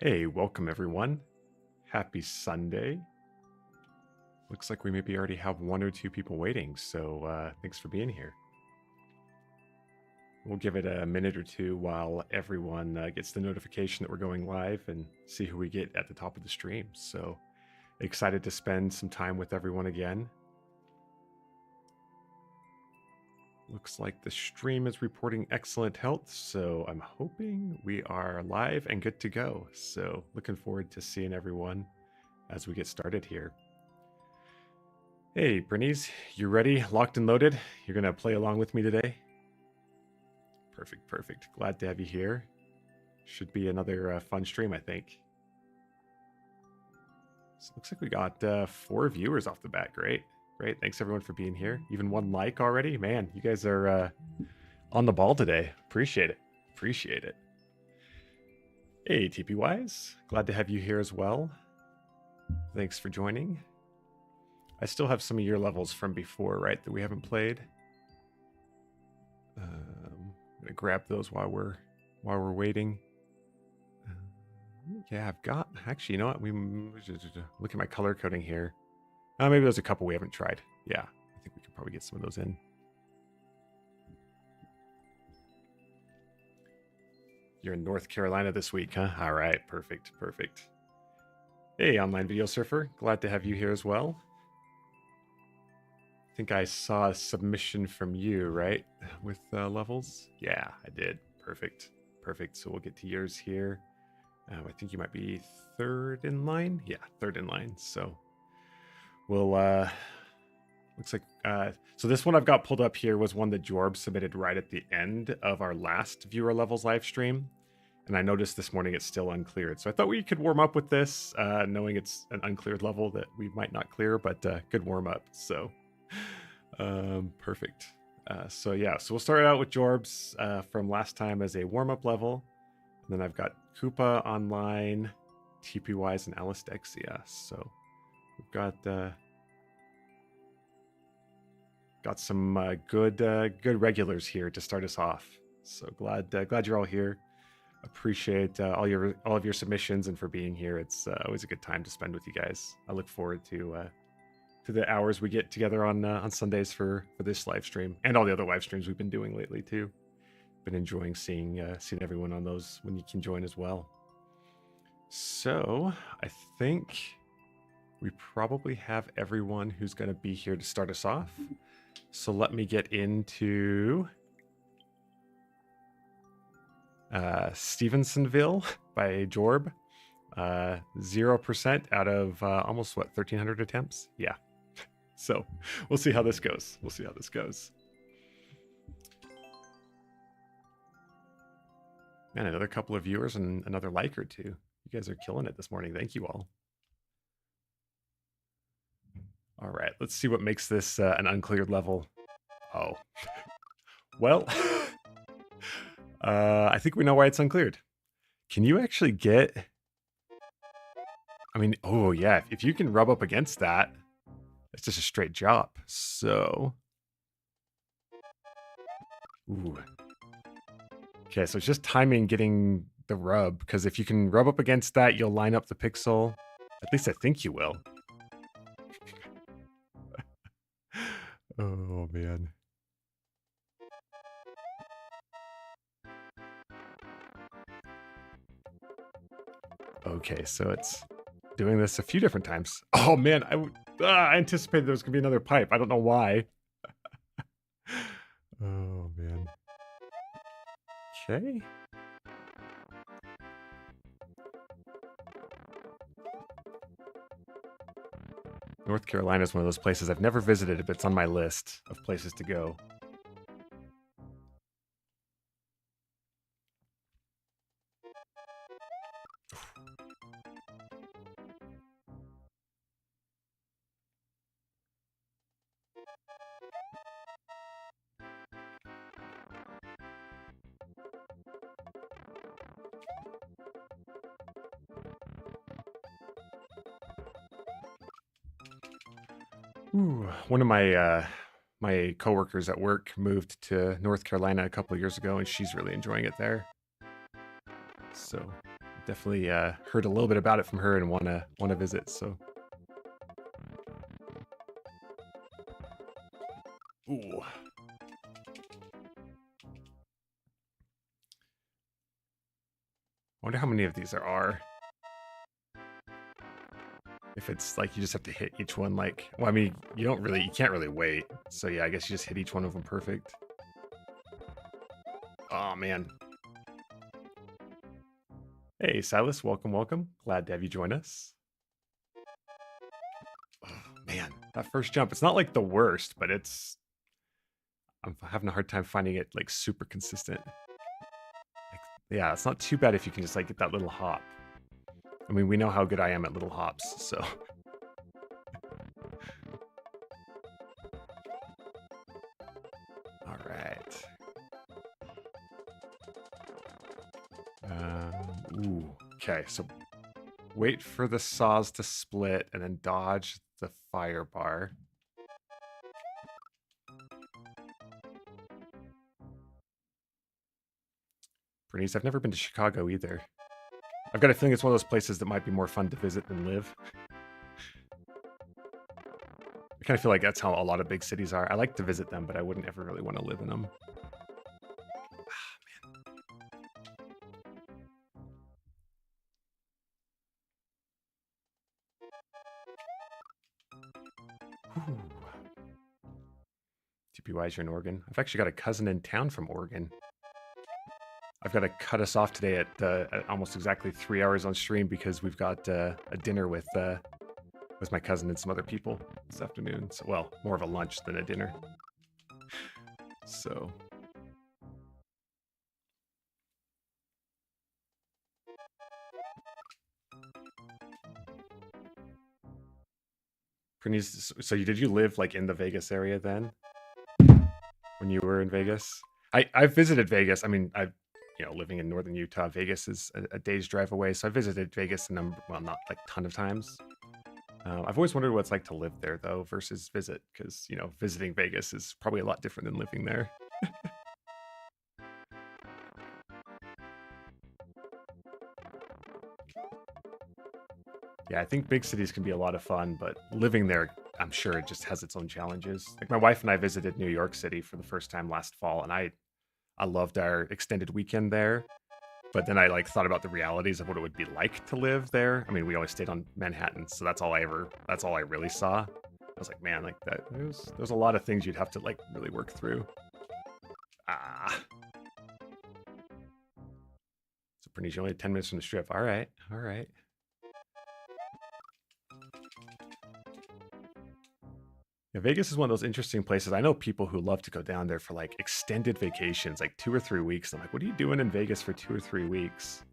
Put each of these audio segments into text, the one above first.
Hey, welcome everyone. Happy Sunday. Looks like we maybe already have one or two people waiting, so thanks for being here. We'll give it a minute or two while everyone gets the notification that we're going live and see who we get at the top of the stream. So excited to spend some time with everyone again. Looks like the stream is reporting excellent health, so I'm hoping we are live and good to go. So looking forward to seeing everyone as we get started here. Hey, Bernice, you ready? Locked and loaded? You're going to play along with me today? Perfect, perfect. Glad to have you here. Should be another fun stream, I think. So it looks like we got 4 viewers off the bat. Great. Great. Thanks, everyone, for being here. Even 1 like already. Man, you guys are on the ball today. Appreciate it. Appreciate it. Hey, TP Wise. Glad to have you here as well. Thanks for joining. I still have some of your levels from before, right, that we haven't played. I'm gonna grab those while we're waiting. Yeah, I've got actually. You know what? We look at my color coding here. Maybe there's a couple we haven't tried. Yeah, I think we could probably get some of those in. You're in North Carolina this week, huh? All right, perfect, perfect. Hey, online video surfer. Glad to have you here as well. I think I saw a submission from you, right? With levels? Yeah, I did. Perfect. Perfect. So we'll get to yours here. I think you might be 3rd in line. Yeah, 3rd in line. So we'll, looks like, so this one I've got pulled up here was one that Jorb submitted right at the end of our last viewer levels live stream. And I noticed this morning it's still uncleared. So I thought we could warm up with this, knowing it's an uncleared level that we might not clear, but good warm up. So perfect. So yeah, so we'll start out with Jorb's from last time as a warm-up level. And then I've got Koopa online, TPWise, and Alice Dexia. So we've got some good regulars here to start us off. So glad you're all here. Appreciate all of your submissions and for being here. It's always a good time to spend with you guys. I look forward to the hours we get together on Sundays for this live stream and all the other live streams we've been doing lately too. Been enjoying seeing everyone on those when you can join as well. So I think we probably have everyone who's going to be here to start us off. So let me get into Stevensonville by Jorb. 0% out of almost 1,300 attempts. Yeah. So we'll see how this goes. Man, another couple of viewers and another like or two. You guys are killing it this morning. Thank you all. All right, let's see what makes this an uncleared level. Oh, well, I think we know why it's uncleared. Can you actually get... I mean, oh yeah, if you can rub up against that, it's just a straight drop. So... Ooh. Okay, so it's just timing getting the rub, because if you can rub up against that, you'll line up the pixel. At least I think you will. Oh, man. Okay, so it's doing this a few different times. Oh, man, I anticipated there was going to be another pipe. I don't know why. Oh, man. Okay. North Carolina is one of those places I've never visited, but it's on my list of places to go. Ooh, one of my coworkers at work moved to North Carolina a couple of years ago, and she's really enjoying it there. So definitely heard a little bit about it from her and wanna visit. So, ooh, I wonder how many of these there are. If it's like you just have to hit each one like, well, I mean, you can't really wait. So yeah, I guess you just hit each one of them perfect. Oh man. Hey, Silas, welcome, welcome. Glad to have you join us. Oh, man, that first jump, it's not like the worst, but I'm having a hard time finding it like super consistent. Like, yeah, it's not too bad if you can just like get that little hop. I mean, we know how good I am at little hops, so. All right. Ooh, okay, so wait for the saws to split and then dodge the fire bar. Bernice, I've never been to Chicago either. I've got a feeling it's one of those places that might be more fun to visit than live. I kind of feel like that's how a lot of big cities are. I like to visit them, but I wouldn't ever really want to live in them. TPYs, you're in Oregon. I've actually got a cousin in town from Oregon. I've got to cut us off today at almost exactly 3 hours on stream because we've got a dinner with my cousin and some other people this afternoon. So, well, more of a lunch than a dinner. So. So did you live like in the Vegas area then? When you were in Vegas? I've visited Vegas. I mean, living in northern Utah, Vegas is a day's drive away. So I visited Vegas well, not like a ton of times. I've always wondered what it's like to live there though versus visit, because visiting Vegas is probably a lot different than living there. Yeah, I think big cities can be a lot of fun, but living there, I'm sure it just has its own challenges. Like my wife and I visited New York City for the first time last fall, and I loved our extended weekend there. But then I like thought about the realities of what it would be like to live there. I mean, we always stayed on Manhattan, so that's all I really saw. I was like, man, like that there's a lot of things you'd have to like really work through. So Bernice, only 10 minutes from the strip. All right. Yeah, Vegas is one of those interesting places. I know people who love to go down there for like extended vacations, like 2 or 3 weeks. I'm like, what are you doing in Vegas for 2 or 3 weeks?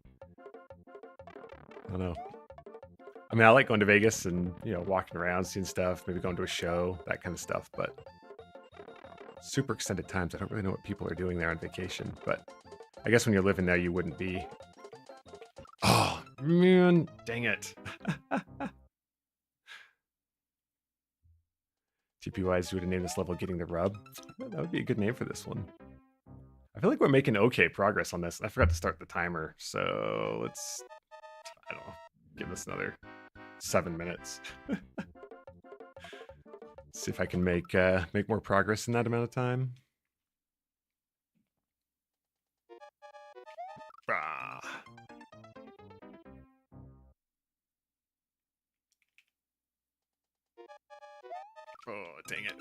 I don't know. I mean, I like going to Vegas and, walking around, seeing stuff, maybe going to a show, that kind of stuff. But super extended times, I don't really know what people are doing there on vacation. But I guess when you're living there, you wouldn't be. Oh, man, dang it. TPYs would have named this level Getting the Rub. That would be a good name for this one. I feel like we're making okay progress on this. I forgot to start the timer, so let's, I don't know, give this another 7 minutes. See if I can make more progress in that amount of time. Ah. Oh, dang it.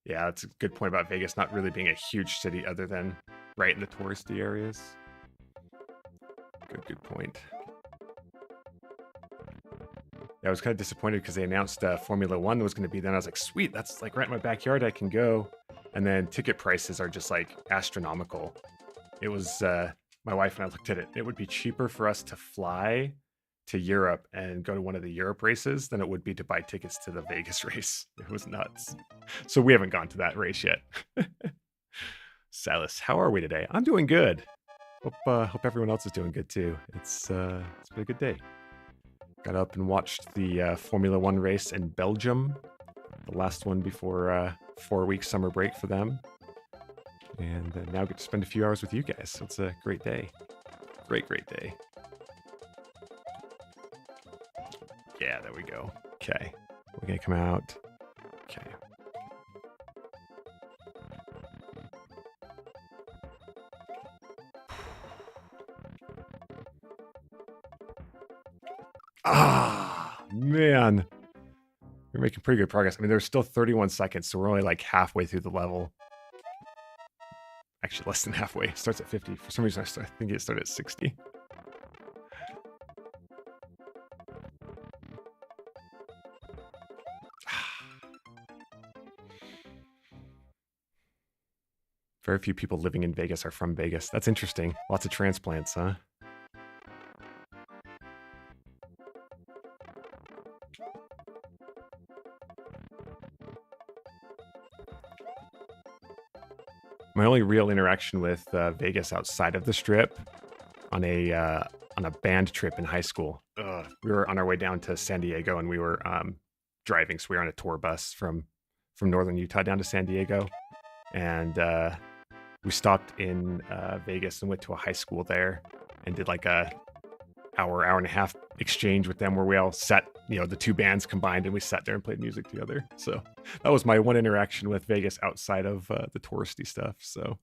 Yeah, that's a good point about Vegas not really being a huge city other than right in the touristy areas. Good point. Yeah, I was kind of disappointed because they announced Formula One was going to be then. I was like, sweet, that's like right in my backyard. I can go. And then ticket prices are just like astronomical. It was, my wife and I looked at it. It would be cheaper for us to fly to Europe and go to one of the Europe races than it would be to buy tickets to the Vegas race. It was nuts. So we haven't gone to that race yet. Silas, how are we today? I'm doing good. Hope everyone else is doing good too. It's been a good day. Got up and watched the Formula One race in Belgium, the last one before 4 week summer break for them. And now I get to spend a few hours with you guys. So it's a great day. Great day. Yeah, there we go. Okay. We're going to come out. Okay. Ah, man. We're making pretty good progress. I mean, there's still 31 seconds, so we're only like halfway through the level. Actually, less than halfway. It starts at 50. For some reason, I think it started at 60. Very few people living in Vegas are from Vegas. That's interesting. Lots of transplants, huh? My only real interaction with Vegas outside of the Strip on a band trip in high school. We were on our way down to San Diego, and we were driving, so we were on a tour bus from northern Utah down to San Diego, and we stopped in Vegas and went to a high school there and did like a hour and a half exchange with them where we all sat, the two bands combined, and we sat there and played music together. So that was my one interaction with Vegas outside of the touristy stuff. So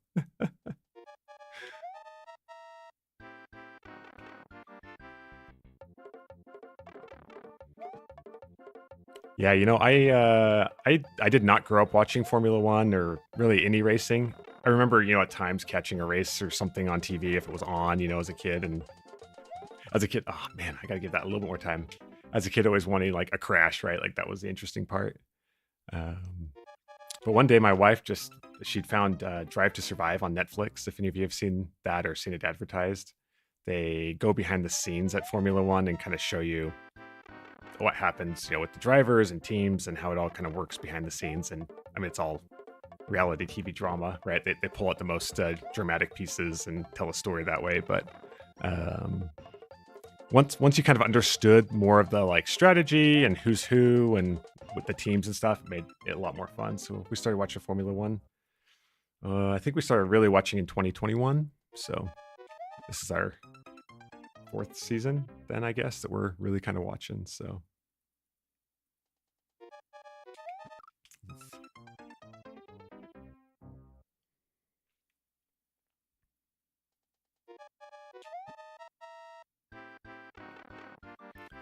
yeah, I did not grow up watching Formula One or really any racing. I remember, at times catching a race or something on TV if it was on, as a kid. And as a kid, oh man, I gotta give that a little bit more time. As a kid, always wanting like a crash, right? Like that was the interesting part. But one day, my wife she'd found Drive to Survive on Netflix. If any of you have seen that or seen it advertised, they go behind the scenes at Formula One and kind of show you what happens, with the drivers and teams and how it all kind of works behind the scenes. And I mean, it's all reality TV drama, right? They pull out the most dramatic pieces and tell a story that way. But once you kind of understood more of the like strategy and who's who and with the teams and stuff, it made it a lot more fun. So we started watching Formula One. I think we started really watching in 2021. So this is our 4th season then, I guess, that we're really kind of watching. So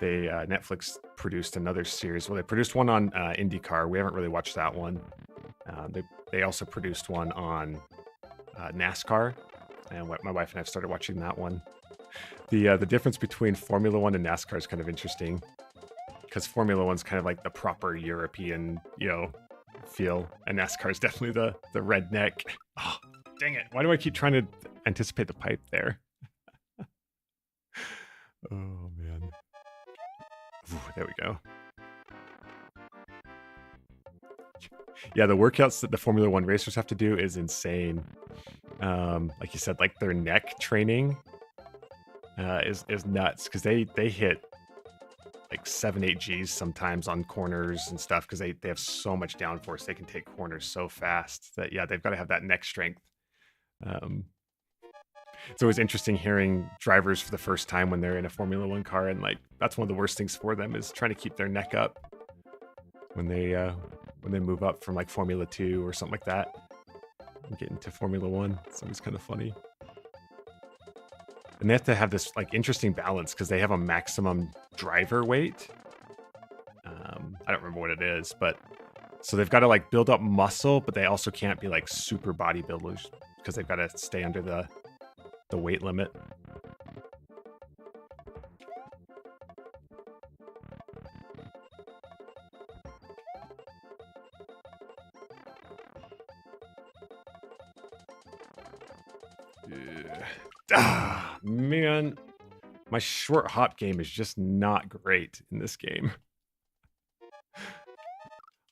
they Netflix produced another series. Well, they produced one on IndyCar. We haven't really watched that one. They also produced one on NASCAR, and my wife and I started watching that one. The difference between Formula One and NASCAR is kind of interesting because Formula One's kind of like the proper European, feel, and NASCAR is definitely the redneck. Oh, dang it! Why do I keep trying to anticipate the pipe there? Oh man. Ooh, there we go. Yeah, the workouts that the Formula One racers have to do is insane. Like you said, like their neck training is nuts because they hit like 7-8 Gs sometimes on corners and stuff because they have so much downforce. They can take corners so fast that they've got to have that neck strength. It's always interesting hearing drivers for the first time when they're in a Formula One car, and like that's one of the worst things for them is trying to keep their neck up when they move up from like Formula 2 or something like that and get into Formula One. It's always kind of funny. And they have to have this like interesting balance because they have a maximum driver weight. I don't remember what it is, but so they've got to like build up muscle, but they also can't be like super bodybuilders because they've got to stay under the weight limit. Man, my short hop game is just not great in this game.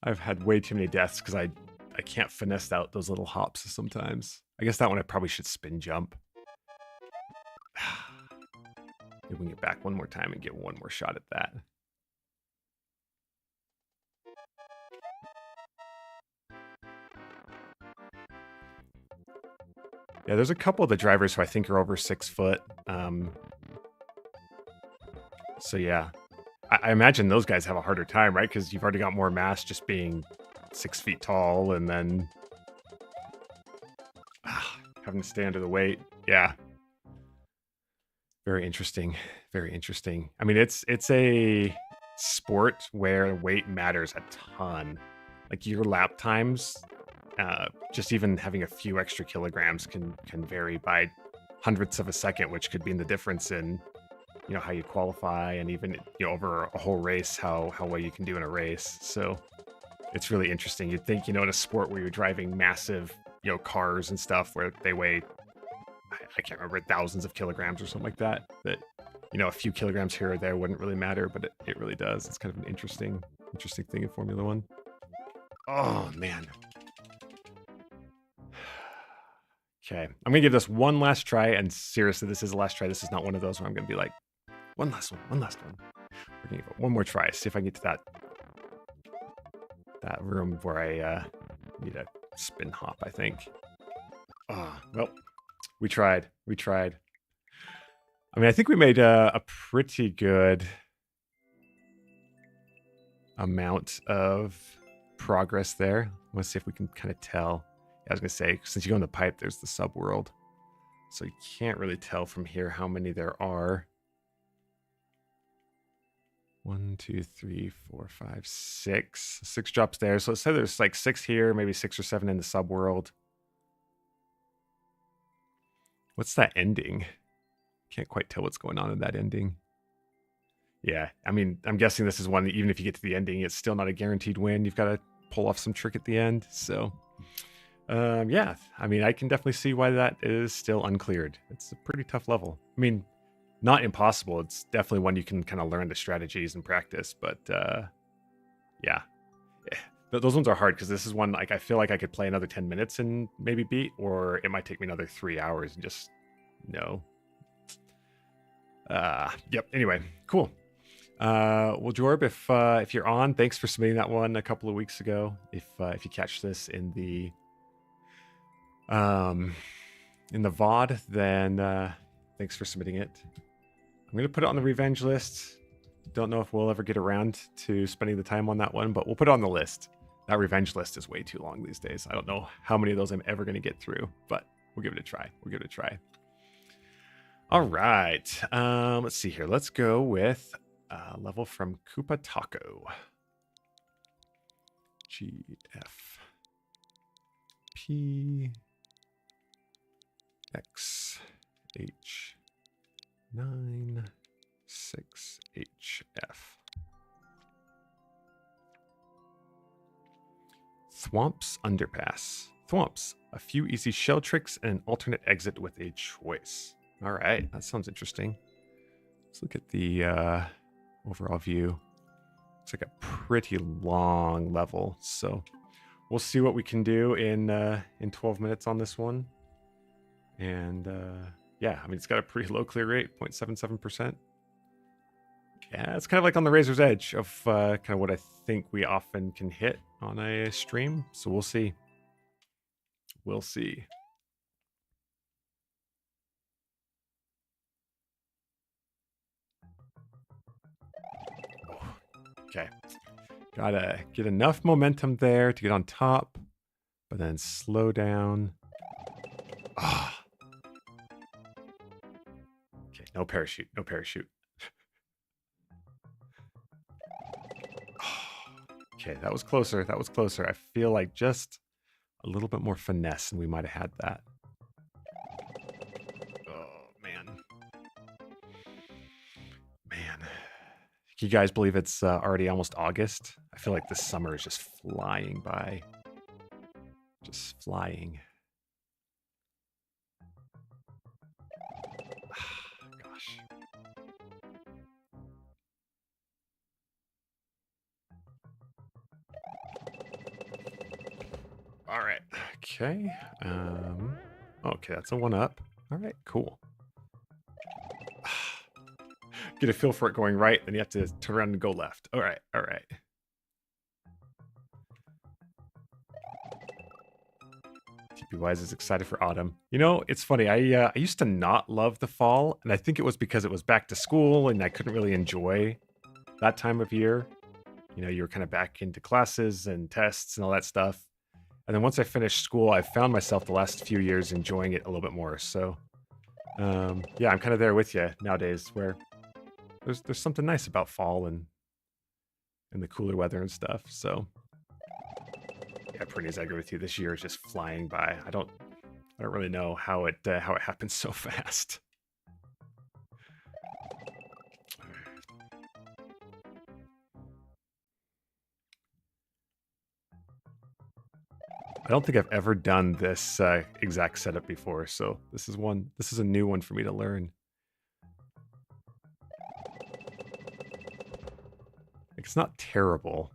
I've had way too many deaths because I can't finesse out those little hops sometimes. I guess that one I probably should spin jump. Maybe we can get back one more time and get one more shot at that. Yeah, there's a couple of the drivers who I think are over 6 foot. So yeah, I imagine those guys have a harder time, right? Because you've already got more mass just being 6 feet tall, and then having to stay under the weight. Yeah, very interesting. Very interesting. I mean, it's a sport where weight matters a ton. Like your lap times, just even having a few extra kilograms can vary by hundredths of a second, which could mean the difference in how you qualify, and even over a whole race, how well you can do in a race. So it's really interesting. You'd think in a sport where you're driving massive cars and stuff where they weigh, I can't remember, thousands of kilograms or something like that, a few kilograms here or there wouldn't really matter, but it really does. It's kind of an interesting thing in Formula One. Oh man. Okay, I'm gonna give this one last try, and seriously, this is the last try. This is not one of those where I'm gonna be like, one last one. We're gonna give it one more try, see if I can get to that room where I need a spin hop, I think. Well, we tried. I mean, I think we made a pretty good amount of progress there. Let's see if we can kind of tell. I was gonna say, since you go in the pipe, there's the subworld, so you can't really tell from here how many there are. 1, 2, 3, 4, 5, 6. 6 drops there. So let's say there's like 6 here, maybe 6 or 7 in the subworld. What's that ending? Can't quite tell what's going on in that ending. Yeah, I mean, I'm guessing this is one that even if you get to the ending, it's still not a guaranteed win. You've got to pull off some trick at the end. So, yeah, I mean, I can definitely see why that is still uncleared. It's a pretty tough level. I mean, not impossible. It's definitely one you can kind of learn the strategies and practice. But yeah, those ones are hard because this is one like I feel like I could play another 10 minutes and maybe beat, or it might take me another 3 hours and just no. Yep. Anyway, cool. Well, Jorb, if you're on, thanks for submitting that one a couple of weeks ago. If you catch this in the VOD, then thanks for submitting it. I'm gonna put it on the revenge list. Don't know if we'll ever get around to spending the time on that one, but we'll put it on the list. That revenge list is way too long these days. I don't know how many of those I'm ever gonna get through, but we'll give it a try. All right. Let's see here. Let's go with level from Koopa Taco. GF P X H 9 6 HF. Thwomp's Underpass. Thwomp's, a few easy shell tricks and an alternate exit with a choice. All right, that sounds interesting. Let's look at the overall view. It's like a pretty long level, so we'll see what we can do in 12 minutes on this one. And yeah, I mean, it's got a pretty low clear rate, 0.77%. Yeah, it's kind of like on the razor's edge of kind of what I think we often can hit on a stream. So we'll see. We'll see. Okay. Gotta get enough momentum there to get on top, but then slow down. Ah. Okay, no parachute. Okay, that was closer. I feel like just a little bit more finesse and we might have had that. Oh, man. Can you guys believe it's already almost August? I feel like this summer is just flying by. Just flying. Gosh. All right. Okay. Okay, that's a 1-up. All right, cool. Get a feel for it going right, then you have to turn around and go left. All right. TP Wise is excited for autumn. You know, it's funny. I used to not love the fall, and I think it was because it was back to school and I couldn't really enjoy that time of year. You know, you were kind of back into classes and tests and all that stuff. And then once I finished school, I found myself the last few years enjoying it a little bit more. So, yeah, I'm kind of there with you nowadays, where there's something nice about fall and the cooler weather and stuff. So, yeah, pretty as I agree with you. This year is just flying by. I don't really know how it happens so fast. I don't think I've ever done this exact setup before, so this is a new one for me to learn. It's not terrible,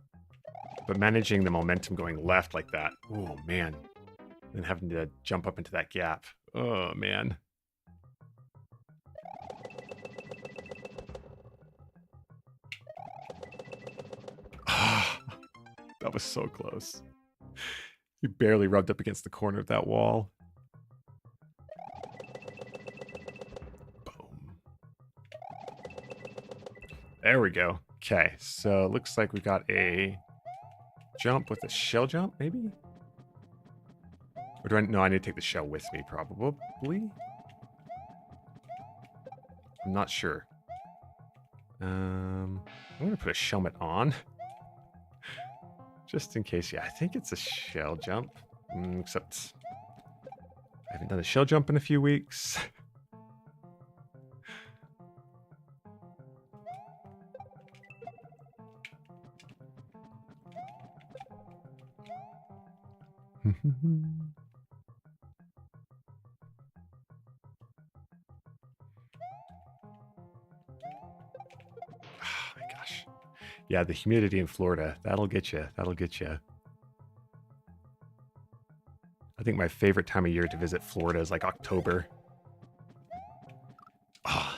but managing the momentum going left like that, oh man, and having to jump up into that gap, oh man. That was so close. You barely rubbed up against the corner of that wall. Boom. There we go. Okay, so it looks like we got a jump with a shell jump, maybe? Or do I... No, I need to take the shell with me, probably. I'm not sure. I'm gonna put a shellmet on. Just in case. Yeah, I think it's a shell jump. Except I haven't done a shell jump in a few weeks. Oh my gosh. Yeah, the humidity in Florida, that'll get you. That'll get you. I think my favorite time of year to visit Florida is like October. Oh,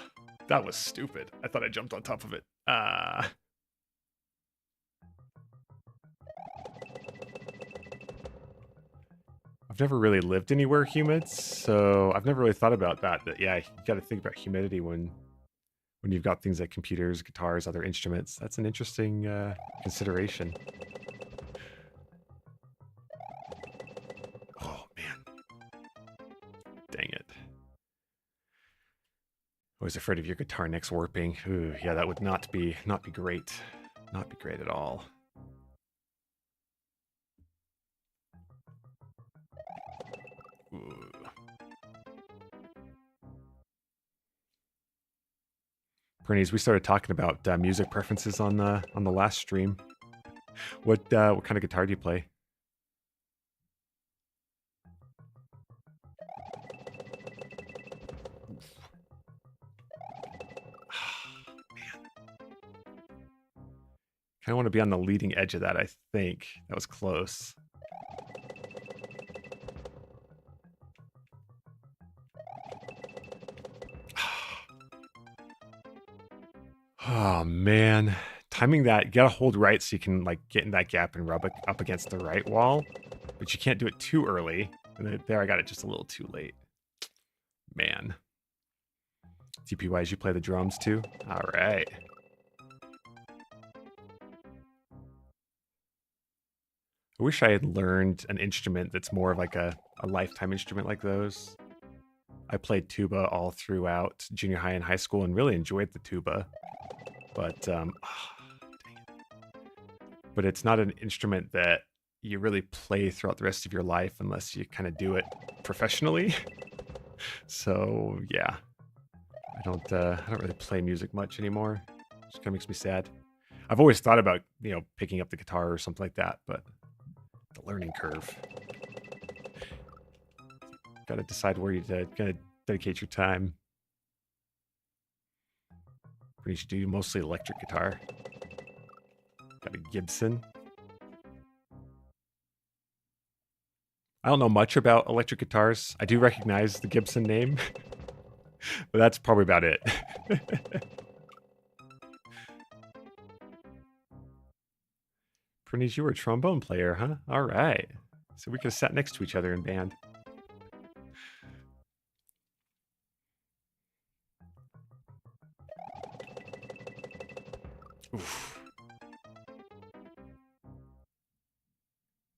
that was stupid. I thought I jumped on top of it. I've never really lived anywhere humid, so I've never really thought about that. But yeah, you got to think about humidity when you've got things like computers, guitars, other instruments. That's an interesting consideration. Oh man, dang it! Always afraid of your guitar necks warping. Ooh, yeah, that would not be great. Not be great at all. Ooh. Bernice, we started talking about music preferences on the last stream. What kind of guitar do you play? Man. Kind of want to be on the leading edge of that, I think. That was close. Oh man, timing that, you gotta hold right so you can like get in that gap and rub it up against the right wall, but you can't do it too early. And there I got it just a little too late. Man. TPYs, you play the drums too? All right. I wish I had learned an instrument that's more of like a lifetime instrument like those. I played tuba all throughout junior high and high school and really enjoyed the tuba. But but it's not an instrument that you really play throughout the rest of your life unless you kind of do it professionally. So yeah, I don't really play music much anymore. It just kind of makes me sad. I've always thought about, you know, picking up the guitar or something like that, but the learning curve. Got to decide where you're gonna dedicate your time. What you should do, mostly electric guitar. Got a Gibson. I don't know much about electric guitars. I do recognize the Gibson name, but that's probably about it. Bernice, you were a trombone player, huh? All right. So we could have sat next to each other in band. Oof.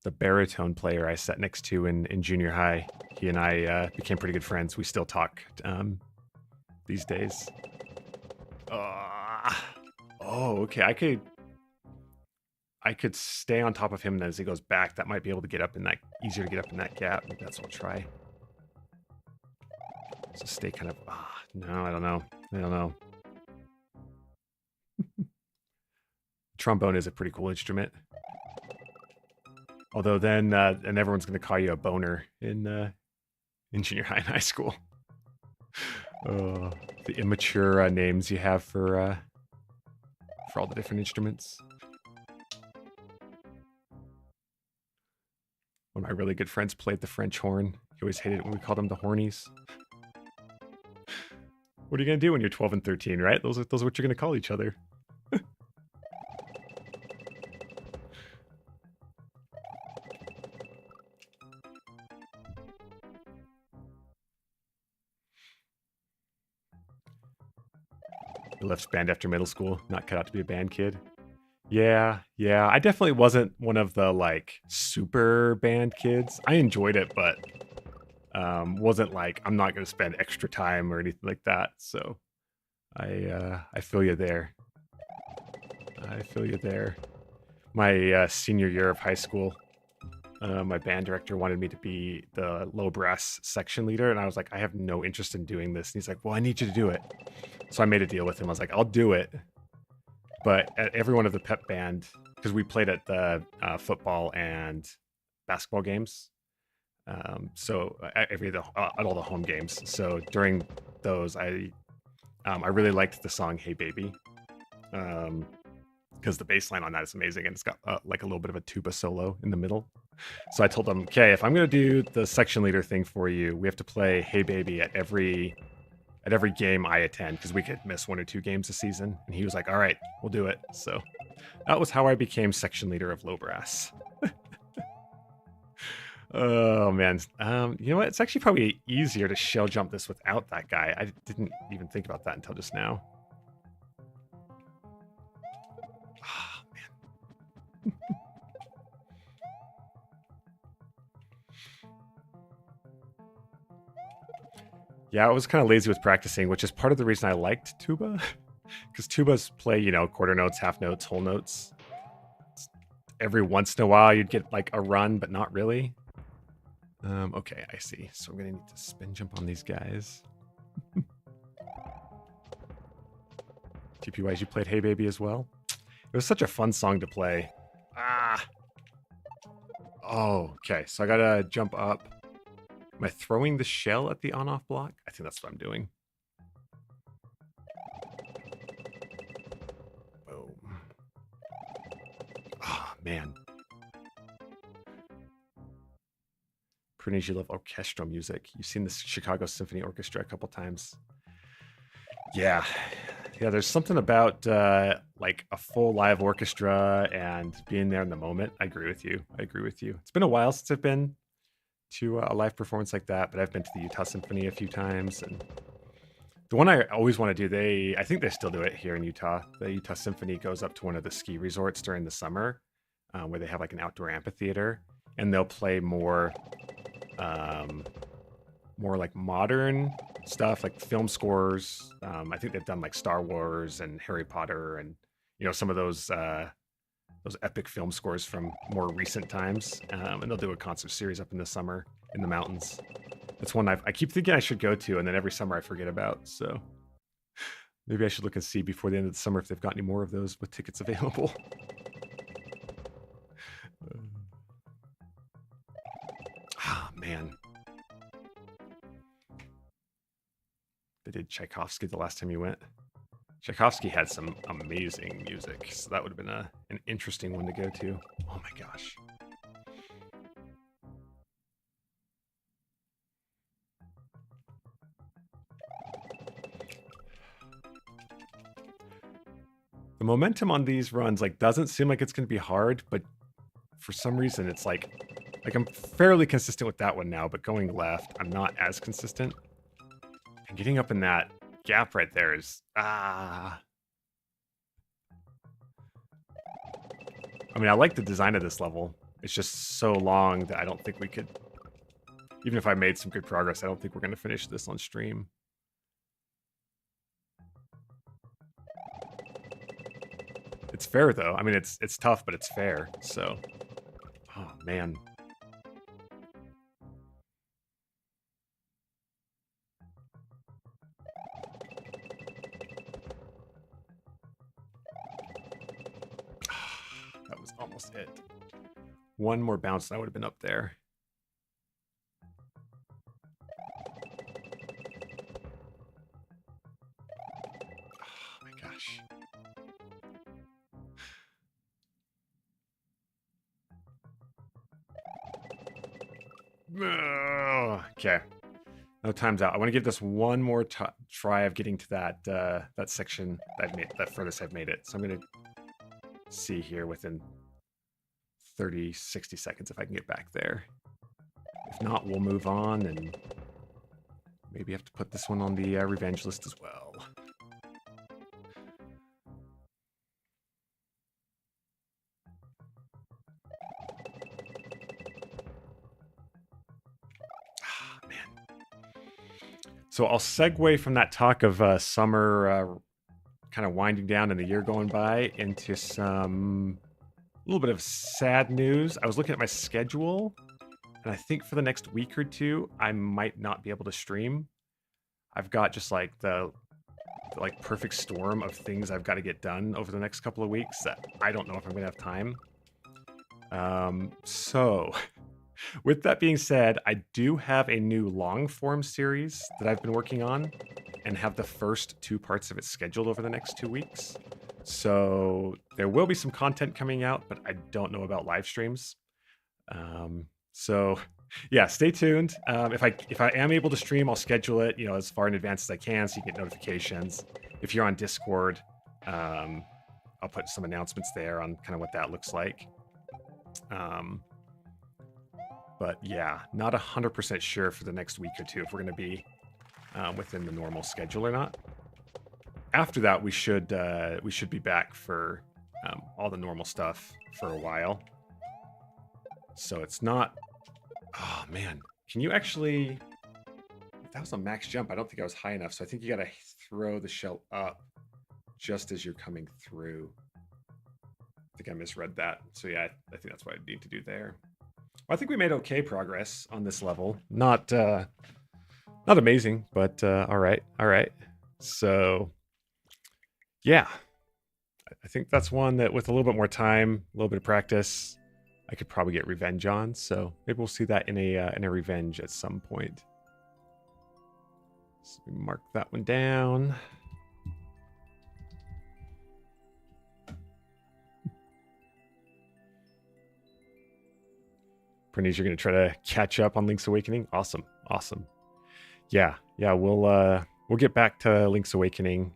The baritone player I sat next to in junior high, he and I became pretty good friends. We still talk these days. Oh, okay. I could stay on top of him, and as he goes back, that might be able to get up in that, easier to get up in that gap. Maybe that's what I'll try. So stay kind of, no, I don't know. I don't know. Trombone is a pretty cool instrument. Although then, and everyone's going to call you a boner in junior high and high school. The immature names you have for all the different instruments. One of my really good friends played the French horn. He always hated it when we called him the hornies. What are you going to do when you're 12 and 13, right? Those are what you're going to call each other. You left band after middle school, not cut out to be a band kid. Yeah. I definitely wasn't one of the like super band kids. I enjoyed it, but wasn't like I'm not going to spend extra time or anything like that. So I feel you there. I feel you there. My senior year of high school, my band director wanted me to be the low brass section leader, and I was like, I have no interest in doing this. And he's like, well, I need you to do it. So I made a deal with him. I was like, I'll do it. But at every one of the pep band, because we played at the football and basketball games, so at all the home games. So during those, I really liked the song "Hey Baby," because the bass line on that is amazing, and it's got like a little bit of a tuba solo in the middle. So I told him, okay, if I'm going to do the section leader thing for you, we have to play "Hey Baby" at every game I attend, because we could miss 1 or 2 games a season. And he was like, all right, we'll do it. So that was how I became section leader of low brass. Oh man. You know what? It's actually probably easier to shell jump this without that guy. I didn't even think about that until just now. Oh man. Yeah, I was kind of lazy with practicing, which is part of the reason I liked tuba. Because tubas play, quarter notes, half notes, whole notes. Every once in a while, you'd get like a run, but not really. Okay, I see. So I'm going to need to spin jump on these guys. TPYs, you played Hey Baby as well? It was such a fun song to play. Oh, okay. So I got to jump up. Am I throwing the shell at the on-off block? I think that's what I'm doing. Boom. Oh, man. Prunage, you love orchestral music. You've seen the Chicago Symphony Orchestra a couple times. Yeah, there's something about like a full live orchestra and being there in the moment. I agree with you. It's been a while since I've been to a live performance like that, but I've been to the Utah Symphony a few times, and the one I always want to do, I think they still do it here in Utah. The Utah Symphony goes up to one of the ski resorts during the summer, where they have like an outdoor amphitheater, and they'll play more like modern stuff, like film scores. I think they've done like Star Wars and Harry Potter, and some of those epic film scores from more recent times. And they'll do a concert series up in the summer in the mountains. That's one I keep thinking I should go to, and then every summer I forget about. So maybe I should look and see before the end of the summer if they've got any more of those with tickets available. Man. They did Tchaikovsky the last time you went. Tchaikovsky had some amazing music, so that would have been an interesting one to go to. Oh my gosh. The momentum on these runs doesn't seem like it's going to be hard, but for some reason it's like I'm fairly consistent with that one now, but going left, I'm not as consistent. And getting up in that gap right there is I mean, I like the design of this level. It's just so long that I don't think we could, even if I made some good progress, I don't think we're going to finish this on stream. It's fair though. I mean, it's tough, but it's fair. So, oh man. That was almost it. One more bounce and I would have been up there. Oh my gosh. Okay. No, time's out. I want to give this one more try of getting to that that section that I've made, that furthest I've made it. So I'm going to see here within 30, 60 seconds if I can get back there. If not, we'll move on and maybe have to put this one on the revenge list as well. So I'll segue from that talk of summer kind of winding down and the year going by into some little bit of sad news. I was looking at my schedule, and I think for the next week or two, I might not be able to stream. I've got just like the perfect storm of things I've got to get done over the next couple of weeks that I don't know if I'm going to have time. So with that being said, I do have a new long form series that I've been working on and have the first 2 parts of it scheduled over the next 2 weeks. So there will be some content coming out, but I don't know about live streams. So yeah, stay tuned. If I am able to stream, I'll schedule it, as far in advance as I can, so you get notifications. If you're on Discord, I'll put some announcements there on kind of what that looks like. But yeah, not 100% sure for the next week or two if we're going to be within the normal schedule or not. After that, we should be back for all the normal stuff for a while. So it's not. Oh man, can you actually? If that was a max jump, I don't think I was high enough. So I think you got to throw the shell up just as you're coming through. I think I misread that. So yeah, I think that's what I need to do there. Well, I think we made okay progress on this level. Not amazing, but all right. So yeah, I think that's one that with a little bit more time, a little bit of practice, I could probably get revenge on. So maybe we'll see that in a revenge at some point. So we mark that one down. Bernice, you're going to try to catch up on Link's Awakening. Awesome. Yeah. We'll get back to Link's Awakening.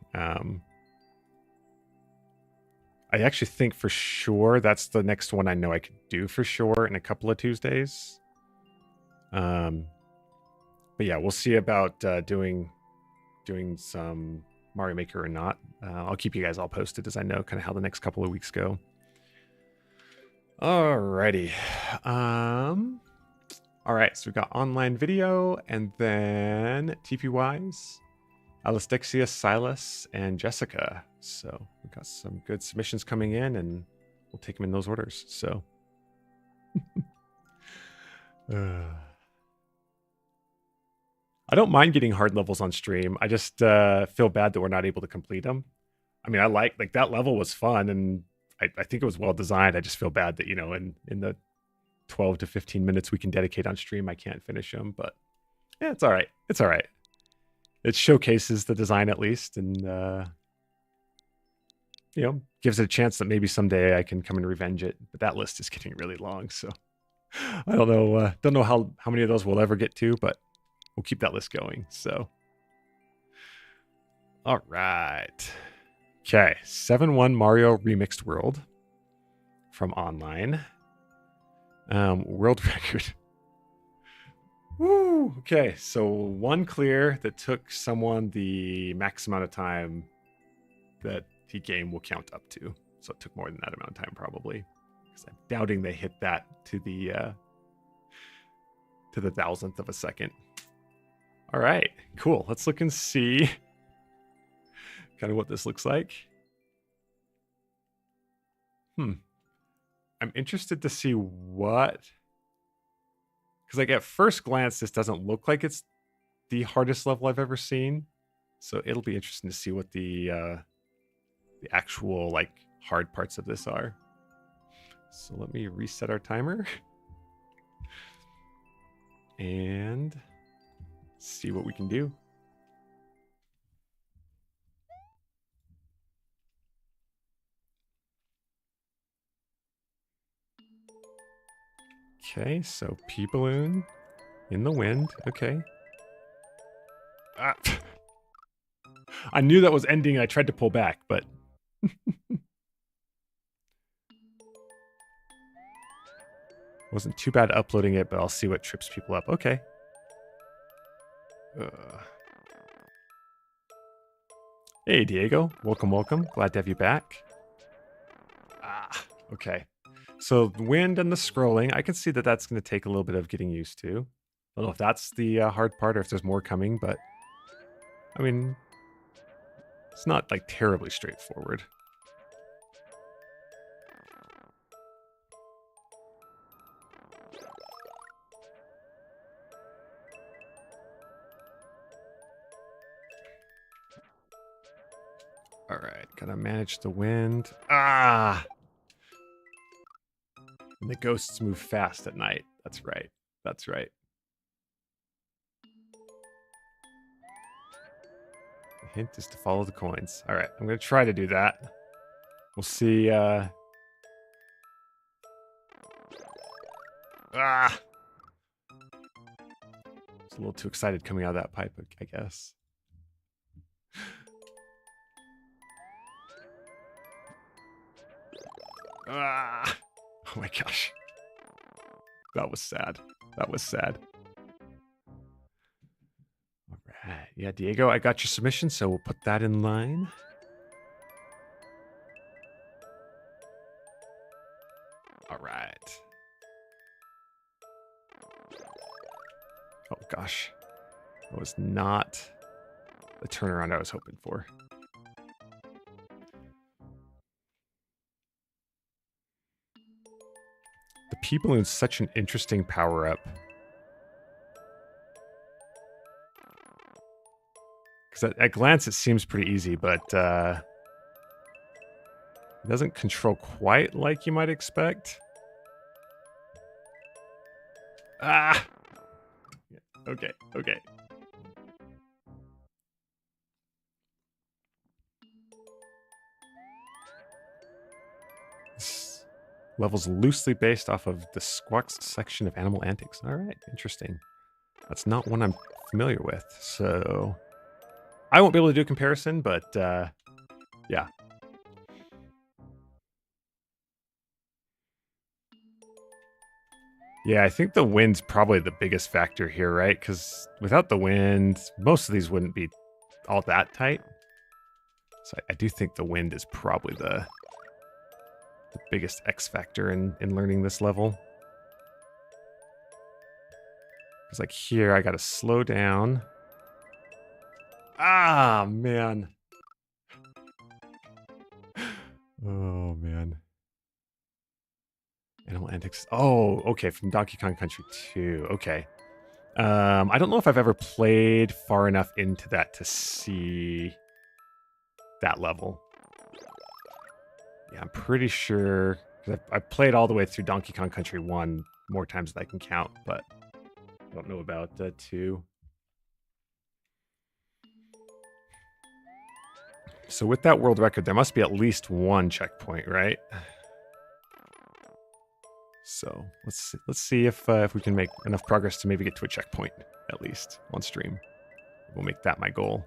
I actually think for sure that's the next one I know I could do for sure in a couple of Tuesdays. But yeah, we'll see about doing some Mario Maker or not. I'll keep you guys all posted as I know kind of how the next couple of weeks go. Alrighty. All right, so we've got online video and then TP-wise, Alistexia, Silas, and Jessica. So we've got some good submissions coming in and we'll take them in those orders. So I don't mind getting hard levels on stream. I just feel bad that we're not able to complete them. I mean, I like that level was fun and I think it was well designed. I just feel bad that, in the 12 to 15 minutes we can dedicate on stream, I can't finish them, but yeah, it's all right. It showcases the design at least, and gives it a chance that maybe someday I can come and revenge it. But that list is getting really long, so I don't know how many of those we'll ever get to, but we'll keep that list going. So, all right, okay, 7-1 Mario Remixed World from online. World record. Woo! Okay, so one clear that took someone the max amount of time that the game will count up to. So it took more than that amount of time, probably. Because I'm doubting they hit that to the 1,000th of a second. All right, cool. Let's look and see kind of what this looks like. I'm interested to see what, because like at first glance, this doesn't look like it's the hardest level I've ever seen. So it'll be interesting to see what the actual like hard parts of this are. So let me reset our timer and see what we can do. Okay, so pea balloon in the wind. Okay. Ah. I knew that was ending. I tried to pull back, but wasn't too bad uploading it, but I'll see what trips people up. Okay. Hey, Diego. Welcome, welcome. Glad to have you back. Okay. So the wind and the scrolling, I can see that that's going to take a little bit of getting used to. I don't know if that's the hard part or if there's more coming, but I mean, it's not like terribly straightforward. All right, gotta manage the wind. And the ghosts move fast at night. That's right. That's right. The hint is to follow the coins. All right, I'm gonna try to do that. We'll see. I was a little too excited coming out of that pipe, I guess. Oh my gosh. That was sad. That was sad. All right. Yeah, Diego, I got your submission, so we'll put that in line. All right. Oh gosh. That was not the turnaround I was hoping for. The pea balloon's such an interesting power-up. Because at glance, it seems pretty easy, but it doesn't control quite like you might expect. Okay, okay. This level's loosely based off of the Squawks section of Animal Antics. All right, interesting. That's not one I'm familiar with, so I won't be able to do a comparison, but yeah. Yeah, I think the wind's probably the biggest factor here, right? Because without the wind, most of these wouldn't be all that tight. So I do think the wind is probably the biggest X factor in learning this level. Because like here, I got to slow down. Ah, man. Oh, man. Animal Antics. Oh, okay, from Donkey Kong Country 2. Okay. I don't know if I've ever played far enough into that to see that level. Yeah, I'm pretty sure. I've played all the way through Donkey Kong Country 1 more times than I can count, but I don't know about 2. So with that world record, there must be at least one checkpoint, right? So let's see if we can make enough progress to maybe get to a checkpoint at least on stream. We'll make that my goal.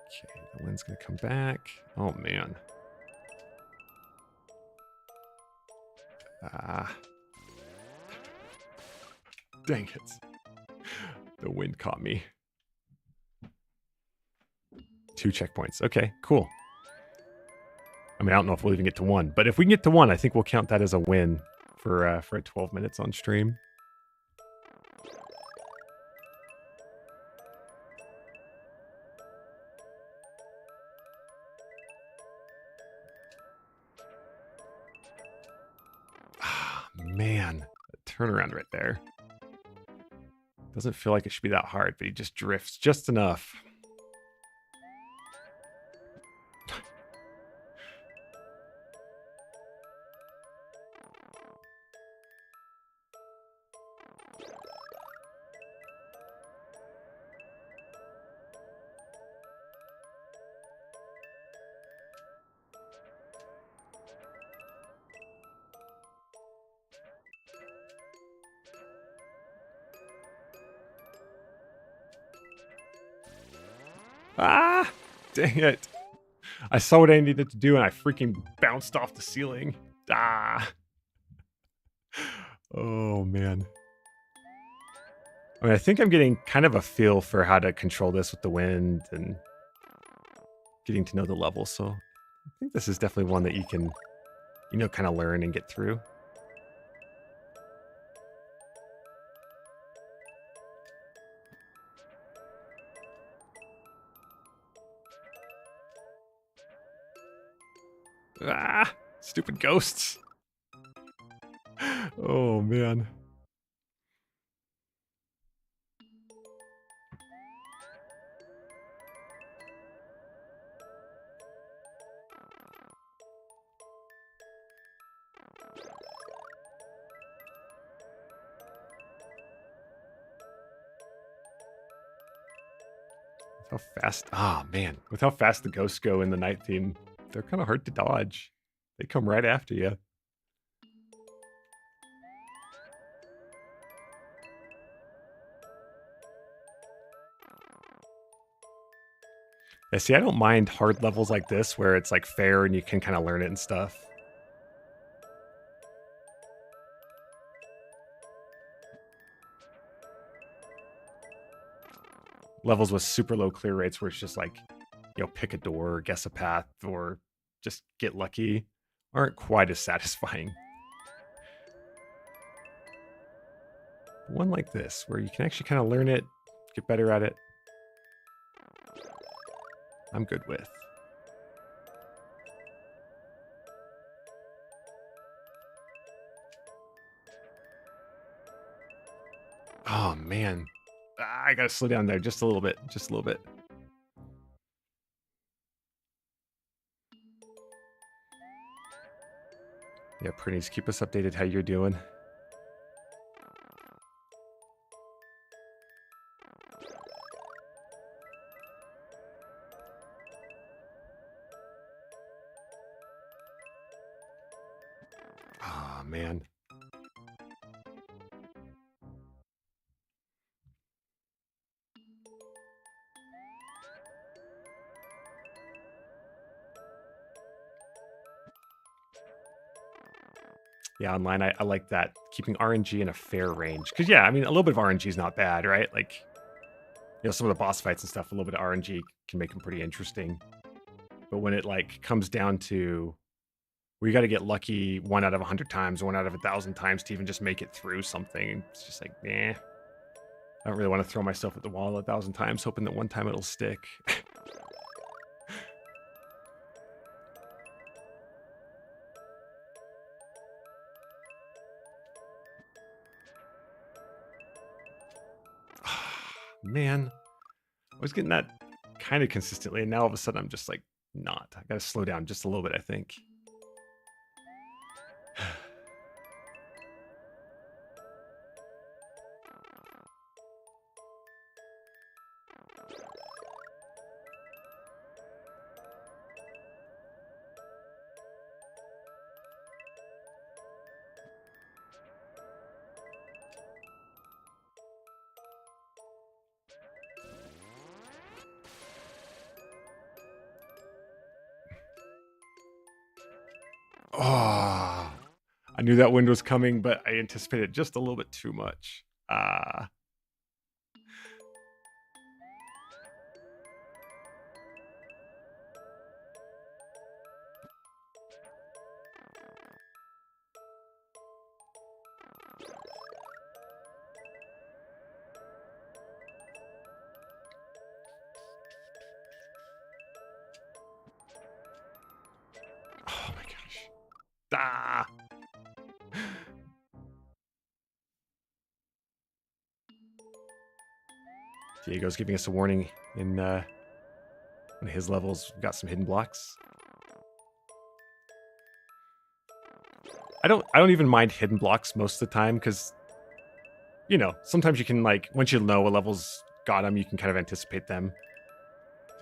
Okay, the wind's gonna come back. Oh man. Dang it. The wind caught me. 2 checkpoints. Okay, cool. I mean, I don't know if we'll even get to 1, but if we can get to 1, I think we'll count that as a win for 12 minutes on stream. Ah, man, a turnaround right there. Doesn't feel like it should be that hard, but he just drifts just enough. Ah, dang it. I saw what I needed to do and I freaking bounced off the ceiling. Ah. Oh, man. I mean, I think I'm getting kind of a feel for how to control this with the wind and getting to know the level. So I think this is definitely one that you can, kind of learn and get through. Ah, stupid ghosts. Oh, man. How fast? Ah, man. With how fast the ghosts go in the night theme, they're kind of hard to dodge. They come right after you. Yeah, see, I don't mind hard levels like this where it's like fair and you can kind of learn it and stuff. Levels with super low clear rates where it's just like, pick a door, guess a path, or just get lucky aren't quite as satisfying. One like this, where you can actually kind of learn it, get better at it, I'm good with. Oh, man. I gotta slow down there just a little bit. Just a little bit. Yeah, Pretties, keep us updated how you're doing. Oh, man. Yeah, online, I like that. Keeping RNG in a fair range. Because, yeah, I mean, a little bit of RNG is not bad, right? Like, some of the boss fights and stuff, a little bit of RNG can make them pretty interesting. But when it, like, comes down to where you got to get lucky 1 out of 100 times, 1 out of 1,000 times to even just make it through something, it's just like, nah. I don't really want to throw myself at the wall 1,000 times, hoping that one time it'll stick. Man, I was getting that kind of consistently, and now all of a sudden I'm just like, not. I gotta slow down just a little bit, I think. Oh, I knew that wind was coming, but I anticipated just a little bit too much. Ah. Diego's giving us a warning in one of his levels. We've got some hidden blocks. I don't even mind hidden blocks most of the time because, you know, sometimes you can, like, once you know a level's got them, you can kind of anticipate them.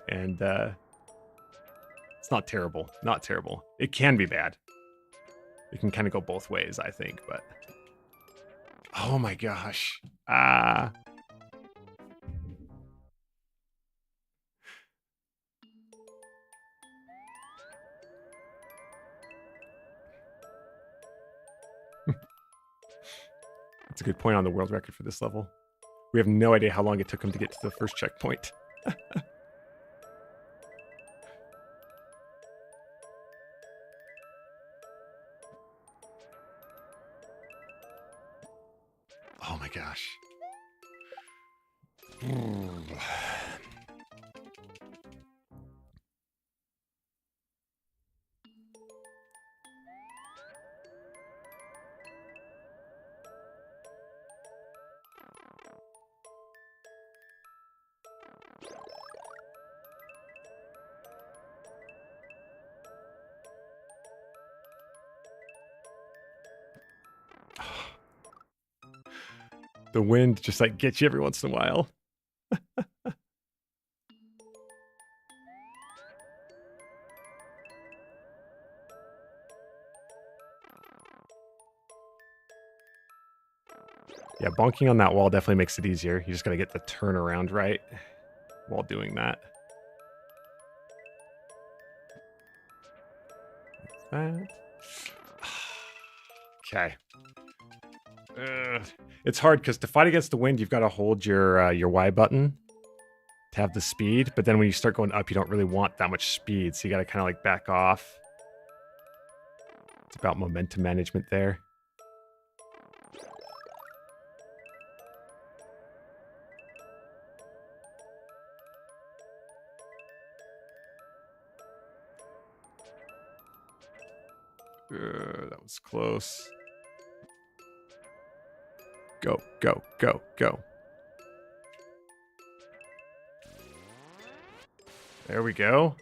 And it's not terrible. Not terrible. It can be bad. It can kind of go both ways, I think, but... Oh my gosh. Ah. That's a good point on the world record for this level. We have no idea how long it took him to get to the first checkpoint. Oh my gosh. The wind just like gets you every once in a while. Yeah, bonking on that wall definitely makes it easier. You just gotta get the turnaround right while doing that. Like that. Okay. It's hard because to fight against the wind, you've got to hold your Y button to have the speed. But then when you start going up, you don't really want that much speed, so you got to kind of like back off. It's about momentum management there. That was close. Go, go, go, go. There we go.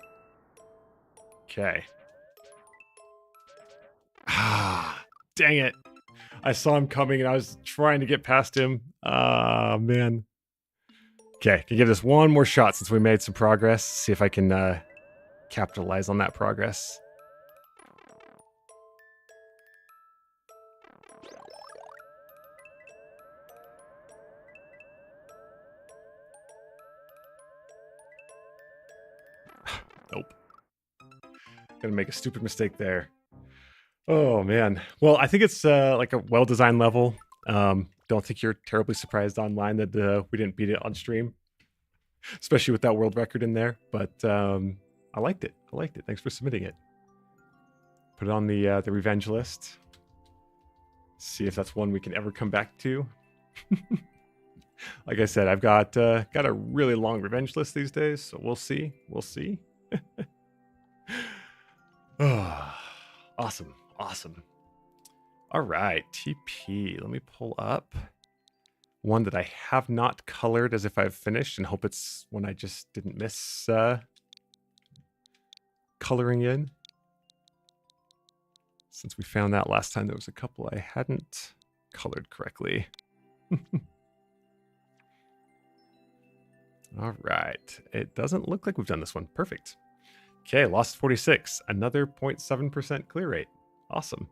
Okay. Ah, dang it. I saw him coming and I was trying to get past him. Ah, man. Okay, can give this one more shot since we made some progress. See if I can capitalize on that progress. Nope. Gonna make a stupid mistake there. Oh man. Well, I think it's like a well-designed level. Don't think you're terribly surprised online that we didn't beat it on stream, especially with that world record in there. But I liked it. I liked it. Thanks for submitting it. Put it on the revenge list. See if that's one we can ever come back to. Like I said, I've got a really long revenge list these days, so we'll see. We'll see. Oh, awesome. Awesome. All right, TP. Let me pull up one that I have not colored as if I've finished and hope it's one I just didn't miss coloring in. Since we found that last time, there was a couple I hadn't colored correctly. All right. It doesn't look like we've done this one. Perfect. Okay, lost 46. Another 0.7% clear rate. Awesome.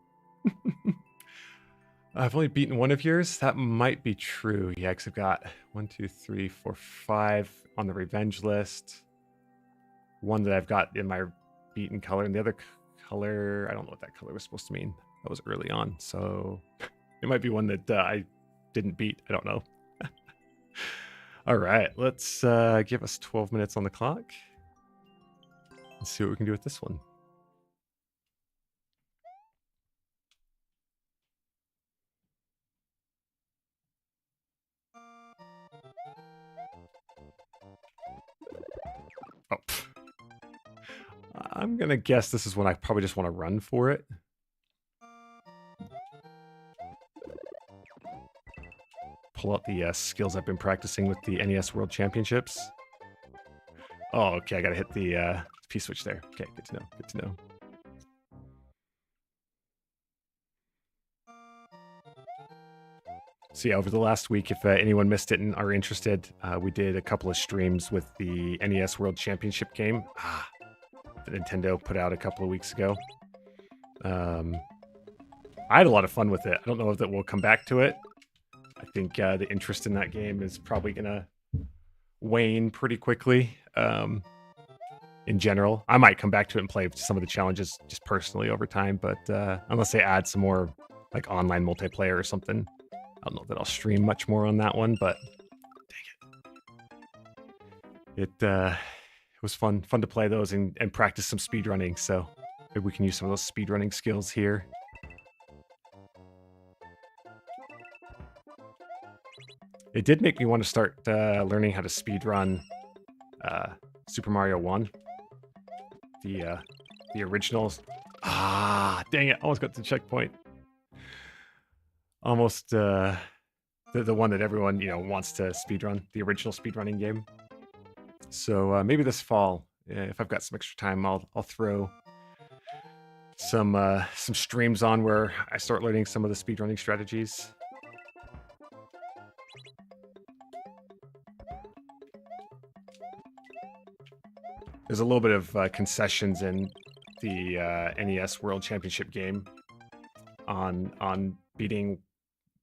I've only beaten one of yours. That might be true. Yeah, because I've got 1, 2, 3, 4, 5 on the revenge list. One that I've got in my beaten color, and the other color, I don't know what that color was supposed to mean. That was early on, so it might be one that I didn't beat. I don't know. All right, let's give us 12 minutes on the clock. Let's see what we can do with this one. Oh. I'm going to guess this is when I probably just want to run for it. pull out the skills I've been practicing with the NES World Championships. Oh, okay, I gotta hit the P-switch there. Okay, good to know, good to know. So yeah, over the last week, if anyone missed it and are interested, we did a couple of streams with the NES World Championship game that Nintendo put out a couple of weeks ago. I had a lot of fun with it. I don't know if that we'll come back to it. I think the interest in that game is probably gonna wane pretty quickly. In general, I might come back to it and play some of the challenges just personally over time, but unless they add some more like online multiplayer or something, I don't know that I'll stream much more on that one. But dang it, it was fun to play those and practice some speedrunning. So maybe we can use some of those speedrunning skills here. It did make me want to start learning how to speedrun Super Mario 1. The originals. Dang it! Almost got to the checkpoint. Almost the one that everyone wants to speedrun, the original speedrunning game. So maybe this fall, if I've got some extra time, I'll throw some streams on where I start learning some of the speedrunning strategies. There's a little bit of concessions in the NES World Championship game on beating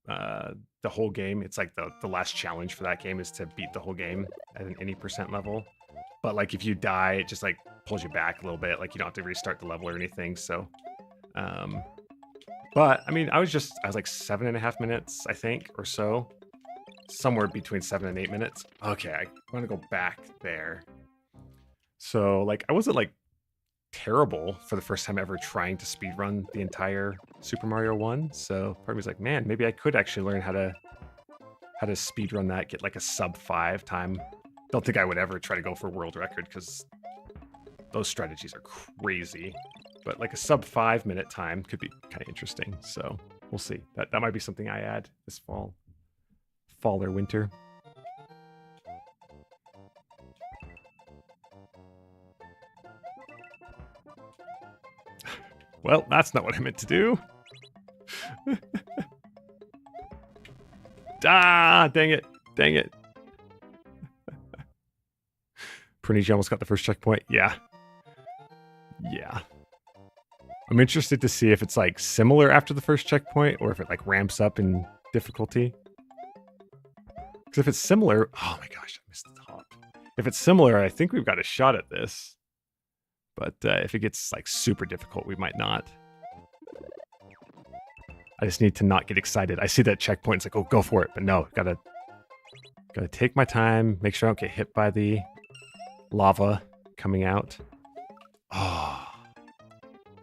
the whole game. It's like the last challenge for that game is to beat the whole game at an any % level. But like if you die, it just like pulls you back a little bit. Like you don't have to restart the level or anything. So, but I mean, I was like 7.5 minutes, I think, or so, somewhere between 7 and 8 minutes. Okay, I want to go back there. So like I wasn't like terrible for the first time ever trying to speedrun the entire Super Mario 1. So part of me was like, man, maybe I could actually learn how to speedrun that, get like a sub 5 time. Don't think I would ever try to go for world record because those strategies are crazy. But like a sub 5 minute time could be kind of interesting. So we'll see. That might be something I add this fall or winter. Well, that's not what I meant to do. Dang it. Dang it. Pernige almost got the first checkpoint. Yeah. Yeah. I'm interested to see if it's like similar after the first checkpoint or if it like ramps up in difficulty. Because if it's similar, oh my gosh, I missed the top. If it's similar, I think we've got a shot at this. But if it gets like super difficult, we might not. I just need to not get excited. I see that checkpoint. It's like, oh, go for it. But no, gotta take my time. Make sure I don't get hit by the lava coming out. Oh.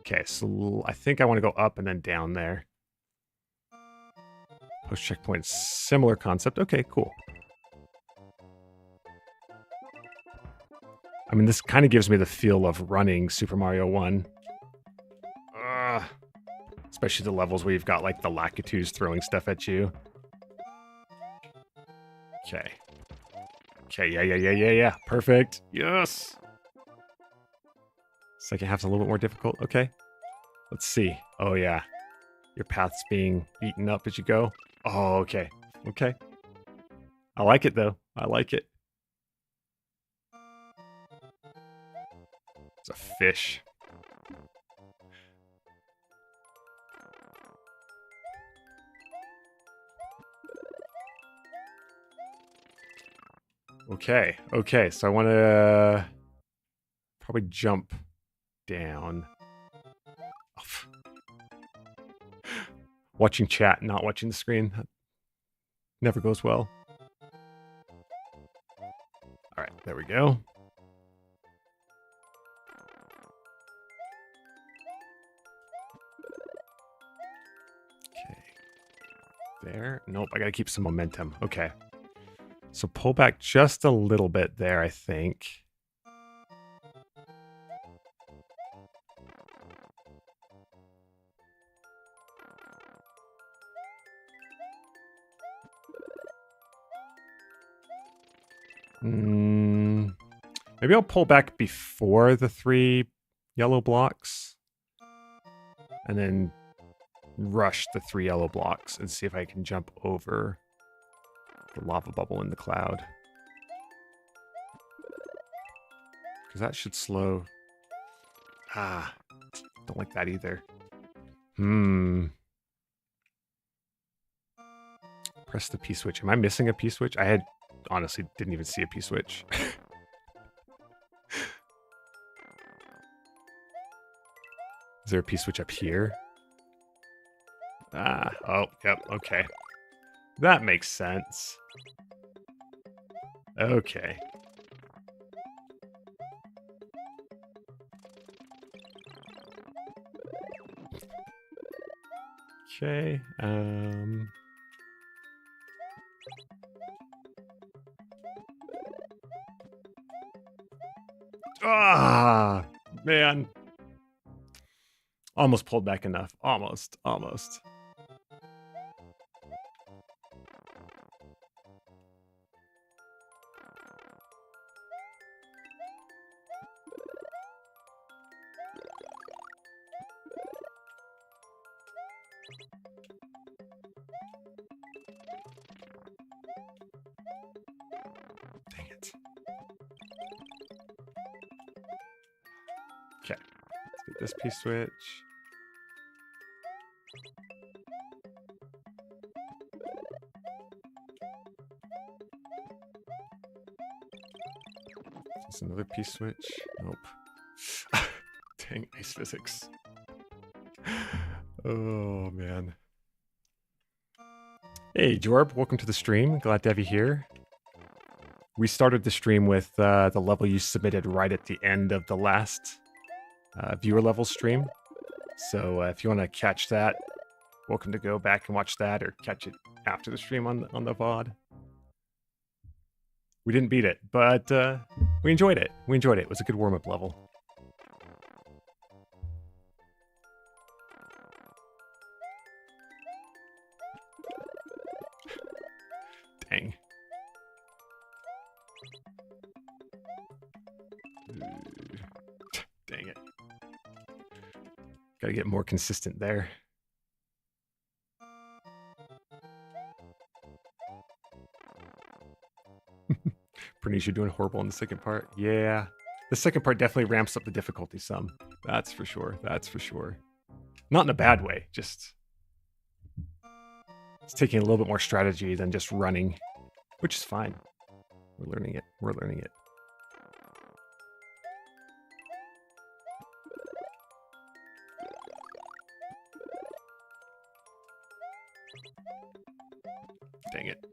Okay, so I think I want to go up and then down there. Post checkpoint, similar concept. Okay, cool. I mean, this kind of gives me the feel of running Super Mario 1. Especially the levels where you've got, like, the Lakitus throwing stuff at you. Okay. Okay, yeah. Perfect. Yes! Second half's a little bit more difficult. Okay. Let's see. Oh, yeah. Your path's being eaten up as you go. Oh, okay. Okay. I like it, though. I like it. It's a fish. Okay, so I want to probably jump down. Watching chat, not watching the screen. That never goes well. All right, there we go. Okay. There. Nope, I got to keep some momentum. Okay. So pull back just a little bit there, I think. Maybe I'll pull back before the 3 yellow blocks. And then rush the 3 yellow blocks and see if I can jump over the lava bubble in the cloud. Because that should slow. Ah, don't like that either. Press the P-switch. Am I missing a P-switch? I honestly didn't even see a P-switch. Is there a P-switch up here? Oh, yep, okay. That makes sense. Okay. Okay, man. Almost pulled back enough. Almost. Dang it. Okay, let's get this P-switch. Is another P-switch? Nope. Dang, ice physics. Oh, man. Hey, Jorb, welcome to the stream. Glad to have you here. We started the stream with the level you submitted right at the end of the last viewer level stream. So if you want to catch that, welcome to go back and watch that or catch it after the stream on the VOD. We didn't beat it, but we enjoyed it. It was a good warm-up level. Dang. Dang it. Gotta get more consistent there. Bernice, you're doing horrible in the second part. Yeah. The second part definitely ramps up the difficulty some. That's for sure. Not in a bad way, just it's taking a little bit more strategy than just running, which is fine. We're learning it. Dang it.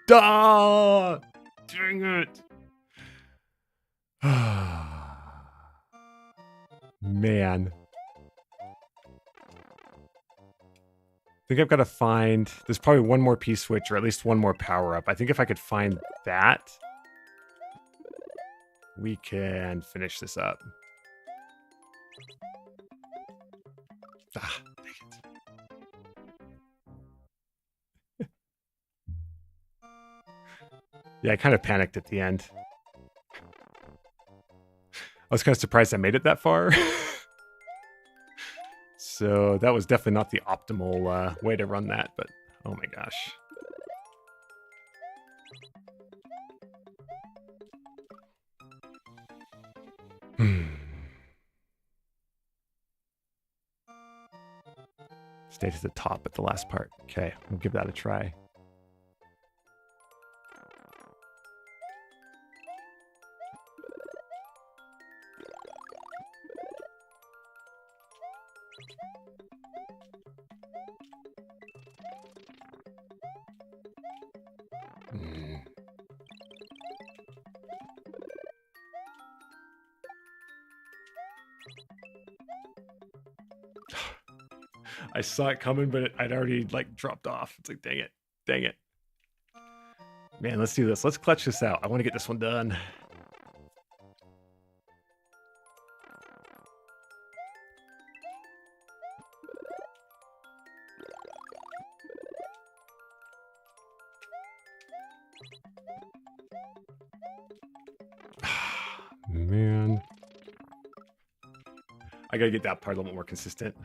Duh! Dang it. Man. I think I've got to find... There's probably one more P-switch or at least one more power-up. I think if I could find that, we can finish this up. Ah, dang it. Yeah, I kind of panicked at the end. I was kind of surprised I made it that far. So that was definitely not the optimal way to run that, but oh my gosh. Stayed at the top at the last part. Okay, we'll give that a try. I saw it coming, but I'd already like dropped off. It's like, dang it. Dang it. Man, let's do this. Let's clutch this out. I want to get this one done. Man. I gotta get that part a little bit more consistent.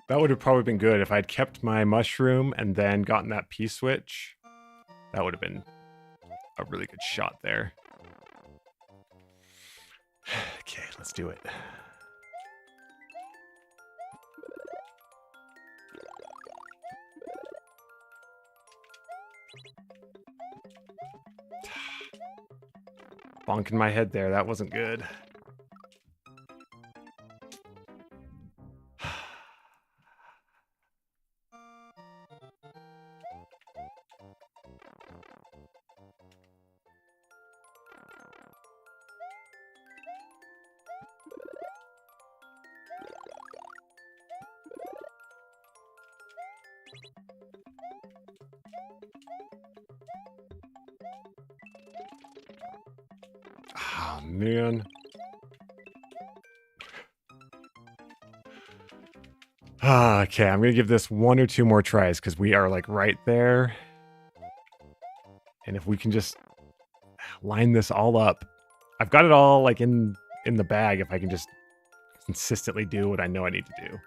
That would have probably been good if I'd kept my mushroom and then gotten that P-switch. That would have been a really good shot there. Okay, let's do it. Bonking my head there. That wasn't good. Oh, man. Okay, I'm going to give this 1 or 2 more tries because we are like right there. And if we can just line this all up. I've got it all like in the bag if I can just consistently do what I know I need to do.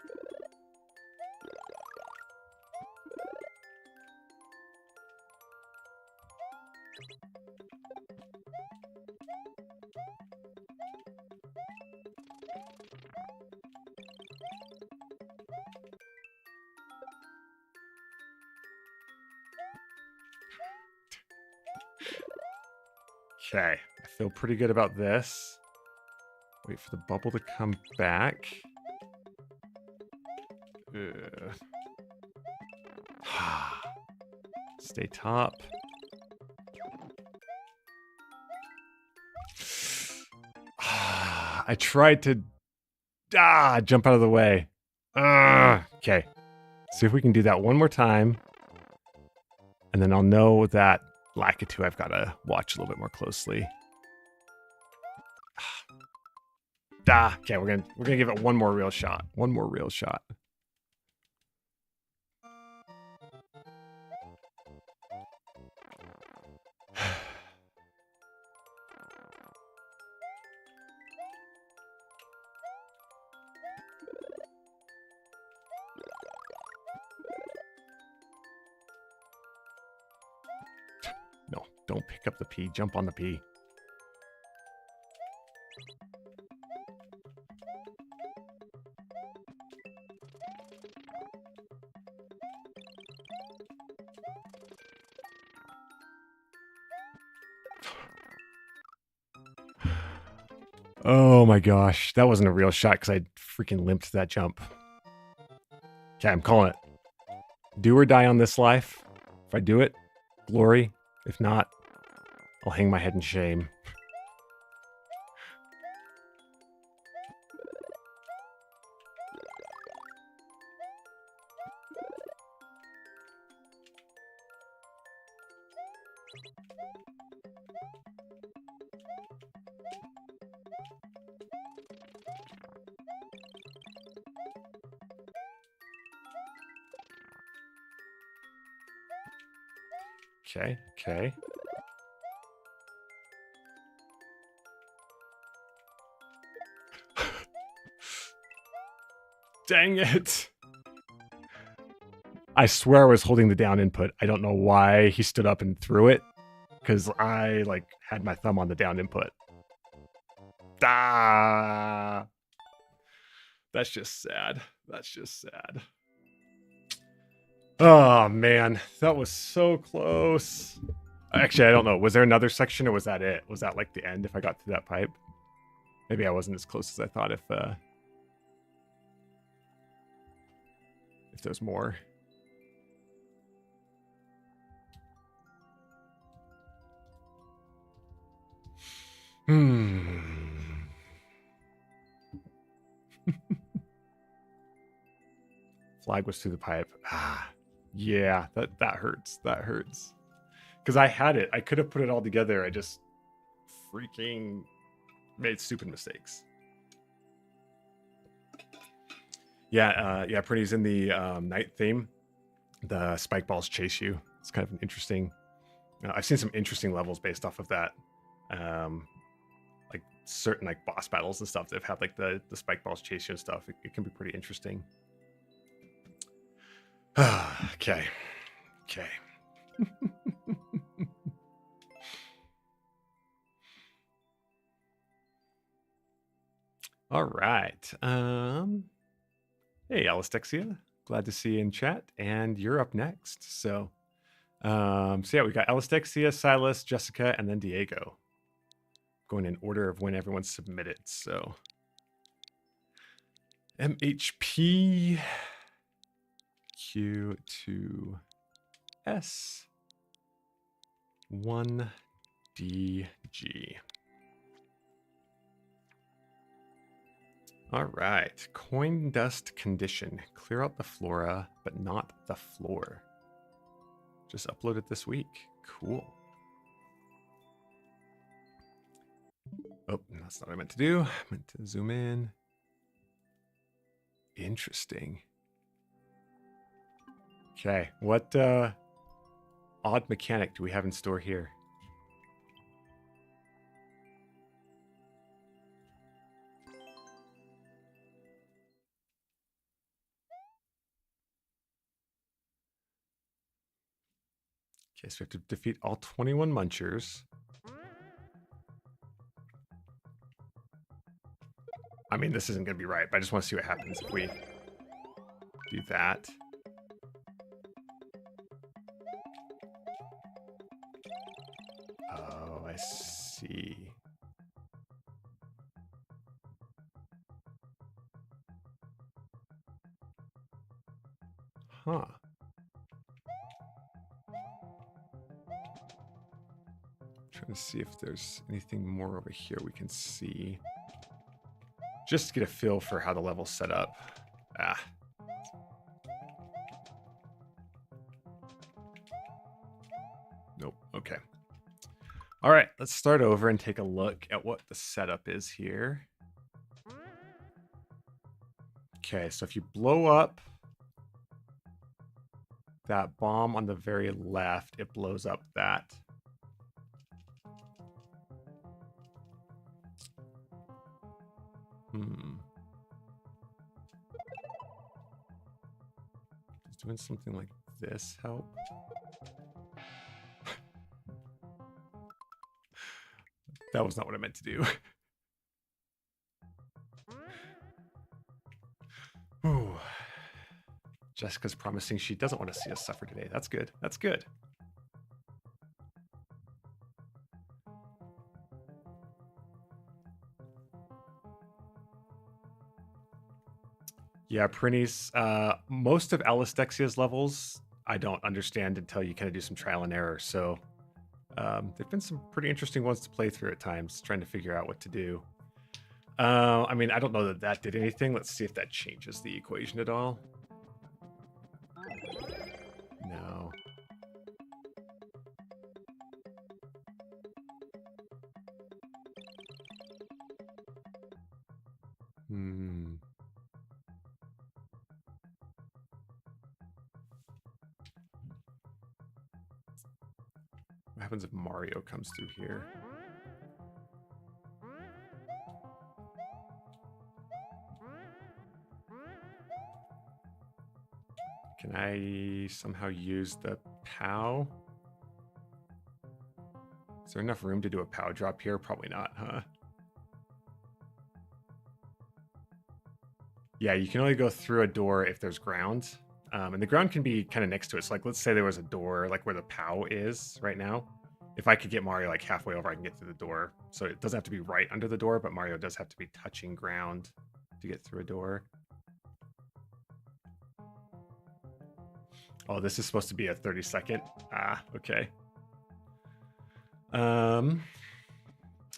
Okay, I feel pretty good about this. Wait for the bubble to come back. Stay top. I tried to jump out of the way. Okay. See if we can do that one more time. And then I'll know that Lakitu I've got to watch a little bit more closely. Okay, we're gonna give it one more real shot. One more real shot. No, don't pick up the P. Jump on the P. Oh my gosh, that wasn't a real shot because I freaking limped that jump. Okay, I'm calling it. Do or die on this life. If I do it, glory. If not, I'll hang my head in shame. Okay, okay. Dang it. I swear I was holding the down input. I don't know why he stood up and threw it. Because I, like, had my thumb on the down input. That's just sad. That's just sad. Oh man, that was so close. Actually, I don't know. Was there another section or was that it? Was that like the end if I got through that pipe? Maybe I wasn't as close as I thought if there's more. Flag was through the pipe. Ah, yeah, that hurts. That hurts. Because I had it. I could have put it all together. I just freaking made stupid mistakes. Yeah, Pretty's in the night theme. The spike balls chase you. It's kind of an interesting. I've seen some interesting levels based off of that. Like certain like boss battles and stuff. They've had like the spike balls chase you and stuff. It can be pretty interesting. Okay. All right. Hey, Alistexia. Glad to see you in chat. And you're up next. So yeah, we got Alistexia, Silas, Jessica, and then Diego. Going in order of when everyone's submitted. So MHP Q2S 1DG. All right, coin dust condition. Clear out the flora, but not the floor. Just uploaded this week. Cool. Oh, that's not what I meant to do. I meant to zoom in. Interesting. Okay, what odd mechanic do we have in store here? Okay, so we have to defeat all 21 munchers. I mean, this isn't going to be right, but I just want to see what happens if we do that. Oh, I see. Huh. Trying to see if there's anything more over here we can see. Just to get a feel for how the level's set up. Ah. Nope. Okay. All right, let's start over and take a look at what the setup is here. Okay, so if you blow up that bomb on the very left, it blows up that. Does doing something like this help? That was not what I meant to do. Ooh. Jessica's promising she doesn't want to see us suffer today. That's good. That's good. Yeah, Prinny's, most of Alistexia's levels, I don't understand until you kind of do some trial and error. So there've been some pretty interesting ones to play through at times, trying to figure out what to do. I mean, I don't know that that did anything. Let's see if that changes the equation at all. No. What happens if Mario comes through here? Can I somehow use the POW? Is there enough room to do a POW drop here? Probably not, huh? Yeah, you can only go through a door if there's ground. And the ground can be kind of next to it. So like, let's say there was a door, like where the POW is right now. If I could get Mario like halfway over, I can get through the door. So it doesn't have to be right under the door, but Mario does have to be touching ground to get through a door. Oh, this is supposed to be a 30-second. Ah, okay.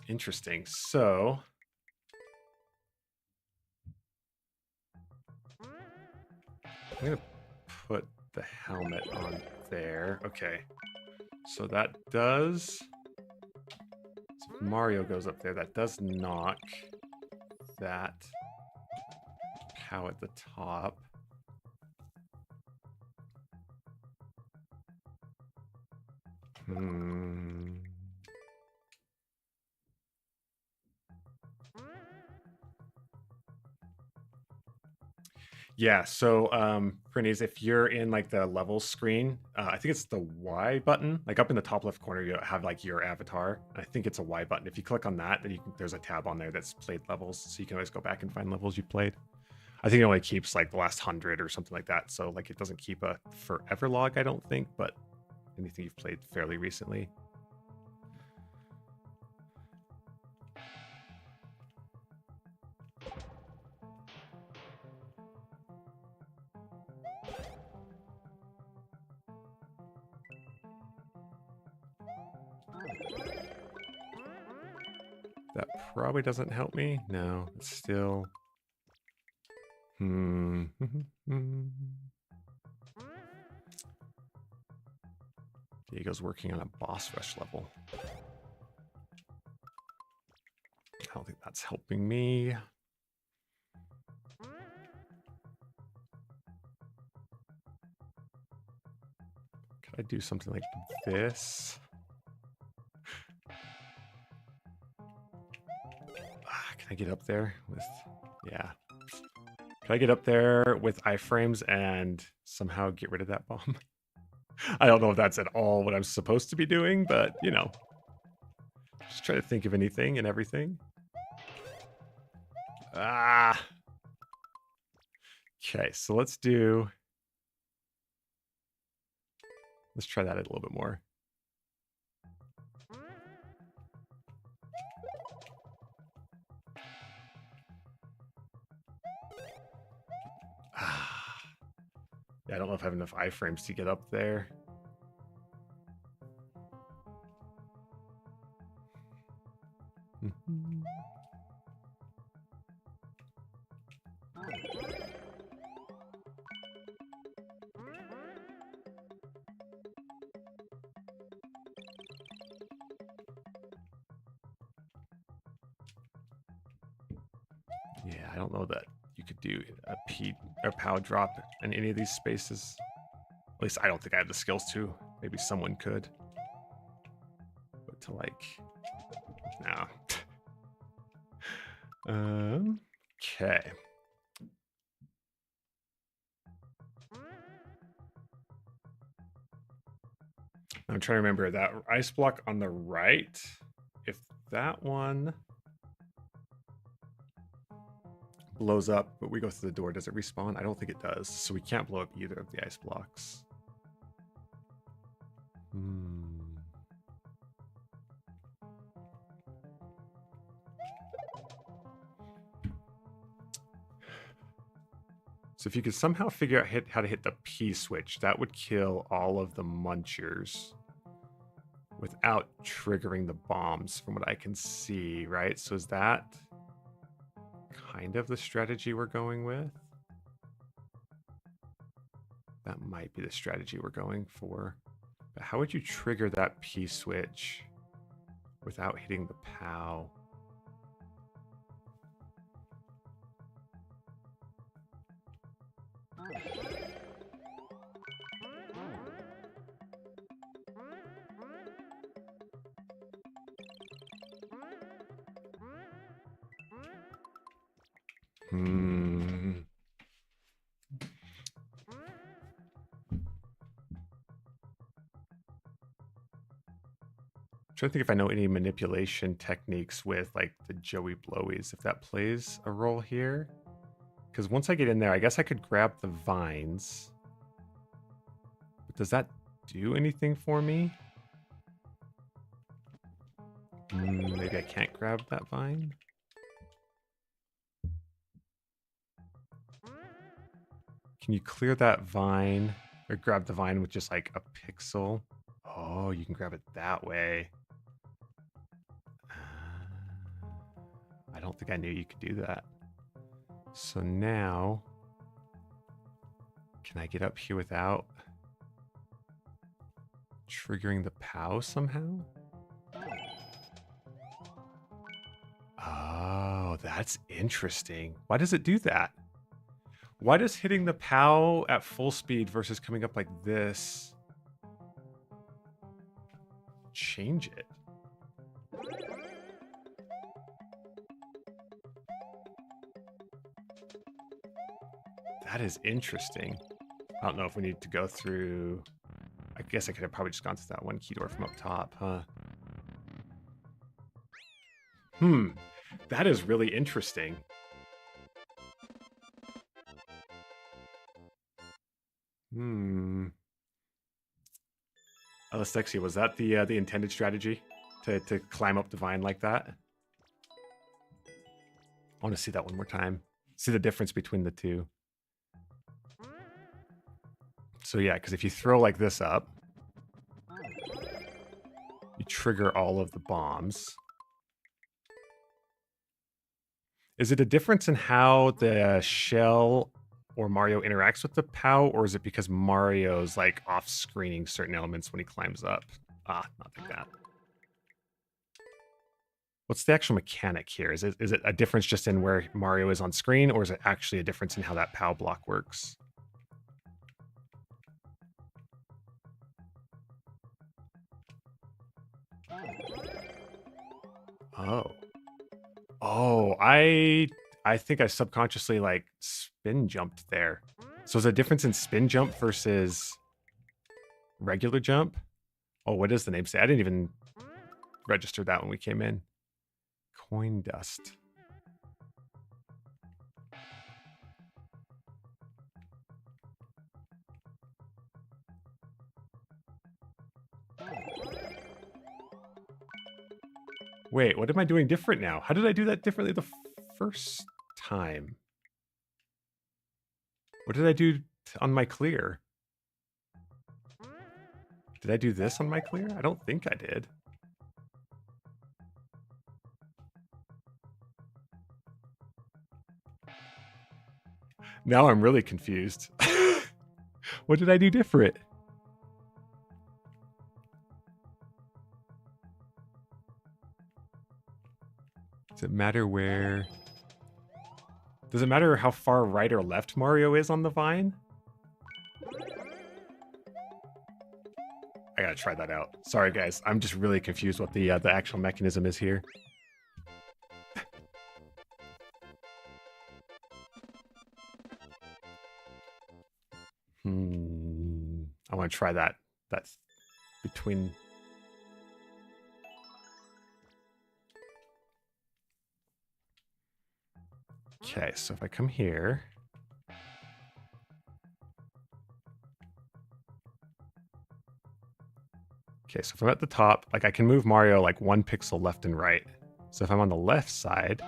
Interesting. So I'm gonna put the helmet on there. Okay. So that does. So if Mario goes up there, that does knock that cow at the top. Yeah, so Printies, if you're in like the level screen, I think it's the Y button. Like up in the top left corner, you have like your avatar. I think it's a Y button. If you click on that, then you can, there's a tab on there that's played levels, so you can always go back and find levels you played. I think it only keeps like the last 100 or something like that. So like it doesn't keep a forever log, I don't think, but anything you've played fairly recently. That probably doesn't help me. No, it's still. Diego's working on a boss rush level. I don't think that's helping me. Could I do something like this? Can I get up there with, yeah. Can I get up there with iframes and somehow get rid of that bomb? I don't know if that's at all what I'm supposed to be doing, but you know, just try to think of anything and everything. Ah. Okay, so let's try that a little bit more. Yeah, I don't know if I have enough iframes to get up there. Yeah, I don't know that you could do a P or POW drop in any of these spaces. At least I don't think I have the skills to. Maybe someone could. But to like, no. Okay. I'm trying to remember that ice block on the right. If that one blows up, but we go through the door, does it respawn? I don't think it does. So we can't blow up either of the ice blocks. So if you could somehow figure out how to hit the P switch, that would kill all of the munchers without triggering the bombs from what I can see, right? So is that kind of the strategy we're going with? That might be the strategy we're going for. But how would you trigger that P switch without hitting the POW? I'm trying to think if I know any manipulation techniques with like the Joey Blowies, if that plays a role here. Because once I get in there, I guess I could grab the vines does that do anything for me? Maybe I can't grab that vine? Can you clear that vine or grab the vine with just like a pixel? Oh, you can grab it that way. I don't think I knew you could do that. So now, can I get up here without triggering the POW somehow? Oh, that's interesting. Why does it do that? Why does hitting the POW at full speed versus coming up like this change it? That is interesting. I don't know if we need to go through... I guess I could have probably just gone through that one key door from up top, huh? That is really interesting. Alistexia, was that the intended strategy? To climb up the vine like that? I want to see that one more time. See the difference between the two. So yeah, because if you throw like this up, you trigger all of the bombs. Is it a difference in how the shell or Mario interacts with the POW, or is it because Mario's like off-screening certain elements when he climbs up? Ah, not like that. What's the actual mechanic here? Is it a difference just in where Mario is on screen, or is it actually a difference in how that POW block works? Oh. Oh, I think I subconsciously like spin jumped there. So is a difference in spin jump versus regular jump? Oh, what does the name say? I didn't even register that when we came in. Coin dust. Wait, what am I doing different now? How did I do that differently the first time? What did I do on my clear? Did I do this on my clear? I don't think I did. Now I'm really confused. What did I do different? Does it matter where... Does it matter how far right or left Mario is on the vine? I gotta try that out. Sorry, guys. I'm just really confused what the actual mechanism is here. I want to try that. That's between... Okay, so if I come here... Okay, so if I'm at the top, like I can move Mario like 1 pixel left and right. So if I'm on the left side...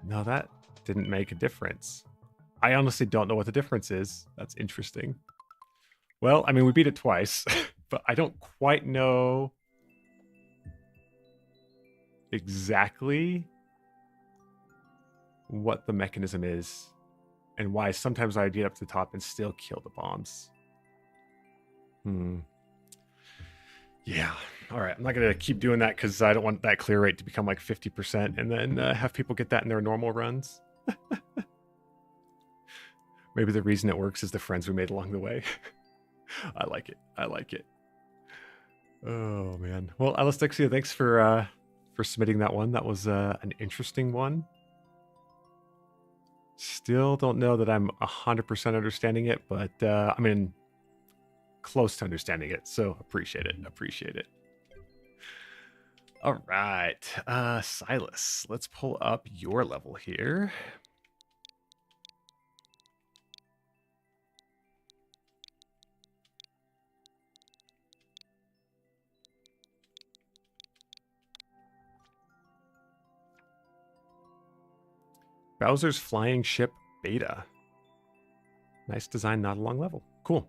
No, that didn't make a difference. I honestly don't know what the difference is. That's interesting. Well, I mean, we beat it twice, but I don't quite know exactly what the mechanism is and why sometimes I get up to the top and still kill the bombs. Yeah. All right. I'm not going to keep doing that because I don't want that clear rate to become like 50% and then have people get that in their normal runs. Maybe the reason it works is the friends we made along the way. I like it. I like it. Oh, man. Well, Alistexia, thanks for submitting that one. That was an interesting one. Still don't know that I'm 100% understanding it, but I mean, close to understanding it. So appreciate it. Appreciate it. All right. Silas, let's pull up your level here. Bowser's Flying Ship Beta. Nice design, not a long level. Cool.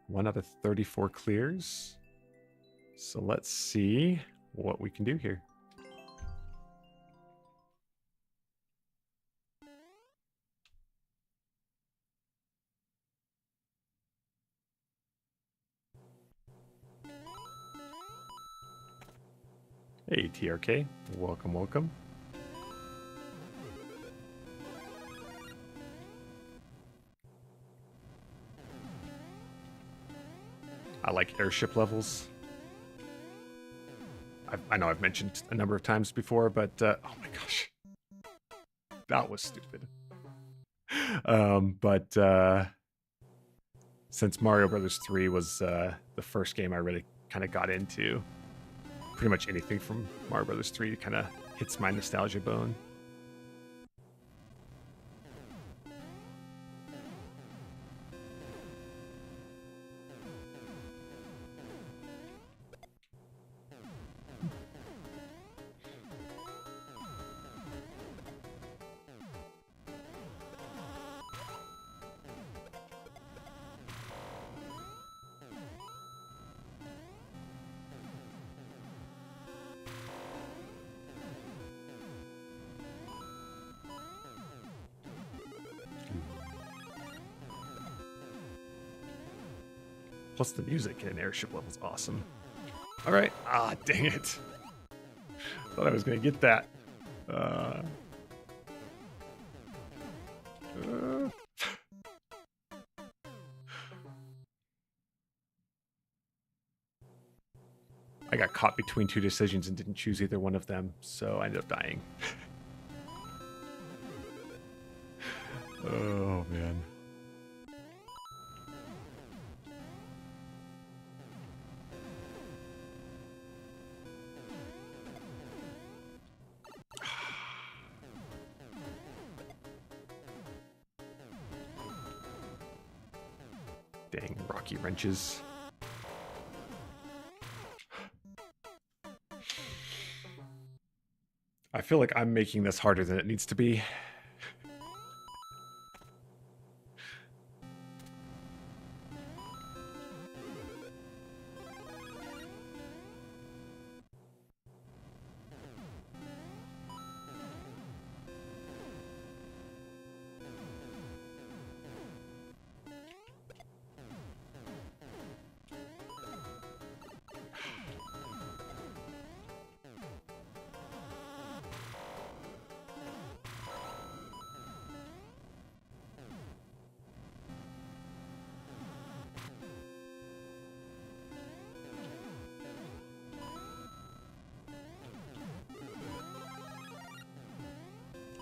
1 out of 34 clears. So let's see what we can do here. Hey, TRK. Welcome, welcome. I like airship levels. I know I've mentioned a number of times before, but oh my gosh, that was stupid. Since Mario Brothers 3 was the first game I really kind of got into, pretty much anything from Mario Brothers 3 kind of hits my nostalgia bone. Plus the music in an airship level is awesome. All right. Ah, dang it. Thought I was going to get that. I got caught between 2 decisions and didn't choose either one of them, so I ended up dying. Oh, man. Dang, rocky wrenches. I feel like I'm making this harder than it needs to be.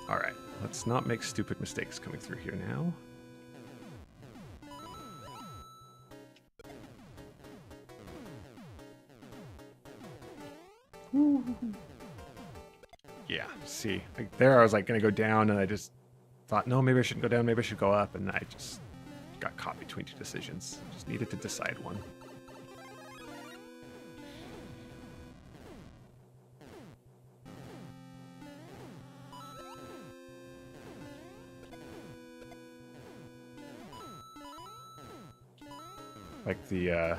All right, let's not make stupid mistakes coming through here now. Yeah, see, like there I was like gonna go down and I just thought, no, maybe I shouldn't go down, maybe I should go up, and I just got caught between 2 decisions. Just needed to decide one. Like the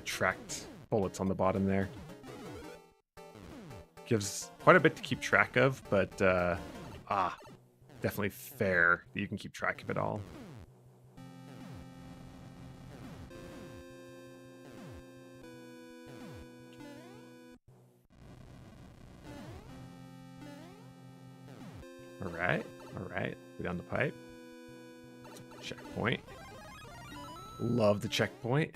tracked bullets on the bottom there. Gives quite a bit to keep track of, but definitely fair that you can keep track of it all. All right, go down the pipe. Checkpoint. Love the checkpoint.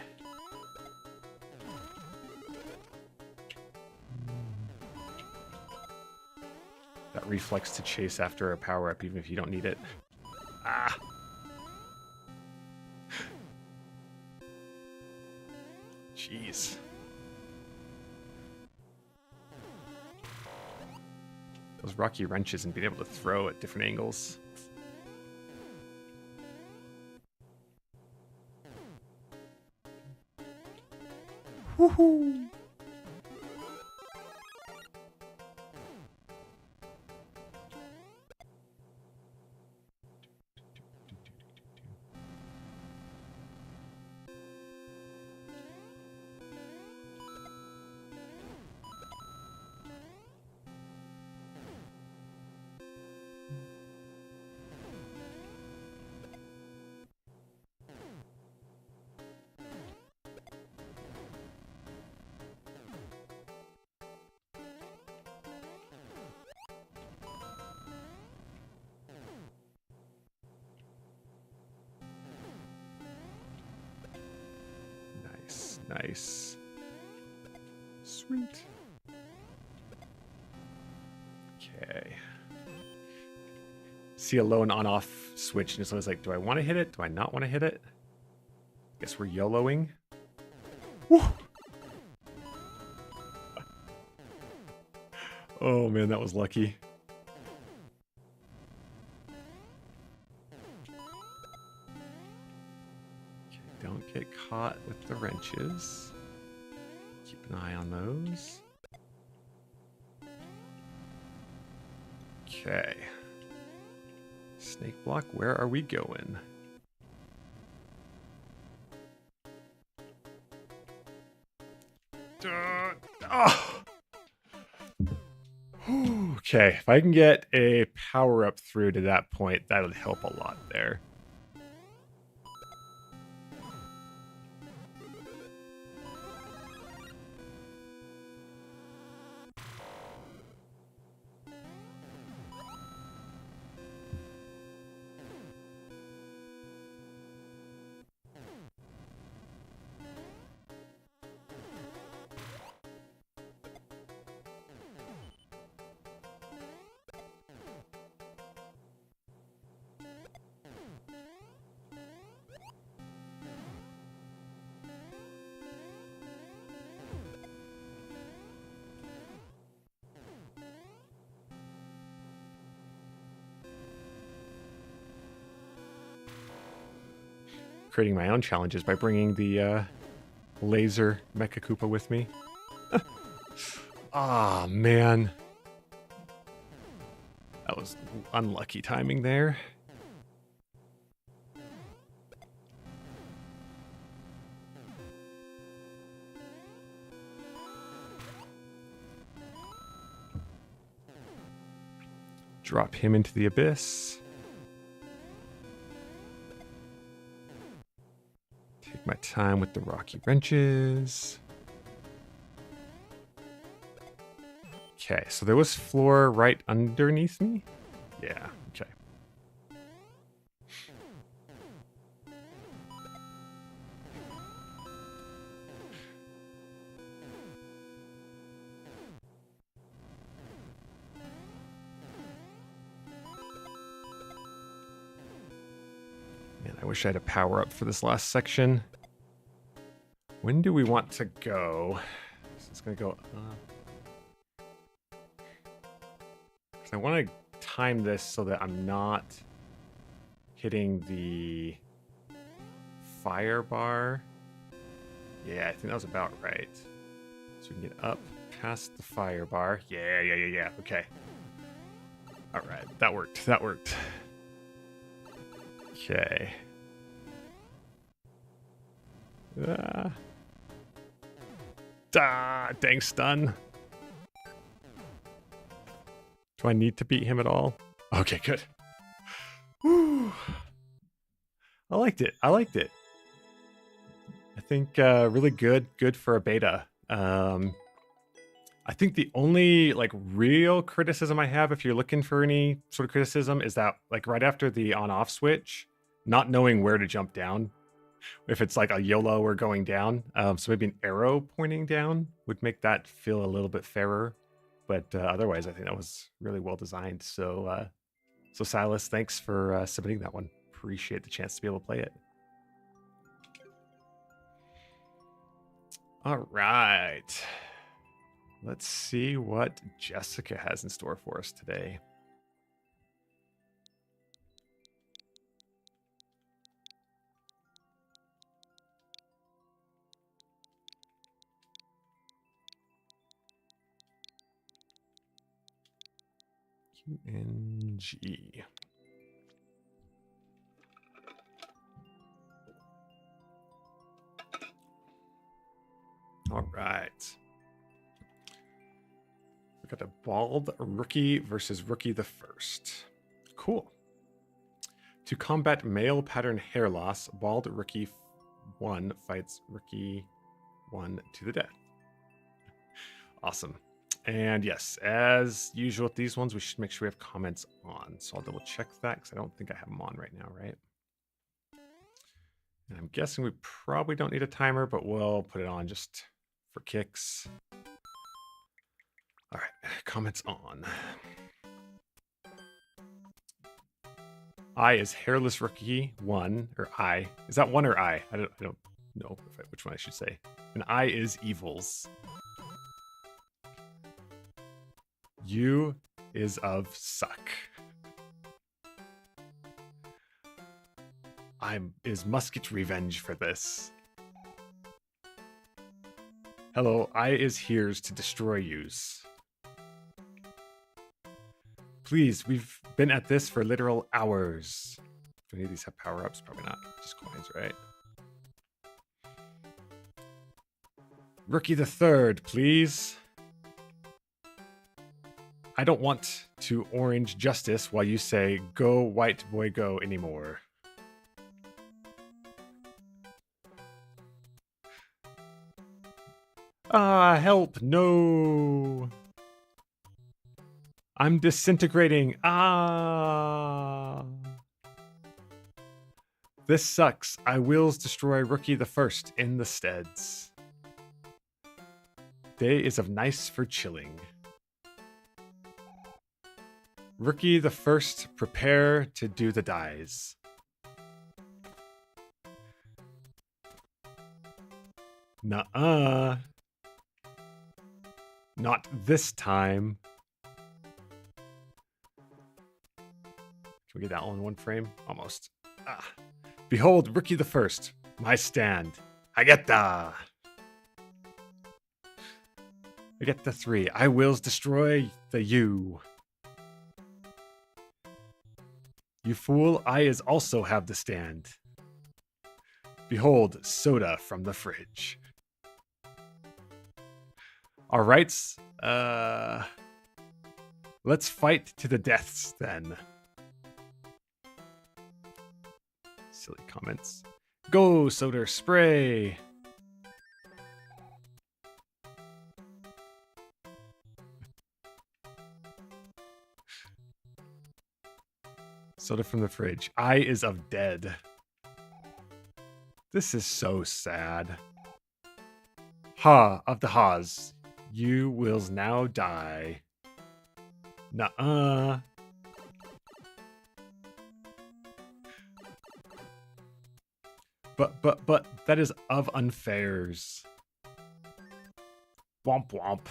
That reflex to chase after a power-up even if you don't need it. Ah! Jeez. Those rocky wrenches and being able to throw at different angles. Woohoo! Nice. Sweet. Okay. See a low and on-off switch, and it's always like, do I want to hit it? Do I not want to hit it? Guess we're YOLOing. Woo! Oh man, that was lucky. Okay, don't get caught with the wrenches. Keep an eye on those. Okay. Snake block, where are we going? Oh! Okay, if I can get a power up through to that point, that'll help a lot there. Creating my own challenges by bringing the laser Mecha Koopa with me. Ah, man. That was unlucky timing there. Drop him into the abyss. Take my time with the rocky wrenches. Okay, so there was floor right underneath me? Yeah, okay. Man, I wish I had a power up for this last section. When do we want to go? So it's gonna go up. I want to time this so that I'm not hitting the fire bar. Yeah, I think that was about right. So we can get up past the fire bar. Yeah. Okay. All right, that worked. That worked. Okay. Dang stun. Do I need to beat him at all? Okay, good. Whew. I liked it. I liked it. I think really good for a beta. I think the only like real criticism I have, if you're looking for any sort of criticism, is that like right after the on-off switch, not knowing where to jump down. If it's like a YOLO or going down, so maybe an arrow pointing down would make that feel a little bit fairer. But otherwise, I think that was really well designed. So, so Silas, thanks for submitting that one. Appreciate the chance to be able to play it. All right. Let's see what Jessica has in store for us today. QNG. All right. We got a bald rookie versus rookie the first. Cool. To combat male pattern hair loss, bald rookie 1 fights rookie 1 to the death. Awesome. And yes, as usual with these ones, we should make sure we have comments on. So I'll double check that because I don't think I have them on right now, right? And I'm guessing we probably don't need a timer, but we'll put it on just for kicks. All right, comments on. I is hairless rookie 1, or I. Is that 1 or I? I don't know which one I should say. And I is evils. U is of suck. I'm is musket revenge for this. Hello, I is here's to destroy yous. Please, we've been at this for literal hours. Do any of these have power-ups? Probably not. Just coins, right? Rookie the third, please. I don't want to orange justice while you say, go white boy go anymore. Ah, help, no. I'm disintegrating. Ah. This sucks. I wills destroy Rookie the first in the steads. Day is of nice for chilling. Rookie the first, prepare to do the dies. Nuh-uh. Not this time. Can we get that all in one frame? Almost. Ah. Behold, Rookie the first, my stand. I get the 3. I wills destroy the you. You fool, I is also have the stand. Behold, soda from the fridge. All right, let's fight to the deaths then. Silly comments. Go, soda, spray. Soda from the fridge. I is of dead. This is so sad. Ha of the haws. You wills now die. Nuh-uh. But that is of unfairs. Womp womp.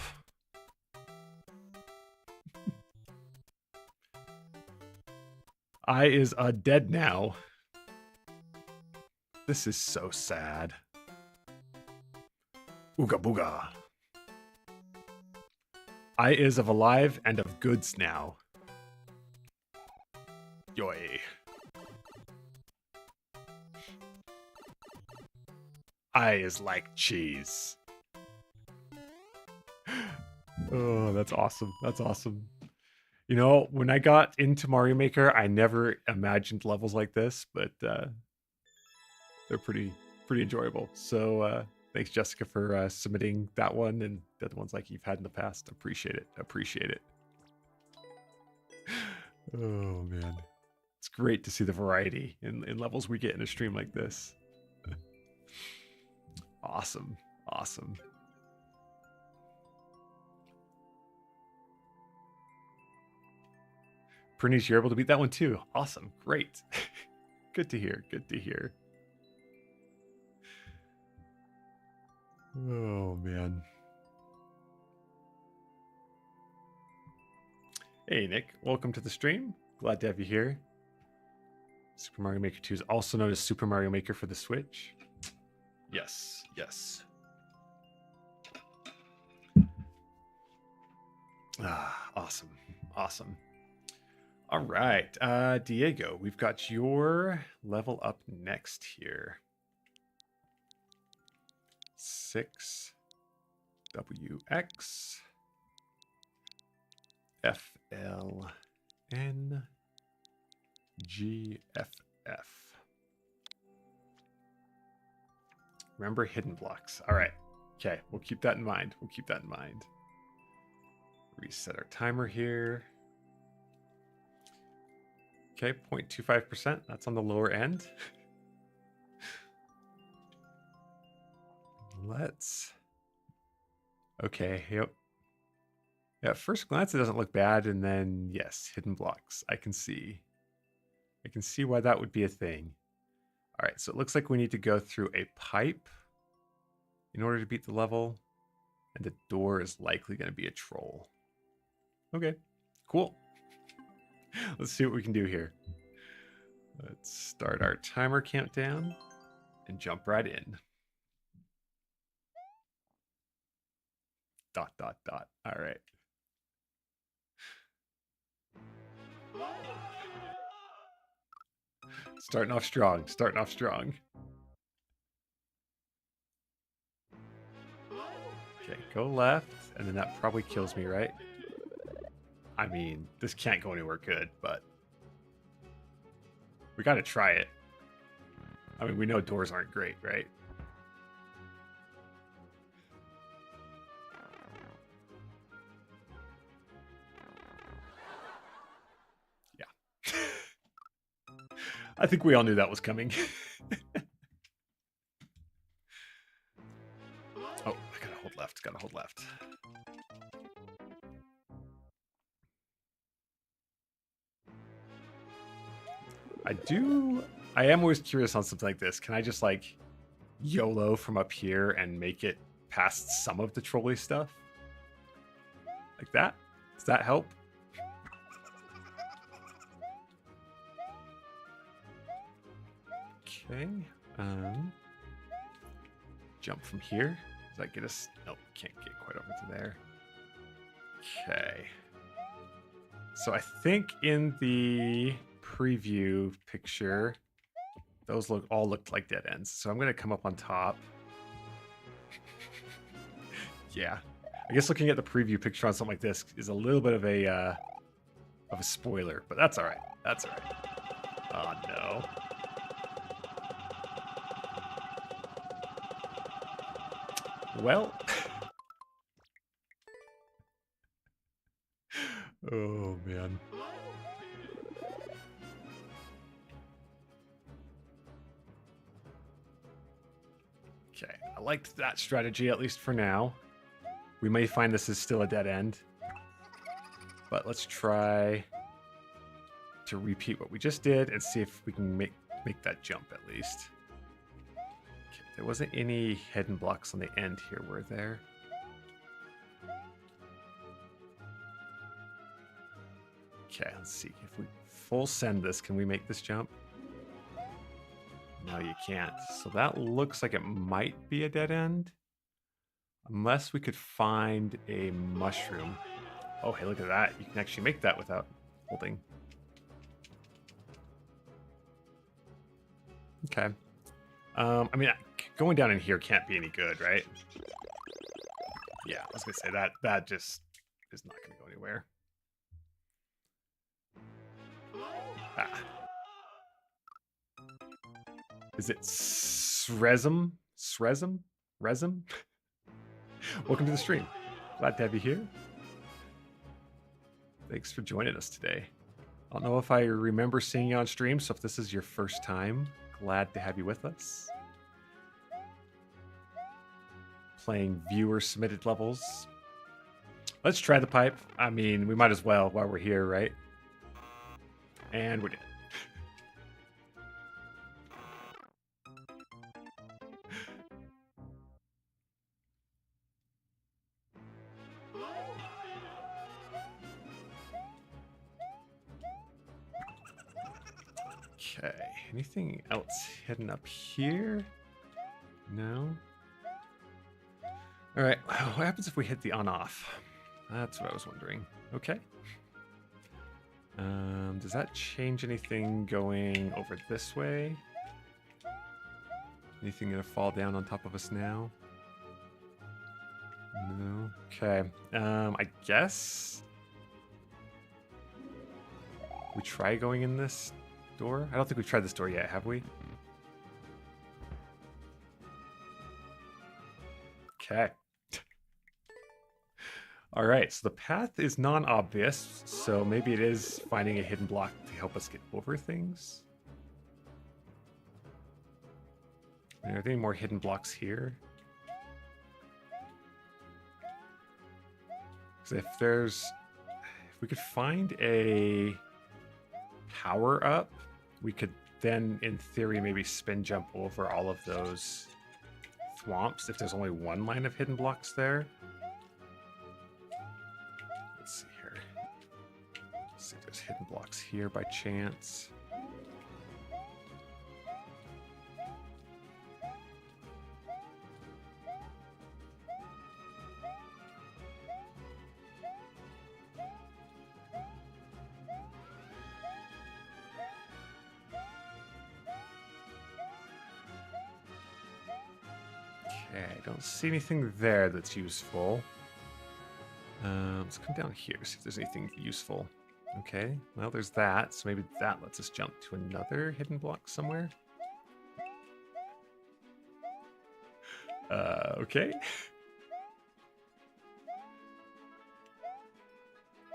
I is dead now. This is so sad. Ooga booga. I is of alive and of goods now. Yoy. I is like cheese. Oh, that's awesome. That's awesome. You know, when I got into Mario Maker, I never imagined levels like this, but they're pretty enjoyable. So thanks, Jessica, for submitting that one and the other ones like you've had in the past. Appreciate it. Appreciate it. Oh, man. It's great to see the variety in levels we get in a stream like this. Awesome. Awesome. Pernice, you're able to beat that one too. Awesome. Great. Good to hear. Good to hear. Oh, man. Hey, Nick. Welcome to the stream. Glad to have you here. Super Mario Maker 2 is also known as Super Mario Maker for the Switch. Yes. Yes. Ah, awesome. Awesome. All right. Diego, we've got your level up next here. 6 WX FLN GFF. Remember hidden blocks. All right. Okay, we'll keep that in mind. We'll keep that in mind. Reset our timer here. Okay, 0.25%. That's on the lower end. let's... Okay, yep. Yeah, at first glance, it doesn't look bad. And then, yes, hidden blocks. I can see. I can see why that would be a thing. All right, so it looks like we need to go through a pipe in order to beat the level. And the door is likely going to be a troll. Okay, cool. Let's see what we can do here. Let's start our timer countdown and jump right in. ... All right. Starting off strong. Okay, go left, and then that probably kills me, right? I mean, this can't go anywhere good, but we got to try it. I mean, we know doors aren't great, right? Yeah. I think we all knew that was coming. Oh, I gotta hold left. I am always curious on something like this. Can I just like YOLO from up here and make it past some of the trolley stuff? Like that? Does that help? Okay. Jump from here. Does that get us? Nope, can't get quite over to there. Okay. So I think in the preview picture, those all looked like dead ends. So I'm going to come up on top. Yeah. I guess looking at the preview picture on something like this is a little bit of a spoiler, but that's all right. Oh, no. Well. Oh, man. Okay, I liked that strategy, at least for now. We may find this is still a dead end. But let's try to repeat what we just did and see if we can make that jump at least. Okay, there wasn't any hidden blocks on the end here, were there? Okay, let's see. If we full send this, can we make this jump? No, you can't. So that looks like it might be a dead end. Unless we could find a mushroom. Oh, hey, look at that. You can actually make that without holding. Okay. I mean, going down in here can't be any good, right? Yeah, I was going to say that just is not going to go anywhere. Ah. Is it Srezum? Welcome to the stream. Glad to have you here. Thanks for joining us today. I don't know if I remember seeing you on stream, so if this is your first time, glad to have you with us. Playing viewer-submitted levels. Let's try the pipe. I mean, we might as well while we're here, right? And we did. Okay, anything else hidden up here? No. All right, what happens if we hit the on-off? That's what I was wondering. Okay. Does that change anything going over this way? Anything gonna fall down on top of us now? No. Okay. I guess we try going in this door. I don't think we've tried this door yet, have we? Okay. All right, so the path is non-obvious, so maybe it is finding a hidden block to help us get over things. Are there any more hidden blocks here? If we could find a power up, we could then, in theory, maybe spin jump over all of those thwomps if there's only one line of hidden blocks there. Let's see here. Let's see if there's hidden blocks here by chance. Okay, I don't see anything there that's useful. Let's come down here, see if there's anything useful. Okay, well, there's that, so maybe that lets us jump to another hidden block somewhere. Okay.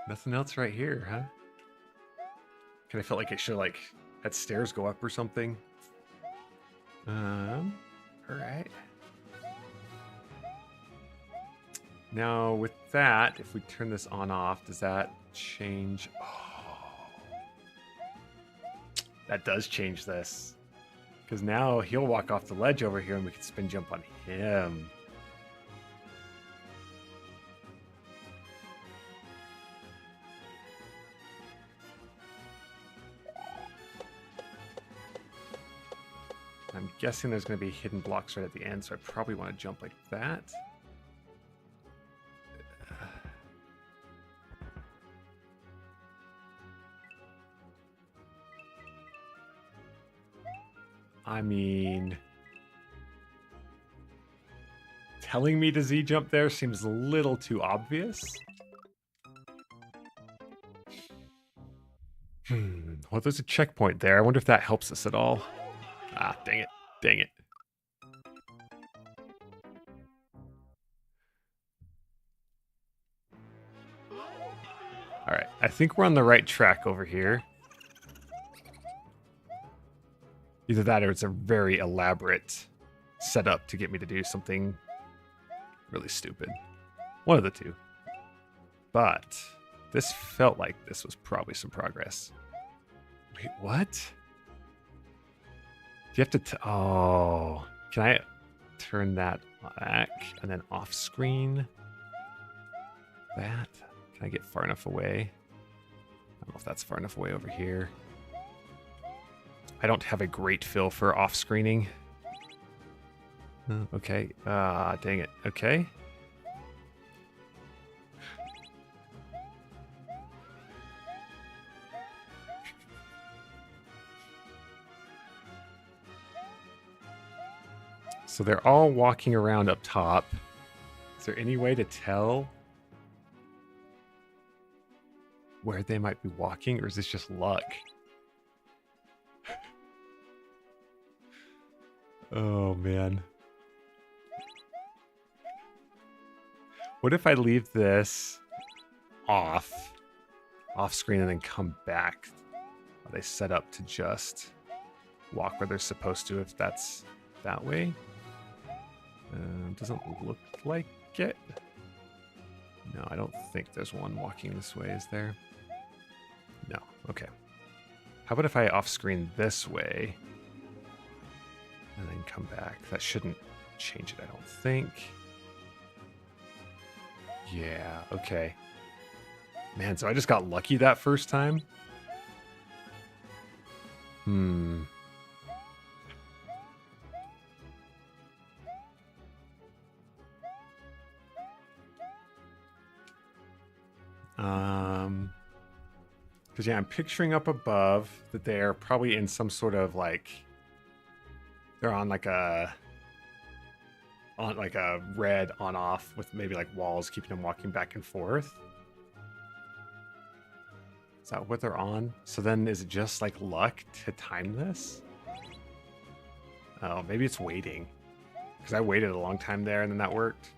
Nothing else right here, huh? Kind of felt like it should, like, had stairs go up or something. All right. Now, with that, if we turn this on off, does that change? Oh, that does change this. Because now he'll walk off the ledge over here and we can spin jump on him. I'm guessing there's going to be hidden blocks right at the end, so I probably want to jump like that. I mean, telling me to Z jump there seems a little too obvious. Well, there's a checkpoint there. I wonder if that helps us at all. Ah, dang it. Dang it. All right, I think we're on the right track over here. Either that or it's a very elaborate setup to get me to do something really stupid. One of the two. But this felt like this was probably some progress. Wait, what? Do you have to... oh. Can I turn that back and then off screen? That? Can I get far enough away? I don't know if that's far enough away over here. I don't have a great feel for off-screening. Okay. Dang it. Okay. So they're all walking around up top. Is there any way to tell where they might be walking, or is this just luck? Oh, man. What if I leave this off screen, and then come back? Are they set up to just walk where they're supposed to if that's that way? Doesn't look like it. No, I don't think there's one walking this way, is there? No. Okay. How about if I off-screen this way and then come back? That shouldn't change it, I don't think. Yeah, okay. Man, so I just got lucky that first time? Because yeah, I'm picturing up above that they're probably in some sort of like, they're on like a red on off with maybe like walls keeping them walking back and forth. Is that what they're on? So then is it just like luck to time this? Oh, maybe it's waiting. Because I waited a long time there and then that worked.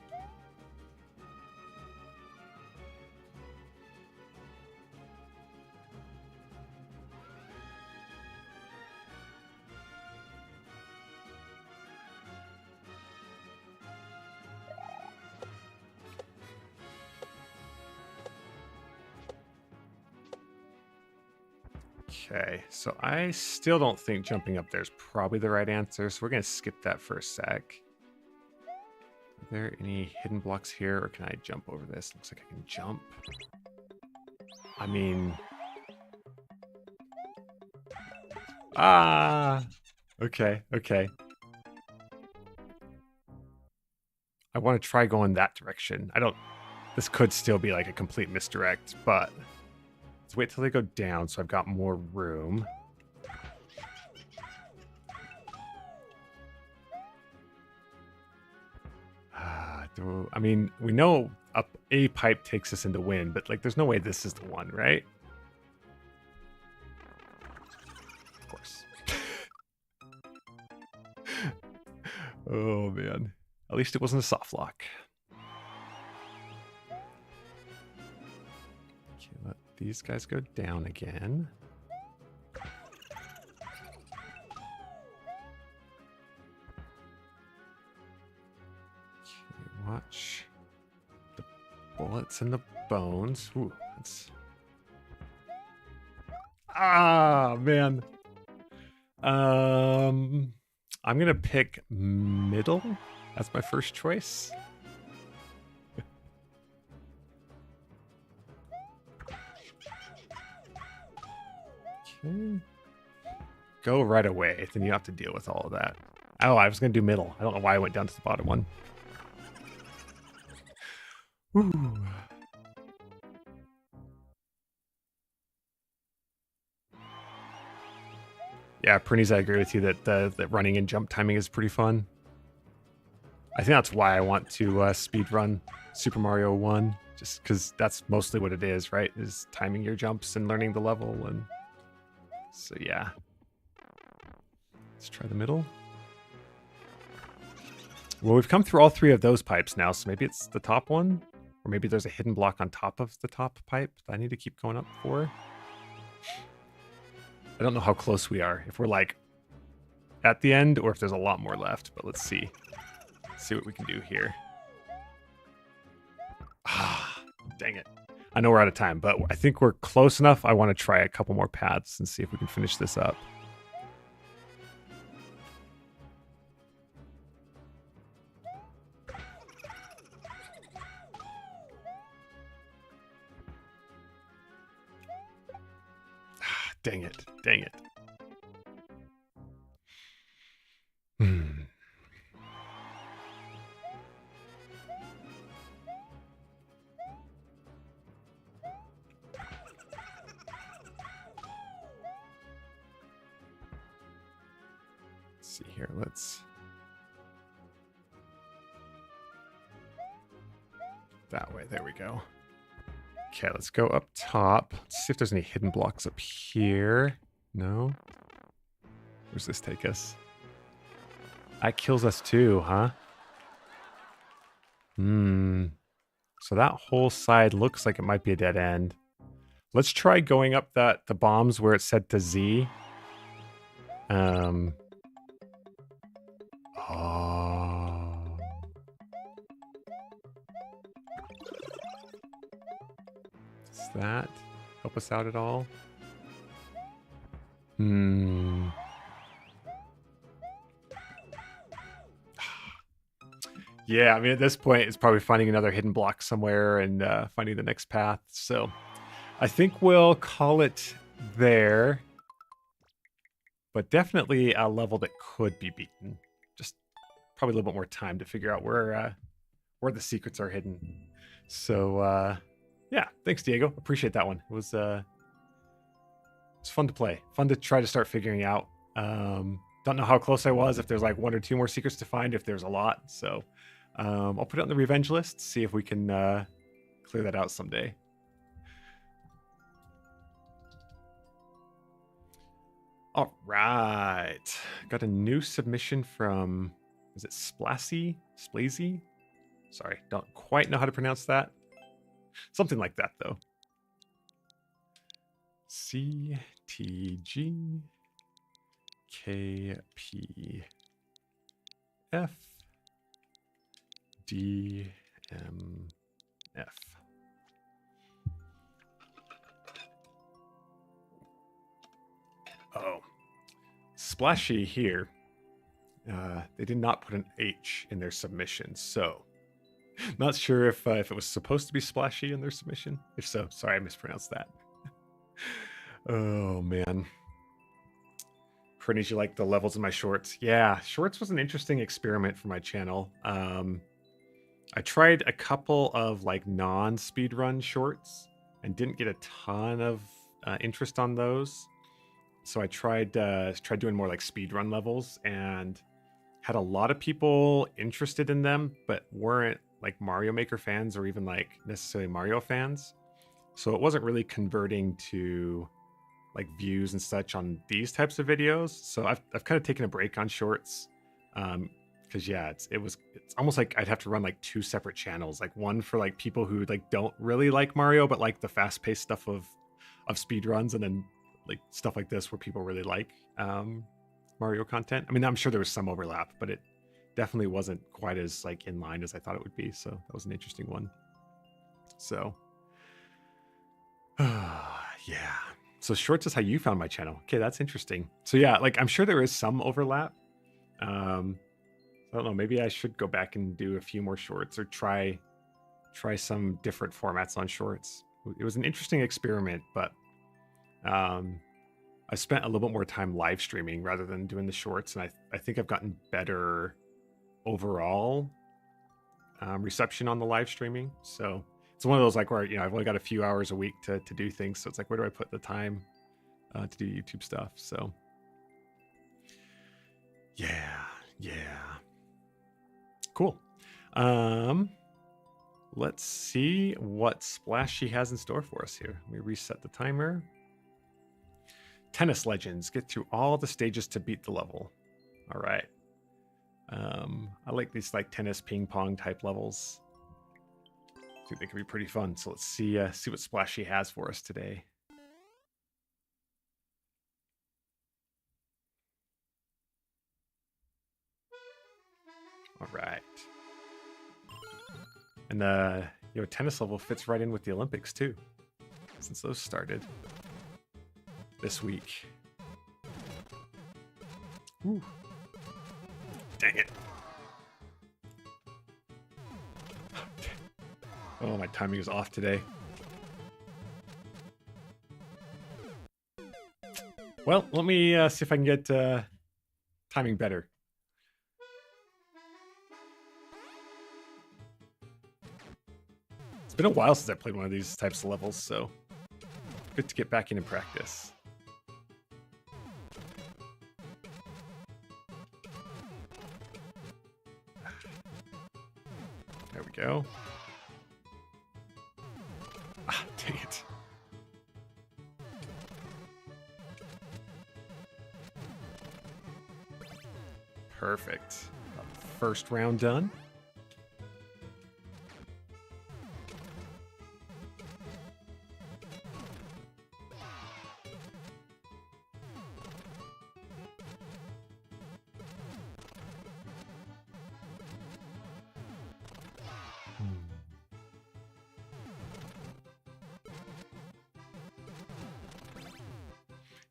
Okay, so I still don't think jumping up there is probably the right answer, so we're going to skip that for a sec. Are there any hidden blocks here, or can I jump over this? Looks like I can jump. I mean... Ah! Okay, okay. I want to try going that direction. I don't... This could still be like a complete misdirect, but... Let's wait till they go down so I've got more room. I mean, we know up a pipe takes us into wind, but like, there's no way this is the one, right? Of course. Oh man, at least it wasn't a soft lock. Okay, let these guys go down again. Watch the bullets and the bones. Ooh, that's... Ah, man. I'm gonna pick middle as my first choice. Okay. Go right away, then you have to deal with all of that. Oh, I was gonna do middle. I don't know why I went down to the bottom one. Ooh. Yeah, Prinnies, I agree with you that the running and jump timing is pretty fun. I think that's why I want to speed run Super Mario 1, just because that's mostly what it is, right? Is timing your jumps and learning the level. And so, yeah. Let's try the middle. Well, we've come through all three of those pipes now, so maybe it's the top one, or maybe there's a hidden block on top of the top pipe that I need to keep going up for. I don't know how close we are, if we're like at the end or if there's a lot more left, but let's see. Let's see what we can do here. Ah, dang it. I know we're out of time, but I think we're close enough. I want to try a couple more paths and see if we can finish this up. Dang it. Dang it. Let's see here. Let's... That way. There we go. Okay, let's go up top. Let's see if there's any hidden blocks up here. No? Where's this take us? That kills us too, huh? So that whole side looks like it might be a dead end. Let's try going up the bombs where it's set to Z. Oh. Does that help us out at all? Yeah, I mean, at this point, it's probably finding another hidden block somewhere and finding the next path. So I think we'll call it there. But definitely a level that could be beaten. Just probably a little bit more time to figure out where the secrets are hidden. So yeah, thanks, Diego. Appreciate that one. It was fun to play. Fun to try to start figuring out. Don't know how close I was, if there's like one or two more secrets to find, if there's a lot. So I'll put it on the revenge list, see if we can clear that out someday. All right. Got a new submission from, is it Splasy? Splazy? Sorry, don't quite know how to pronounce that. Something like that, though. CTG KPF DMF. Splashy here, they did not put an H in their submission, so not sure if it was supposed to be Splashy in their submission. If so, sorry, I mispronounced that. Oh man. Printies, you like the levels in my shorts? Yeah, shorts was an interesting experiment for my channel. I tried a couple of like non-speedrun shorts and didn't get a ton of interest on those. So I tried doing more like speedrun levels and had a lot of people interested in them, but weren't like Mario Maker fans or even like necessarily Mario fans. So it wasn't really converting to like views and such on these types of videos. So I've kind of taken a break on shorts. Because yeah, it's almost like I'd have to run like two separate channels, like one for like people who like don't really like Mario but like the fast-paced stuff of speed runs, and then like stuff like this where people really like Mario content. I mean, I'm sure there was some overlap, but it definitely wasn't quite as like in line as I thought it would be. So that was an interesting one. So yeah. So shorts is how you found my channel. Okay, that's interesting. So yeah, like I'm sure there is some overlap. I don't know, maybe I should go back and do a few more shorts or try some different formats on shorts. It was an interesting experiment, but I spent a little bit more time live streaming rather than doing the shorts, and I think I've gotten better overall reception on the live streaming. So it's one of those like where, you know, I've only got a few hours a week to do things, so it's like, where do I put the time to do YouTube stuff? So yeah. Cool. Let's see what Splashy has in store for us here. Let me reset the timer. Tennis Legends. Get through all the stages to beat the level. All right. I like these like tennis ping pong type levels. I think they could be pretty fun. So let's see what Splashy has for us today. All right. And the tennis level fits right in with the Olympics too, since those started this week. Ooh. Dang it. Oh, my timing is off today. Well, let me see if I can get timing better. It's been a while since I played one of these types of levels, so good to get back in and practice. There we go. Ah, dang it. Perfect. First round done.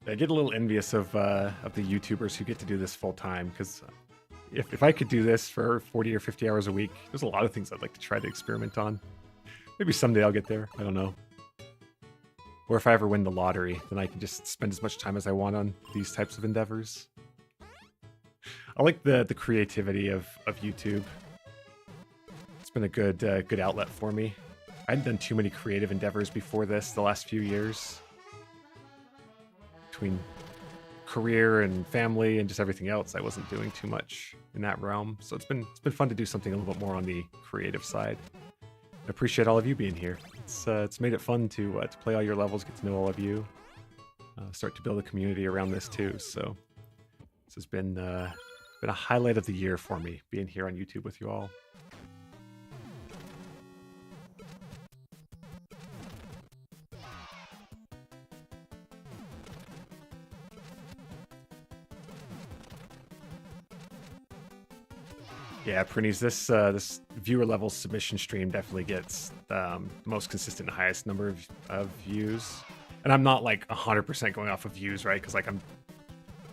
I get a little envious of the YouTubers who get to do this full time, because if I could do this for 40 or 50 hours a week, there's a lot of things I'd like to try to experiment on. Maybe someday I'll get there. I don't know. Or if I ever win the lottery, then I can just spend as much time as I want on these types of endeavors. I like the creativity of YouTube. It's been a good outlet for me. I hadn't done too many creative endeavors before this the last few years. Between career and family and just everything else, I wasn't doing too much in that realm. So it's been fun to do something a little bit more on the creative side. I appreciate all of you being here. It's made it fun to play all your levels, get to know all of you, start to build a community around this too. So this has been a highlight of the year for me, being here on YouTube with you all. Yeah, Printies, this viewer level submission stream definitely gets the most consistent and highest number of views. And I'm not like 100% going off of views, right? Because like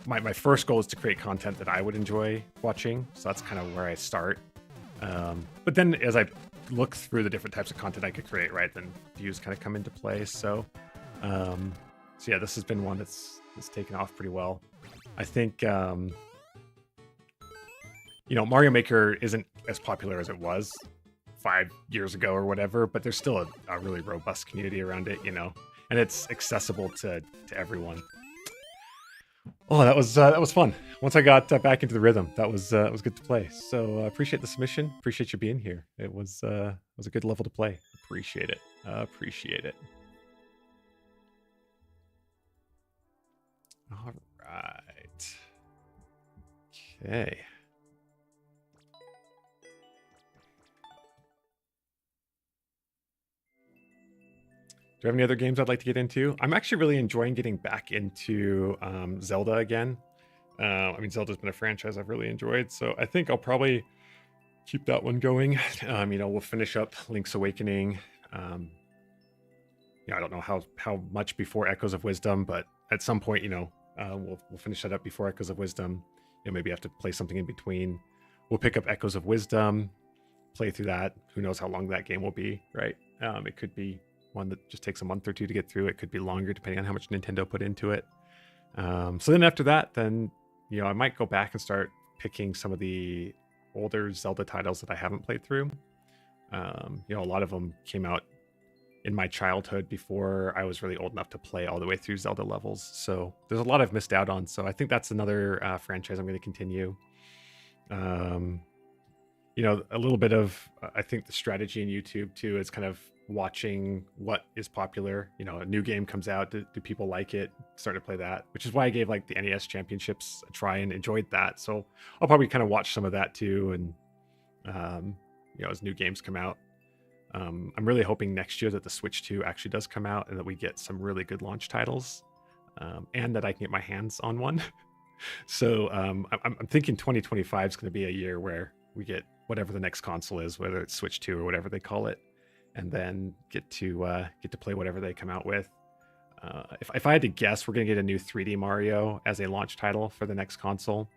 my first goal is to create content that I would enjoy watching. So that's kind of where I start. But then as I look through the different types of content I could create, right, then views kind of come into play. So yeah, this has been one that's taken off pretty well. I think Mario Maker isn't as popular as it was 5 years ago or whatever, but there's still a really robust community around it, and it's accessible to everyone. Oh, that was fun. Once I got back into the rhythm, that was good to play. So appreciate the submission. Appreciate you being here. It was a good level to play. Appreciate it. Appreciate it. All right. Okay. Do I have any other games I'd like to get into? I'm actually really enjoying getting back into Zelda again. I mean, Zelda's been a franchise I've really enjoyed, so I think I'll probably keep that one going. We'll finish up Link's Awakening. I don't know how much before Echoes of Wisdom, but at some point, we'll finish that up before Echoes of Wisdom. Maybe have to play something in between. We'll pick up Echoes of Wisdom, play through that. Who knows how long that game will be, right? It could be one that just takes a month or two to get through. It could be longer depending on how much Nintendo put into it. So then after that, then I might go back and start picking some of the older Zelda titles that I haven't played through. A lot of them came out in my childhood before I was really old enough to play all the way through Zelda levels. So there's a lot I've missed out on. So I think that's another franchise I'm going to continue. A little bit of, I think the strategy in YouTube too is kind of watching what is popular. A new game comes out, do people like it, start to play that, which is why I gave like the NES Championships a try and enjoyed that. So I'll probably kind of watch some of that too, and as new games come out. I'm really hoping next year that the Switch 2 actually does come out and that we get some really good launch titles, and that I can get my hands on one. So I'm thinking 2025 is going to be a year where we get whatever the next console is, whether it's Switch 2 or whatever they call it, and then get to play whatever they come out with. If I had to guess, we're going to get a new 3D Mario as a launch title for the next console.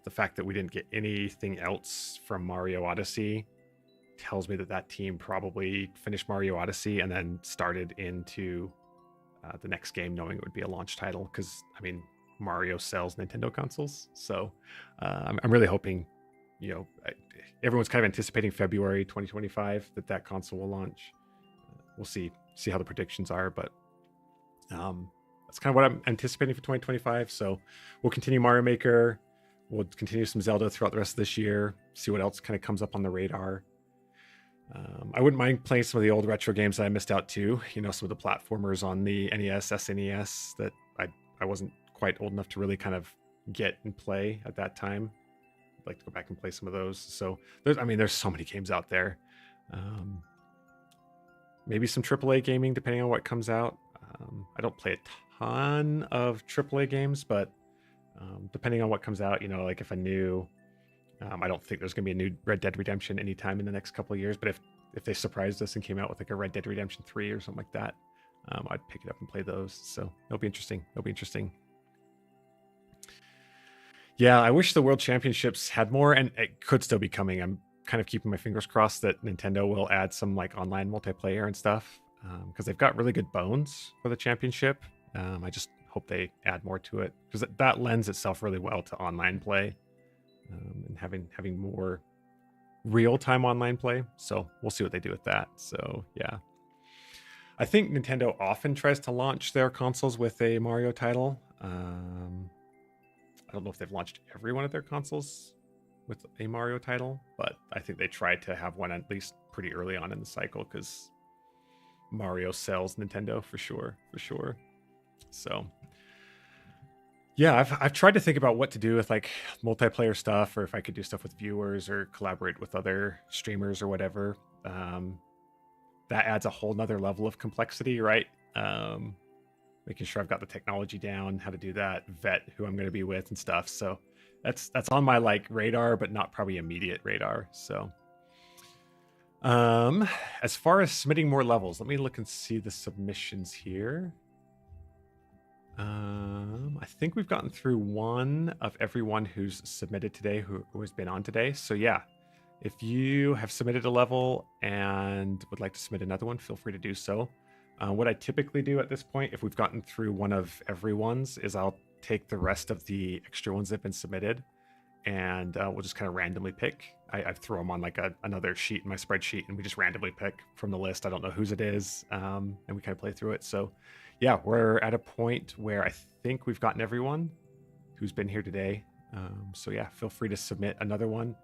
The fact that we didn't get anything else from Mario Odyssey tells me that team probably finished Mario Odyssey and then started into the next game knowing it would be a launch title, because Mario sells Nintendo consoles. So I'm really hoping, everyone's kind of anticipating February 2025 that console will launch. We'll see how the predictions are, but that's kind of what I'm anticipating for 2025. So we'll continue Mario Maker. We'll continue some Zelda throughout the rest of this year, see what else kind of comes up on the radar. I wouldn't mind playing some of the old retro games that I missed out too. Some of the platformers on the NES, SNES that I wasn't quite old enough to really kind of get and play at that time. I'd like to go back and play some of those. So there's so many games out there. Maybe some AAA gaming depending on what comes out. I don't play a ton of AAA games, but depending on what comes out, like if I knew, I don't think there's going to be a new Red Dead Redemption anytime in the next couple of years, but if they surprised us and came out with like a Red Dead Redemption 3 or something like that, I'd pick it up and play those. So it'll be interesting. Yeah, I wish the World Championships had more, and it could still be coming. I'm kind of keeping my fingers crossed that Nintendo will add some like online multiplayer and stuff, because they've got really good bones for the championship. I just hope they add more to it, because that lends itself really well to online play, and having more real-time online play. So we'll see what they do with that. So yeah, I think Nintendo often tries to launch their consoles with a Mario title. I don't know if they've launched every one of their consoles with a Mario title, but I think they try to have one at least pretty early on in the cycle, because Mario sells Nintendo for sure. So yeah, I've tried to think about what to do with like multiplayer stuff, or if I could do stuff with viewers or collaborate with other streamers or whatever. That adds a whole nother level of complexity, right? Making sure I've got the technology down, how to do that, vet who I'm going to be with and stuff. So that's on my like radar, but not probably immediate radar. So as far as submitting more levels, let me look and see the submissions here. I think we've gotten through one of everyone who's submitted today, who has been on today. So yeah, if you have submitted a level and would like to submit another one, feel free to do so. What I typically do at this point, if we've gotten through one of everyone's, is I'll take the rest of the extra ones that have been submitted, and we'll just kind of randomly pick. I throw them on like another sheet in my spreadsheet, and we just randomly pick from the list. I don't know whose it is, and we kind of play through it. So yeah, we're at a point where I think we've gotten everyone who's been here today. So yeah, feel free to submit another one.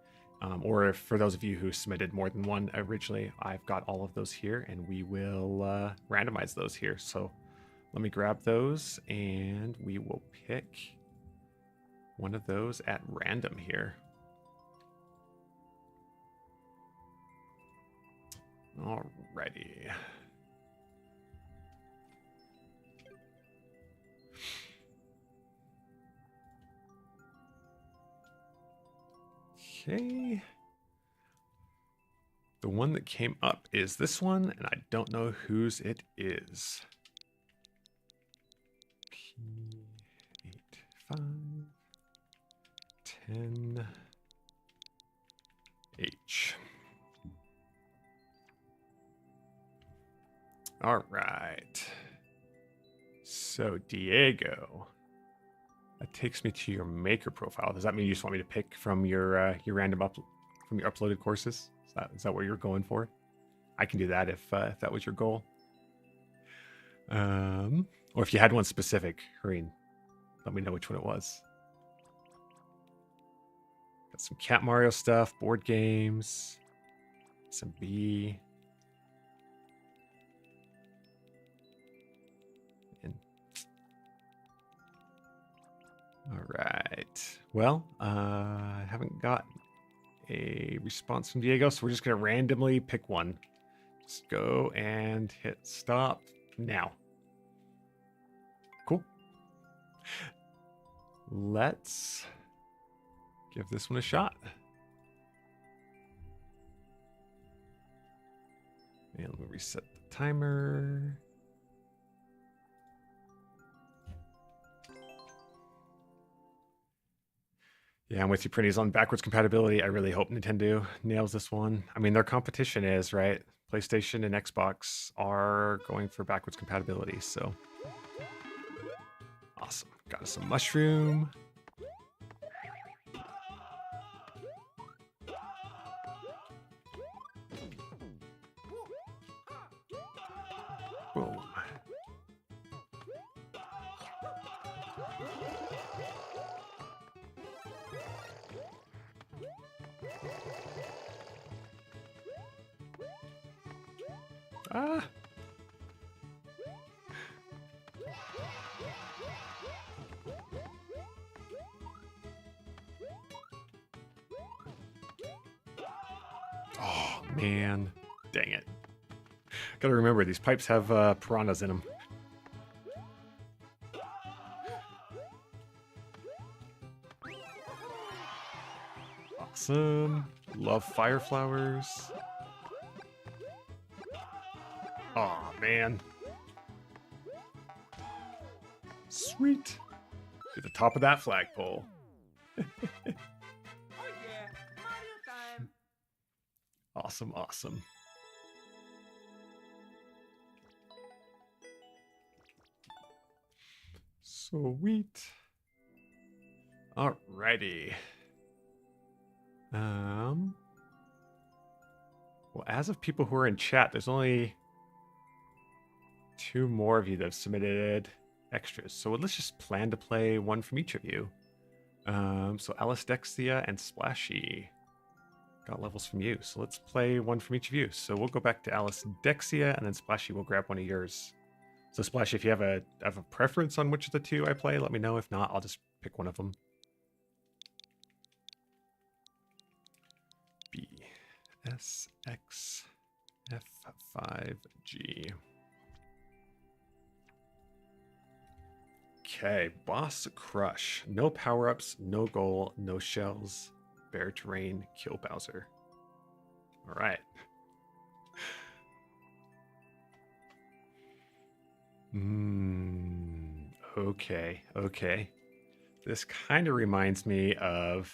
Or if, for those of you who submitted more than one originally, I've got all of those here, and we will randomize those here. So let me grab those, and we will pick one of those at random here. Alrighty. Okay. The one that came up is this one, and I don't know whose it is. P8510H. All right. So Diego, that takes me to your maker profile. Does that mean you just want me to pick from your random from your uploaded courses? Is that what you're going for? I can do that if that was your goal. Or if you had one specific, Hareen, let me know which one it was. Got some Cat Mario stuff, board games, some B. All right. Well, I haven't got a response from Diego, so we're just going to randomly pick one. Just go and hit stop now. Cool. Let's give this one a shot. And let me reset the timer. Yeah, I'm with you, Pretties, on backwards compatibility. I really hope Nintendo nails this one. I mean, their competition is, right? PlayStation and Xbox are going for backwards compatibility, so. Awesome. Got us some mushroom. Boom. Ah. Oh, man. Dang it. Gotta remember, these pipes have piranhas in them. Awesome. Love fire flowers. Oh, man. Sweet. To the top of that flagpole. Oh yeah, Mario time. Awesome, awesome. Sweet. Alrighty. Well, as of people who are in chat, there's only 2 more of you that have submitted extras. So let's just plan to play one from each of you. So Alice Dexia and Splashy got levels from you. So let's play one from each of you. So we'll go back to Alice Dexia, and then Splashy will grab one of yours. So Splashy, if you have a preference on which of the 2 I play, let me know. If not, I'll just pick one of them. B S X F5G. Okay, Boss Crush. No power-ups, no goal, no shells. Bare terrain, kill Bowser. All right. Okay, okay. This kind of reminds me of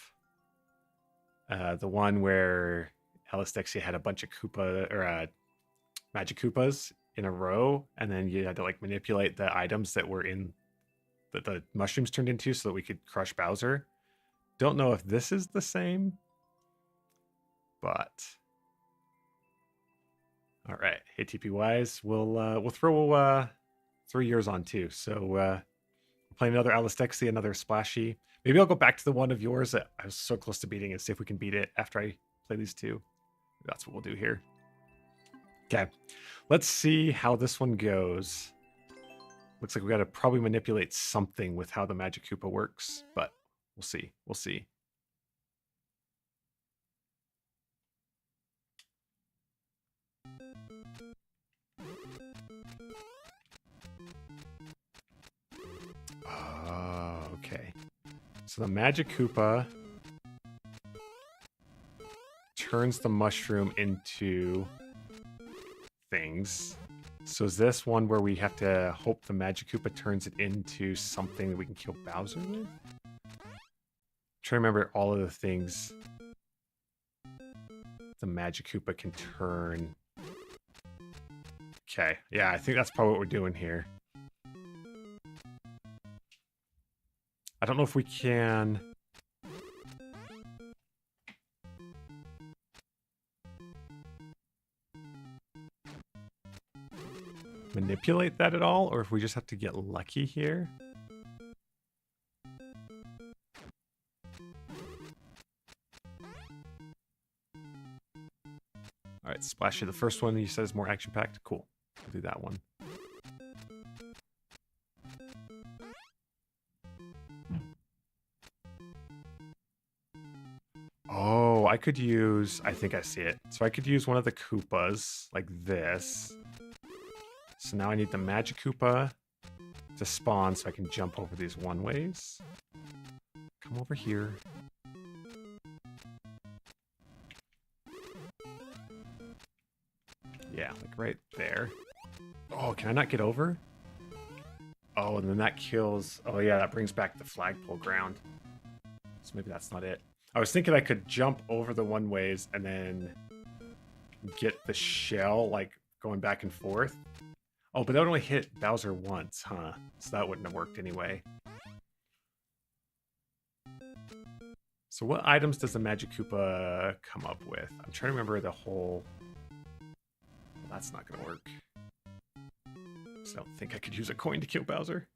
the one where Alistexia had a bunch of Koopa or Magic Koopas in a row, and then you had to like manipulate the items that were in that the mushrooms turned into so that we could crush Bowser. Don't know if this is the same, but all right. Hey TPYs, we'll throw yours on too. So we'll play another Alistexia, another Splashy. Maybe I'll go back to the one of yours that I was so close to beating and see if we can beat it after I play these two. That's what we'll do here. Okay, let's see how this one goes. Looks like we got to probably manipulate something with how the Magic Koopa works, but we'll see. We'll see. Oh, okay. So the Magic Koopa turns the mushroom into things. So is this one where we have to hope the Magic Koopa turns it into something that we can kill Bowser with? I'm trying to remember all of the things the Magic Koopa can turn. Okay, yeah, I think that's probably what we're doing here. I don't know if we can... manipulate that at all, or if we just have to get lucky here. All right, Splashy, the first one you said is more action-packed. Cool, we'll do that one. Oh, I could use, I think I see it. So I could use one of the Koopas, like this. So now I need the Magic Koopa to spawn so I can jump over these one-ways. Come over here. Yeah, like right there. Oh, can I not get over? Oh, and then that kills... Oh yeah, that brings back the flagpole ground. So maybe that's not it. I was thinking I could jump over the one-ways and then get the shell, like, going back and forth. Oh, but that would only hit Bowser once, huh? So that wouldn't have worked anyway. So what items does the Magic Koopa come up with? I'm trying to remember the whole... Well, that's not going to work. So I don't think I could use a coin to kill Bowser.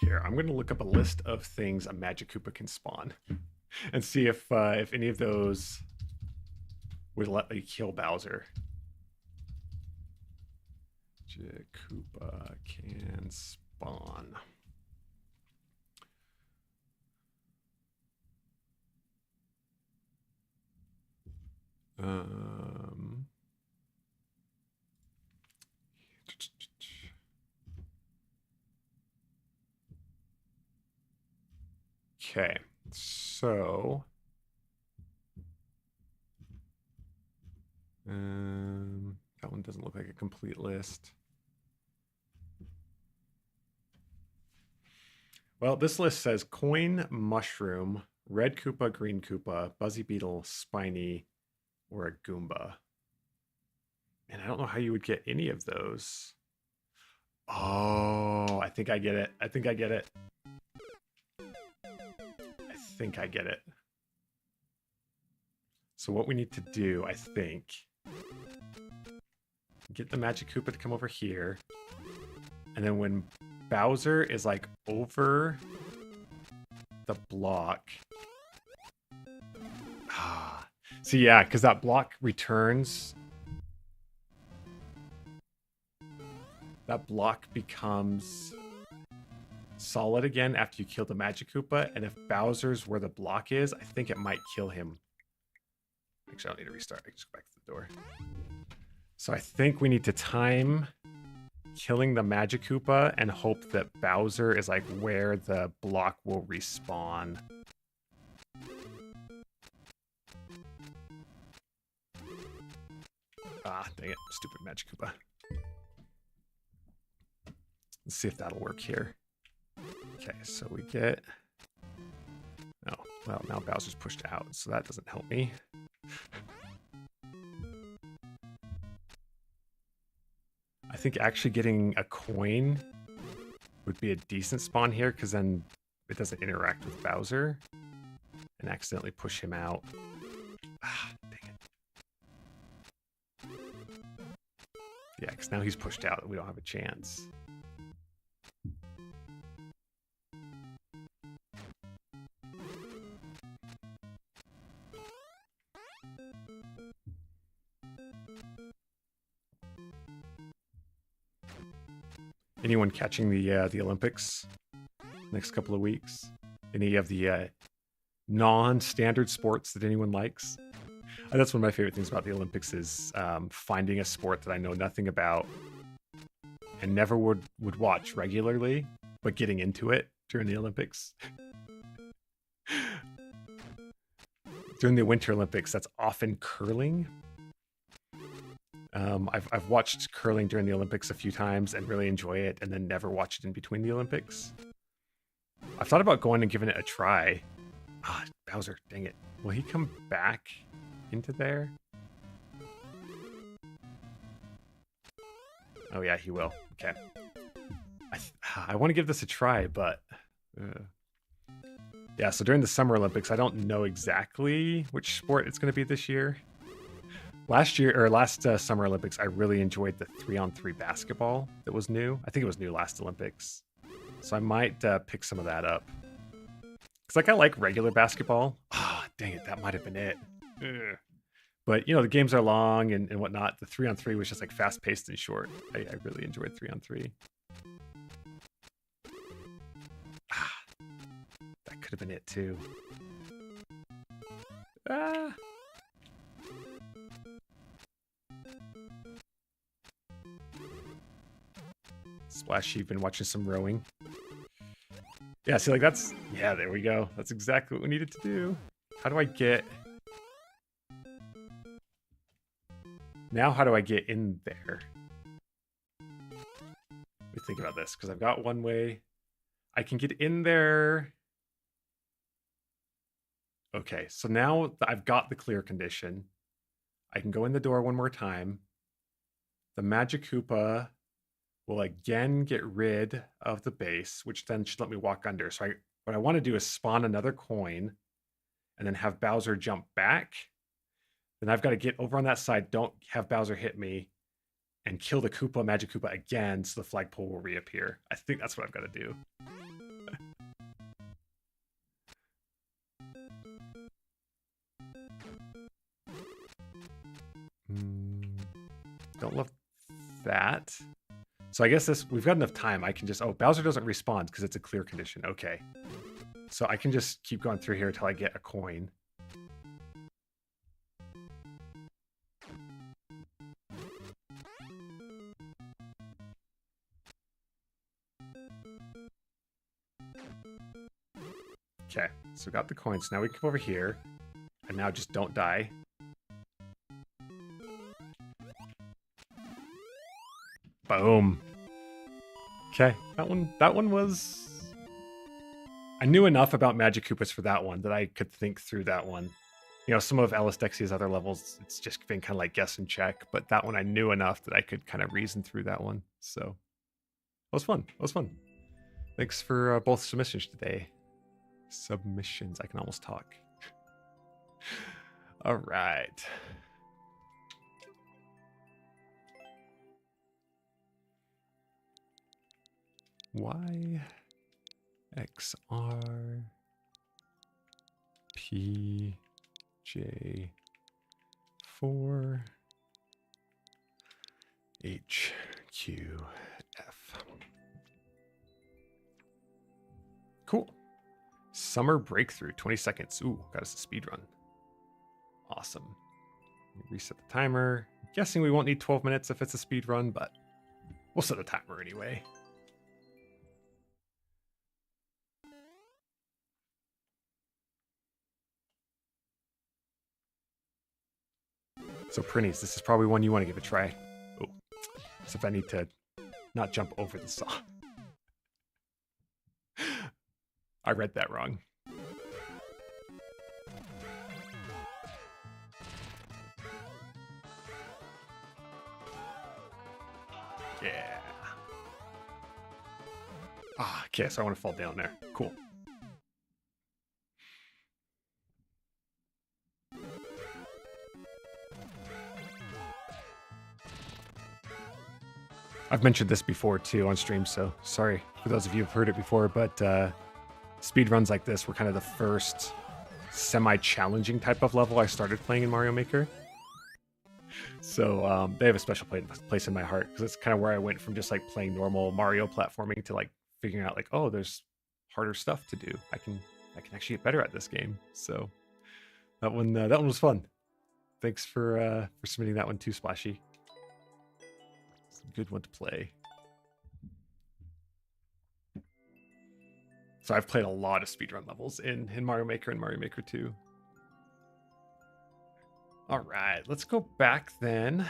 Here, I'm going to look up a list of things a Magic Koopa can spawn and see if any of those would let me kill Bowser. Magic Koopa can spawn. Okay, so that one doesn't look like a complete list. Well, this list says coin, mushroom, red Koopa, green Koopa, Buzzy Beetle, Spiny, or a Goomba. And I don't know how you would get any of those. Oh, I think I get it. I think I get it. I think I get it. So what we need to do, I think, get the Magic Koopa to come over here. And then when Bowser is like over the block. So yeah, because that block returns. That block becomes solid again after you kill the Magic Koopa. And if Bowser's where the block is, I think it might kill him. Actually, I don't need to restart. I can just go back to the door. So I think we need to time killing the Magikoopa and hope that Bowser is like where the block will respawn. Ah, dang it. Stupid Magikoopa. Let's see if that'll work here. Okay, so we get... Oh, well, now Bowser's pushed out, so that doesn't help me. I think actually getting a coin would be a decent spawn here, because then it doesn't interact with Bowser and accidentally push him out. Ah, dang it. Yeah, because now he's pushed out. We don't have a chance. Anyone catching the Olympics next couple of weeks? Any of the non-standard sports that anyone likes? That's one of my favorite things about the Olympics is finding a sport that I know nothing about and never would watch regularly, but getting into it during the Olympics. During the Winter Olympics, that's often curling. I've watched curling during the Olympics a few times and really enjoy it, and then never watch it in between the Olympics. I've thought about going and giving it a try. Ah, Bowser, dang it. Will he come back into there? Oh yeah, he will. Okay. I want to give this a try, but... yeah, so during the Summer Olympics, I don't know exactly which sport it's going to be this year. Last Summer Olympics, I really enjoyed the 3-on-3 basketball that was new. I think it was new last Olympics. So I might pick some of that up. Because like I like regular basketball. Ah, dang it, that might have been it. Ugh. But, you know, the games are long and whatnot. The 3-on-3 was just like fast-paced and short. I really enjoyed 3-on-3. Ah, that could have been it too. Ah. Splash, you've been watching some rowing. Yeah, see, like that's... Yeah, there we go. That's exactly what we needed to do. How do I get... Now how do I get in there? Let me think about this, because I've got one way. I can get in there. Okay, so now I've got the clear condition. I can go in the door one more time. The Magikoopa will again get rid of the base, which then should let me walk under. So what I want to do is spawn another coin and then have Bowser jump back. Then I've got to get over on that side, don't have Bowser hit me, and kill the Magikoopa again so the flagpole will reappear. I think that's what I've got to do. Don't love that. So I guess we've got enough time. I can just... Oh, Bowser doesn't respawn because it's a clear condition. Okay. So I can just keep going through here until I get a coin. Okay, so we got the coins. Now we come over here. And now just don't die. Boom. Okay, that one was... I knew enough about Magikoopas for that one that I could think through that one. You know, some of Alice Dexia's other levels, it's just been kind of like guess and check, but that one I knew enough that I could kind of reason through that one. So, it was fun. It was fun. Thanks for both submissions today. Submissions. I can almost talk. All right. Y X R P J 4 H Q F. Cool. Summer breakthrough, 20 seconds. Ooh, got us a speed run. Awesome. Reset the timer. guessing we won't need 12 minutes if it's a speed run, but we'll set a timer anyway. So Prinnies, this is probably one you want to give a try. Oh, so if I need to not jump over the saw. I read that wrong. Yeah. Ah, okay, so I want to fall down there. Cool. I've mentioned this before too on stream, so sorry for those of you who've heard it before, but speed runs like this were kind of the first semi-challenging type of level I started playing in Mario Maker. So they have a special place in my heart because it's kind of where I went from just like playing normal Mario platforming to like figuring out like, oh, there's harder stuff to do. I can actually get better at this game. So that one was fun. Thanks for submitting that one too, Splashy. It's a good one to play. So I've played a lot of speedrun levels in Mario Maker and Mario Maker 2. All right, let's go back then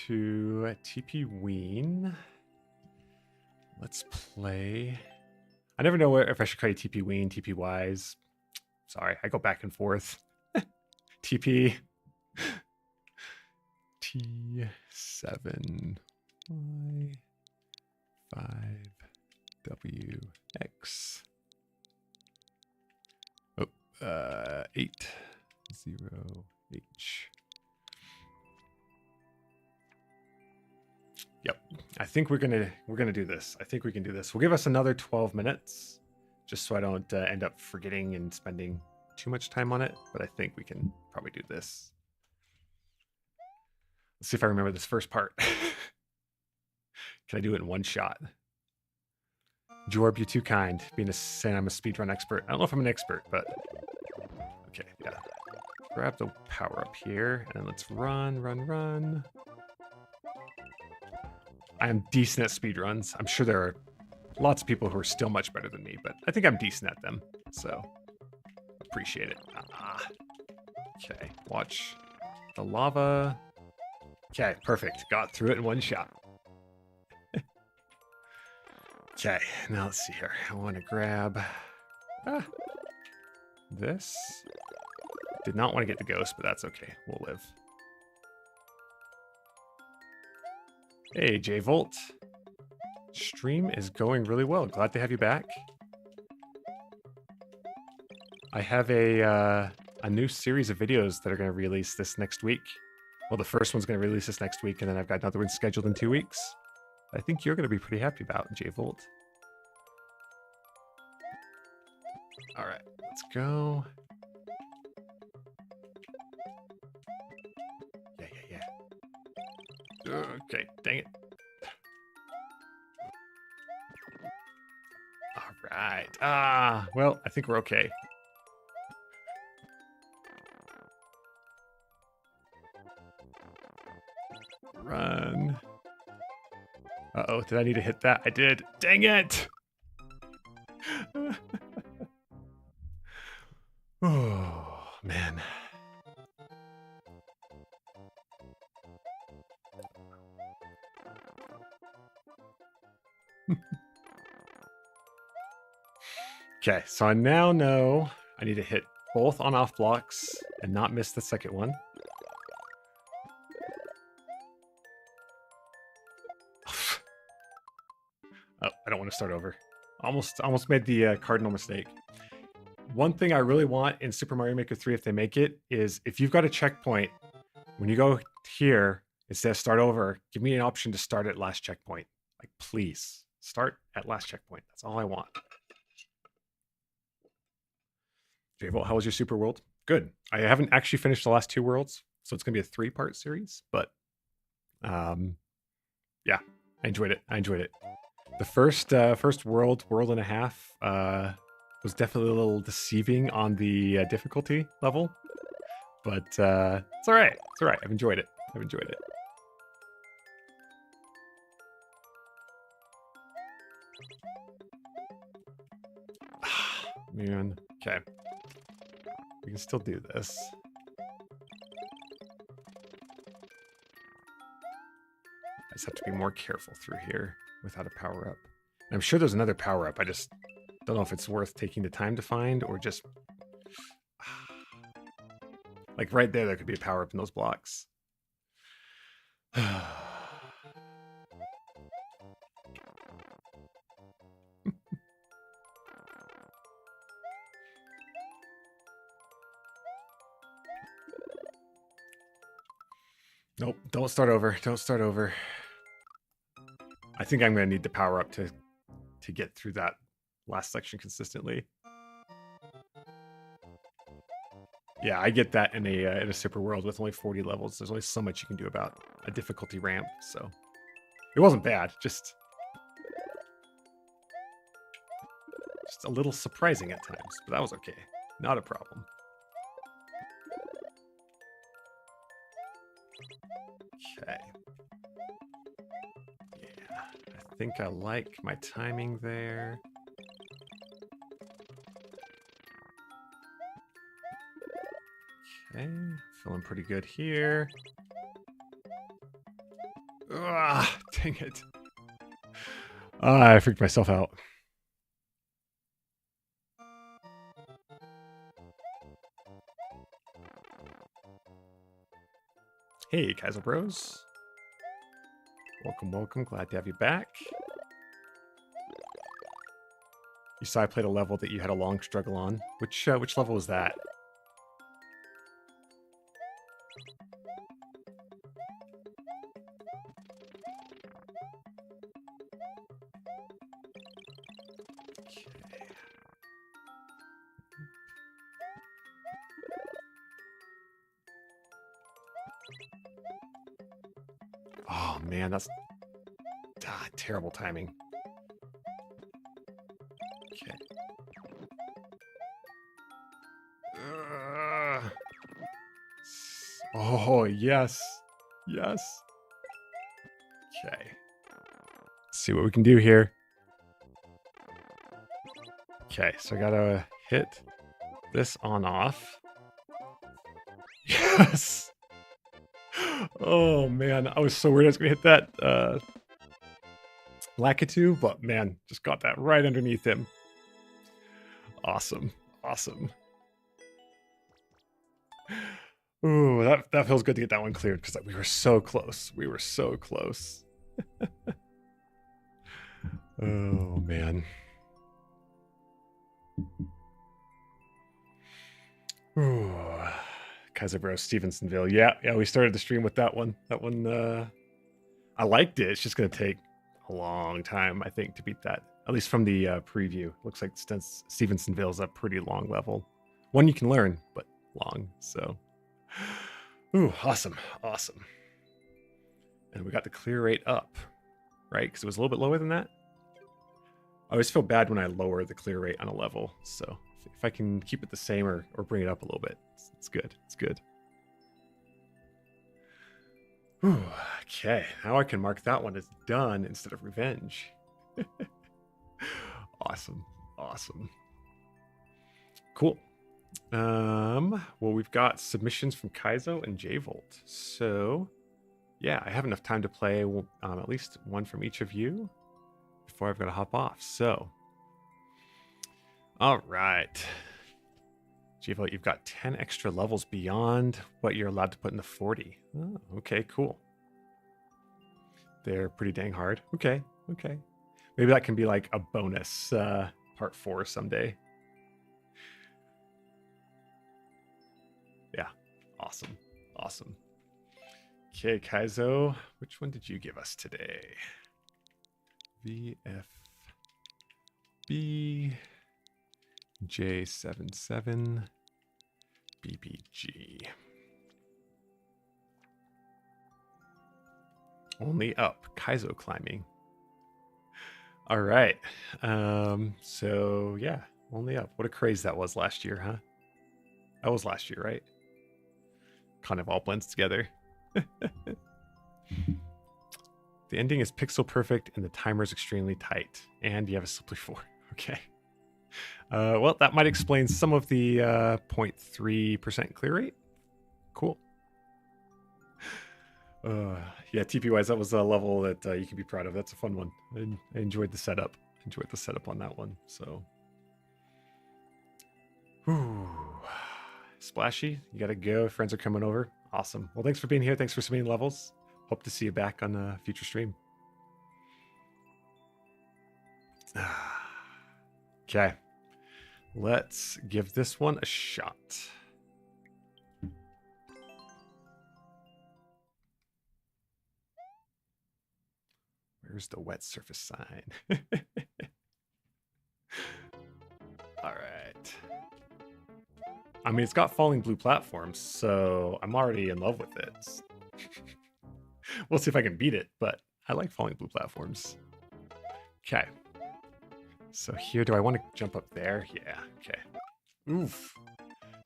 to TP Ween. Let's play. I never know if I should call you TP Ween, TP Wise. Sorry, I go back and forth. TP T7Y5WX. Oh, 80H. Yep, I think we're gonna do this. I think we can do this. We'll give us another 12 minutes, just so I don't end up forgetting and spending too much time on it. But I think we can probably do this. Let's see if I remember this first part. Can I do it in one shot? Jorb, you're too kind. Saying I'm a speedrun expert. I don't know if I'm an expert, but okay, yeah. Grab the power up here, and let's run. I am decent at speedruns. I'm sure there are lots of people who are still much better than me, but I think I'm decent at them, so appreciate it. Okay, watch the lava. Okay, perfect. Got through it in one shot. Okay, now let's see here. I want to grab this. Did not want to get the ghost, but that's okay. We'll live. Hey, J-Volt. Stream is going really well. Glad to have you back. I have a new series of videos that are going to release this next week. Well, the first one's going to release this next week, and then I've got another one scheduled in 2 weeks. I think you're going to be pretty happy about, J-Volt. All right, let's go. Yeah. Okay, dang it. All right. Well, I think we're okay. Run. Uh-oh, did I need to hit that? I did. Dang it! Oh, man. Okay, so I now know I need to hit both on-off blocks and not miss the second one. Oh, I don't want to start over. Almost made the cardinal mistake. One thing I really want in Super Mario Maker 3, if they make it, is if you've got a checkpoint, when you go here, instead of start over, give me an option to start at last checkpoint. Like, please, start at last checkpoint. That's all I want. J-Volt, how was your Super World? Good. I haven't actually finished the last 2 worlds, so it's going to be a 3-part series, but yeah, I enjoyed it. The first world and a half was definitely a little deceiving on the difficulty level, but it's all right. I've enjoyed it. I've enjoyed it. Man, okay. We can still do this. I just have to be more careful through here without a power-up. I'm sure there's another power-up. I just don't know if it's worth taking the time to find or just... Like right there could be a power-up in those blocks. Nope, don't start over. Don't start over. I think I'm going to need the power-up to get through that last section consistently. Yeah, I get that in a super world with only 40 levels. There's only so much you can do about a difficulty ramp, so it wasn't bad. Just a little surprising at times, but that was okay. Not a problem. Okay. Yeah, I think I like my timing there. Okay, feeling pretty good here. Ah, dang it. I freaked myself out. Hey, Kaiser Bros. Welcome, welcome. Glad to have you back. You saw I played a level that you had a long struggle on. Which level was that? Oh man, that's terrible timing. Okay. Oh yes, yes. Okay. Let's see what we can do here. Okay, so I gotta hit this on off. Yes. Oh man, I was so worried I was gonna hit that Lakitu, but man, just got that right underneath him. Awesome, awesome. Ooh, that feels good to get that one cleared because we were so close. We were so close. Oh man. Ooh. Kaiser Bros Stevensonville. Yeah, we started the stream with that one. That one I liked it. It's just gonna take a long time, I think, to beat that. At least from the preview. Looks like Stevensonville is a pretty long level. One you can learn, but long. So, ooh, awesome, awesome. And we got the clear rate up, right? Because it was a little bit lower than that. I always feel bad when I lower the clear rate on a level. So if I can keep it the same or bring it up a little bit, it's good. It's good. Whew, okay, now I can mark that one as done instead of revenge. Awesome, awesome. Cool. Well, we've got submissions from Kaizo and J-Volt. So, yeah, I have enough time to play at least one from each of you before I've got to hop off. So, all right. J-Volt, you've got 10 extra levels beyond what you're allowed to put in the 40. Oh, okay, cool. They're pretty dang hard. Okay. Maybe that can be like a bonus part 4 someday. Yeah, awesome. Okay, Kaizo, which one did you give us today? VFB J77 BBG. Only up. Kaizo climbing. All right. So yeah, only up. What a craze that was last year, huh? That was last year, right? Kind of all blends together. The ending is pixel perfect and the timer is extremely tight. And you have a Simply 4. Okay. Well, that might explain some of the 0.3% clear rate. Cool. Yeah, TP-wise, that was a level that you can be proud of. That's a fun one. I enjoyed the setup. Enjoyed the setup on that one. So, whew. Splashy, you gotta go. Friends are coming over. Awesome. Well, thanks for being here. Thanks for submitting levels. Hope to see you back on a future stream. Okay. Let's give this one a shot. Where's the wet surface sign? All right. I mean, it's got falling blue platforms, so I'm already in love with it. We'll see if I can beat it, but I like falling blue platforms. Okay. So here, do I want to jump up there? Yeah, okay. Oof.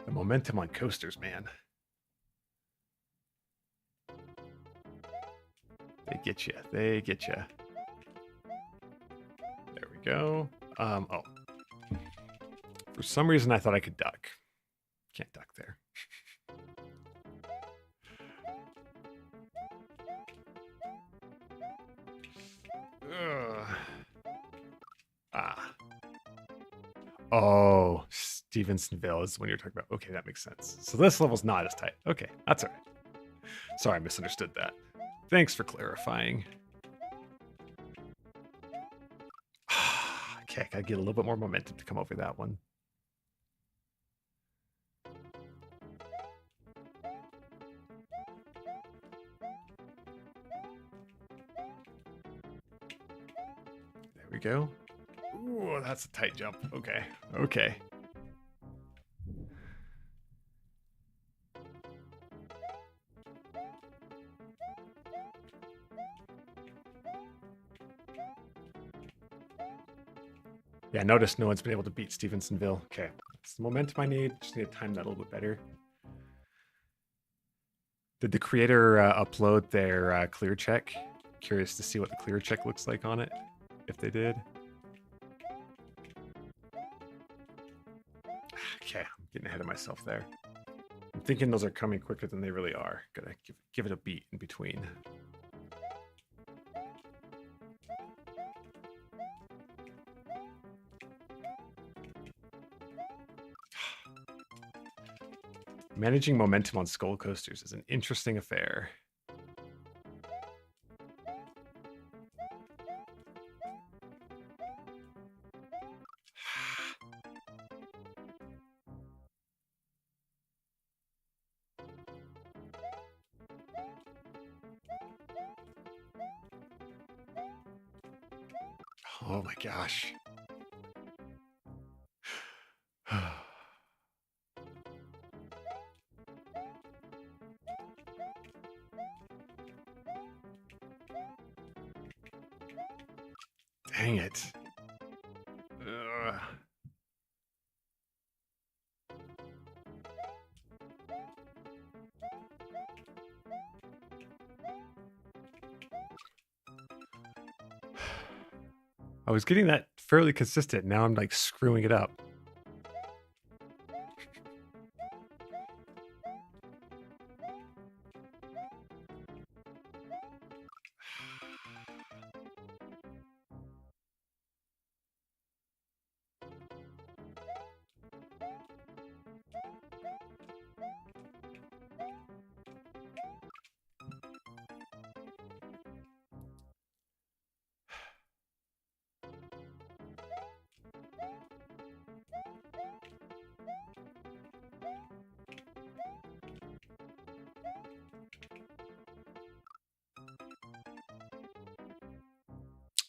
The momentum on coasters, man. They get you. They get you. There we go. Oh. For some reason, I thought I could duck. Can't duck there. Ah. Oh, Stevensonville is when you're talking about. Okay, that makes sense. So this level's not as tight. Okay, that's all right. Sorry, I misunderstood that. Thanks for clarifying. Okay, I gotta get a little bit more momentum to come over that one. There we go. Ooh, that's a tight jump. Okay, okay. Yeah, notice no one's been able to beat Stevensonville. Okay, that's the momentum I need. Just need to time that a little bit better. Did the creator upload their clear check? Curious to see what the clear check looks like on it, if they did. Okay, I'm getting ahead of myself there. I'm thinking those are coming quicker than they really are. Gotta give it a beat in between. Managing momentum on skull coasters is an interesting affair. Oh my gosh. Dang it. Ugh. I was getting that fairly consistent. Now I'm like screwing it up.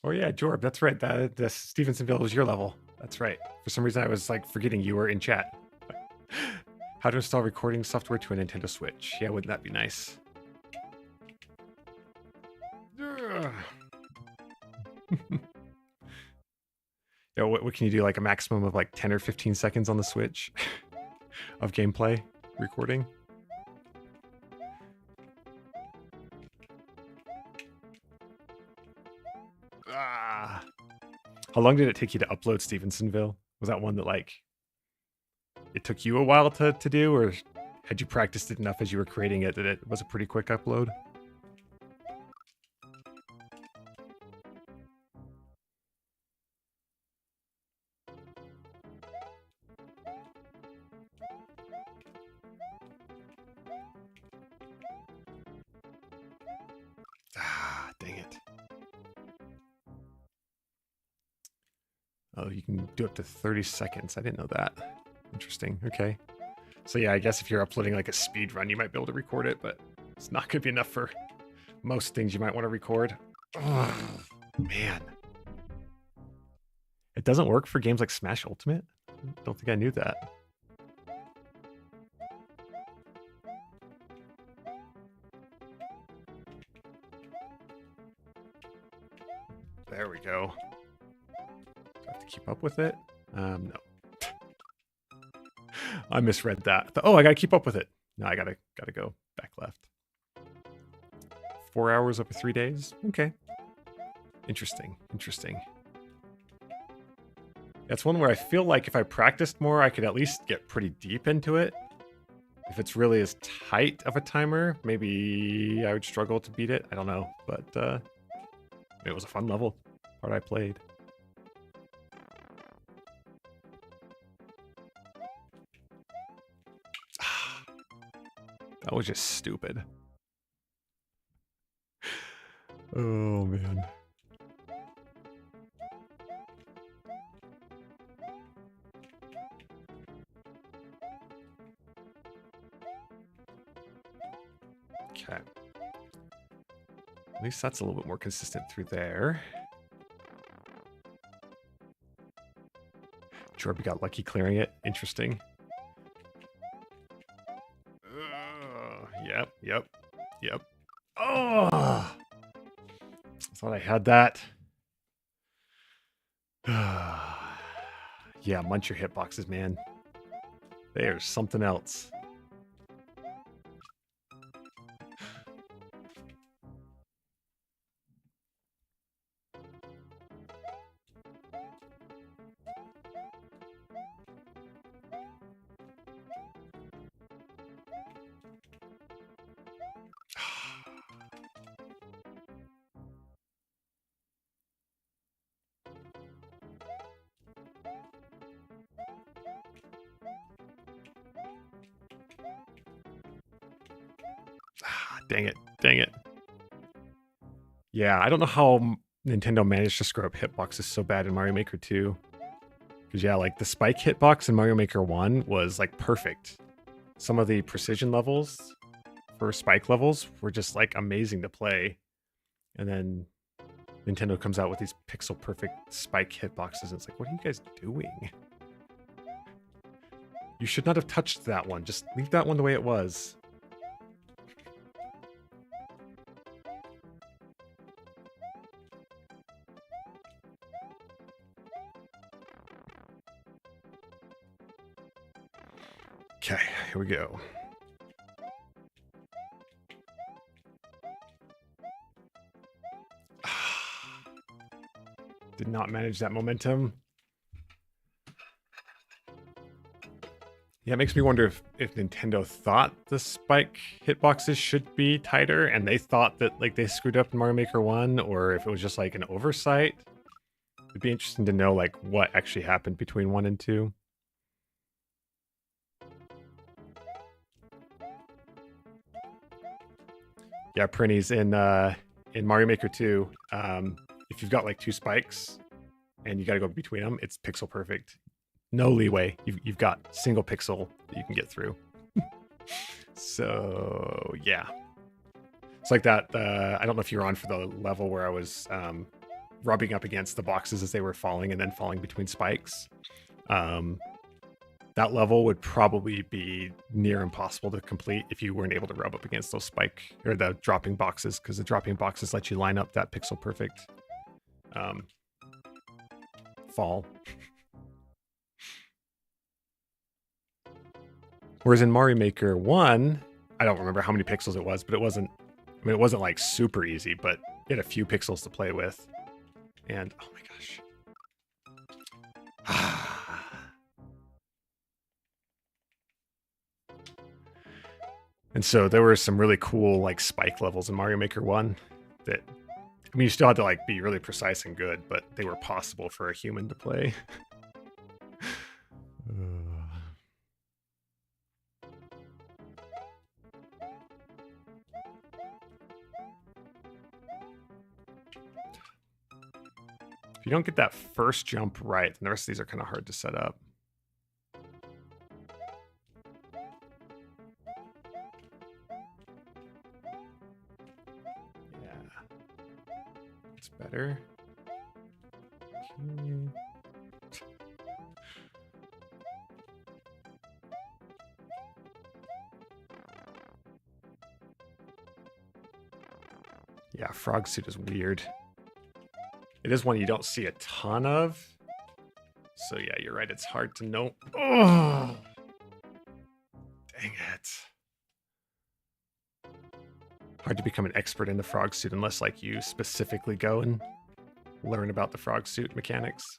Oh yeah, Jorb, that's right. That Stevensonville was your level. That's right. For some reason, I was like forgetting you were in chat. How to install recording software to a Nintendo Switch? Yeah, wouldn't that be nice? Yeah, what can you do? Like a maximum of like 10 or 15 seconds on the Switch of gameplay recording? How long did it take you to upload Stevensonville? Was that one that like it took you a while to do, or had you practiced it enough as you were creating it that it was a pretty quick upload? Ah, dang it. Oh, you can do up to 30 seconds. I didn't know that. Interesting. Okay. So yeah, I guess if you're uploading like a speed run, you might be able to record it, but it's not going to be enough for most things you might want to record. Oh, man. It doesn't work for games like Smash Ultimate? Don't think I knew that. There we go. Do I have to keep up with it? No. I misread that. Oh, I gotta keep up with it. No, I gotta go back left. 4 hours over 3 days? Okay. Interesting. That's one where I feel like if I practiced more, I could at least get pretty deep into it. If it's really as tight of a timer, maybe I would struggle to beat it. I don't know, but it was a fun level. Part I played. That was just stupid. Oh, man. Okay. At least that's a little bit more consistent through there. Jorby got lucky clearing it. Interesting. Yep. Oh! I thought I had that. Yeah, munch your hitboxes, man. There's something else. Dang it. Yeah, I don't know how Nintendo managed to screw up hitboxes so bad in Mario Maker 2. Because yeah, like the spike hitbox in Mario Maker 1 was like perfect. Some of the precision levels for spike levels were just like amazing to play. And then Nintendo comes out with these pixel perfect spike hitboxes. And it's like, what are you guys doing? You should not have touched that one. Just leave that one the way it was. Okay, here we go. Did not manage that momentum. Yeah, it makes me wonder if Nintendo thought the spike hitboxes should be tighter and they thought that like they screwed up in Mario Maker 1, or if it was just like an oversight. It'd be interesting to know like what actually happened between 1 and 2. Yeah, Prinny's in Mario Maker 2, if you've got like 2 spikes and you got to go between them, it's pixel perfect. No leeway. You've got single pixel that you can get through. So yeah, it's like that. I don't know if you're on for the level where I was rubbing up against the boxes as they were falling and then falling between spikes. That level would probably be near impossible to complete if you weren't able to rub up against those spike or the dropping boxes, because the dropping boxes let you line up that pixel perfect fall. Whereas in Mario Maker 1, I don't remember how many pixels it was, but it wasn't like super easy, but it had a few pixels to play with. And oh my gosh. And so there were some really cool like spike levels in Mario Maker 1 that, I mean, you still had to like be really precise and good, but they were possible for a human to play. If you don't get that first jump right, then the rest of these are kind of hard to set up. Yeah. It's better. Okay. Yeah, frog suit is weird. It is one you don't see a ton of. So yeah, you're right. It's hard to know. Oh, dang it. Hard to become an expert in the frog suit unless like you specifically go and learn about the frog suit mechanics.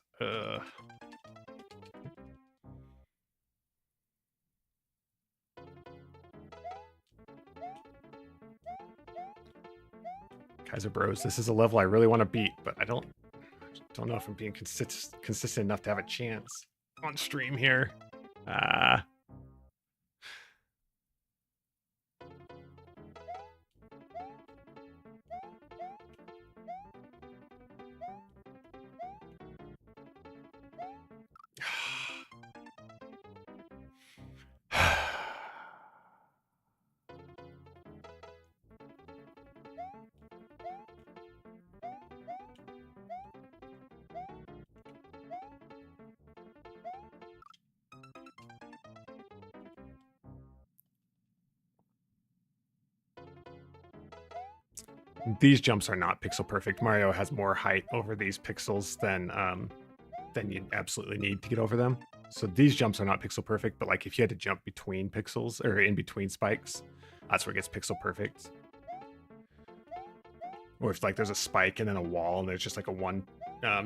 Kaiser Bros, this is a level I really want to beat, but I don't know if I'm being consistent enough to have a chance on stream here. These jumps are not pixel perfect. Mario has more height over these pixels than you absolutely need to get over them. So these jumps are not pixel perfect, but like if you had to jump between pixels or in between spikes, that's where it gets pixel perfect. Or if like there's a spike and then a wall and there's just like a one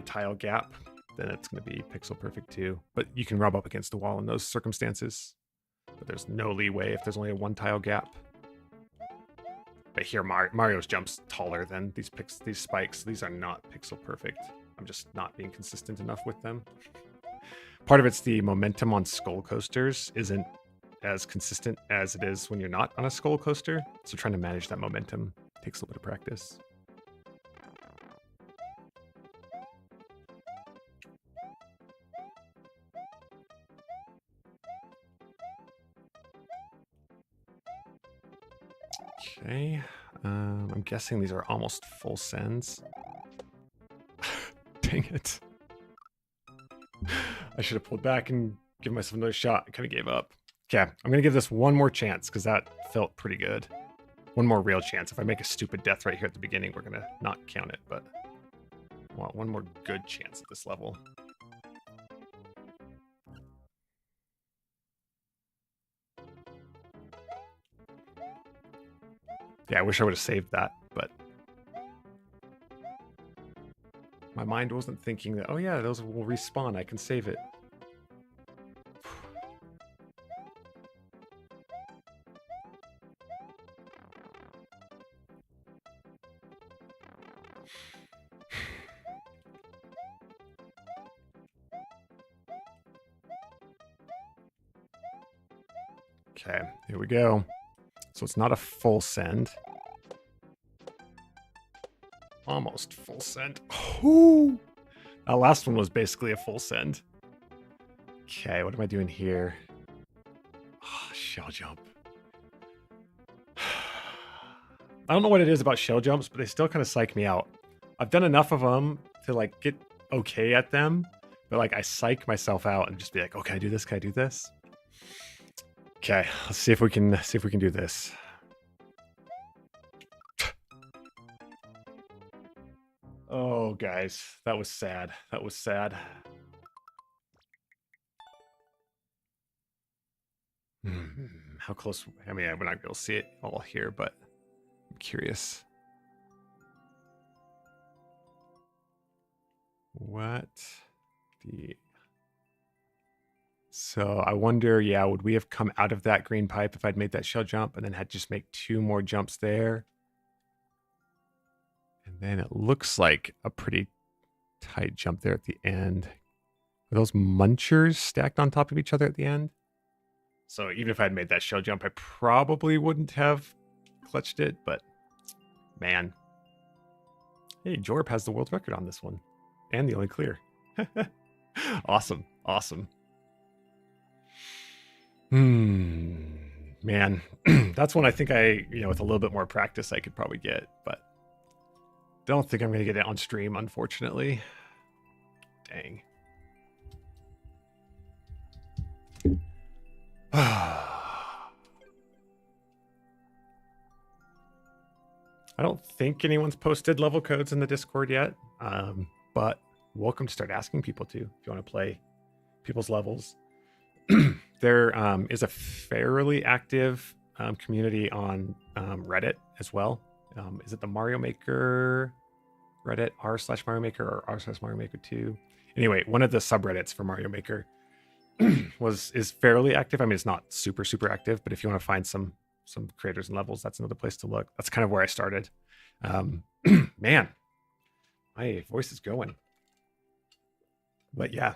tile gap, then it's going to be pixel perfect too. But you can rub up against the wall in those circumstances. But there's no leeway if there's only a one tile gap. But here, Mario's jumps taller than these spikes. These are not pixel perfect. I'm just not being consistent enough with them. Part of it's the momentum on skull coasters isn't as consistent as it is when you're not on a skull coaster. So trying to manage that momentum takes a little bit of practice. Okay, I'm guessing these are almost full sends. Dang it. I should have pulled back and given myself another shot. I kind of gave up. Okay, I'm going to give this one more chance because that felt pretty good. One more real chance. If I make a stupid death right here at the beginning, we're going to not count it, but I want one more good chance at this level. Yeah, I wish I would have saved that, but my mind wasn't thinking that, oh yeah, those will respawn. I can save it. Okay, here we go. So it's not a full send. Almost full send. Ooh. That last one was basically a full send. Okay, what am I doing here? Oh, shell jump. I don't know what it is about shell jumps, but they still kind of psych me out. I've done enough of them to like get okay at them, but like I psych myself out and just be like, oh, can I do this? Can I do this? Okay, let's see if we can do this. Oh, guys, that was sad. That was sad. How close? I mean, we're not going to see it all here, but I'm curious. What the So I wonder, yeah, would we have come out of that green pipe if I'd made that shell jump and then had just make 2 more jumps there? And then it looks like a pretty tight jump there at the end. Are those munchers stacked on top of each other at the end? So even if I'd made that shell jump, I probably wouldn't have clutched it, but man. Hey, Jorb has the world record on this one. And the only clear. Awesome. Awesome. Man. That's one I think with a little bit more practice I could probably get, but don't think I'm going to get it on stream, unfortunately. Dang. I don't think anyone's posted level codes in the Discord yet, but welcome to start asking people to if you want to play people's levels. There is a fairly active community on Reddit as well. Is it the Mario Maker Reddit r/Mario Maker or r/Mario Maker 2? Anyway, one of the subreddits for Mario Maker is fairly active. I mean, it's not super active, but if you want to find some creators and levels, that's another place to look. That's kind of where I started. Man, my voice is going. But yeah,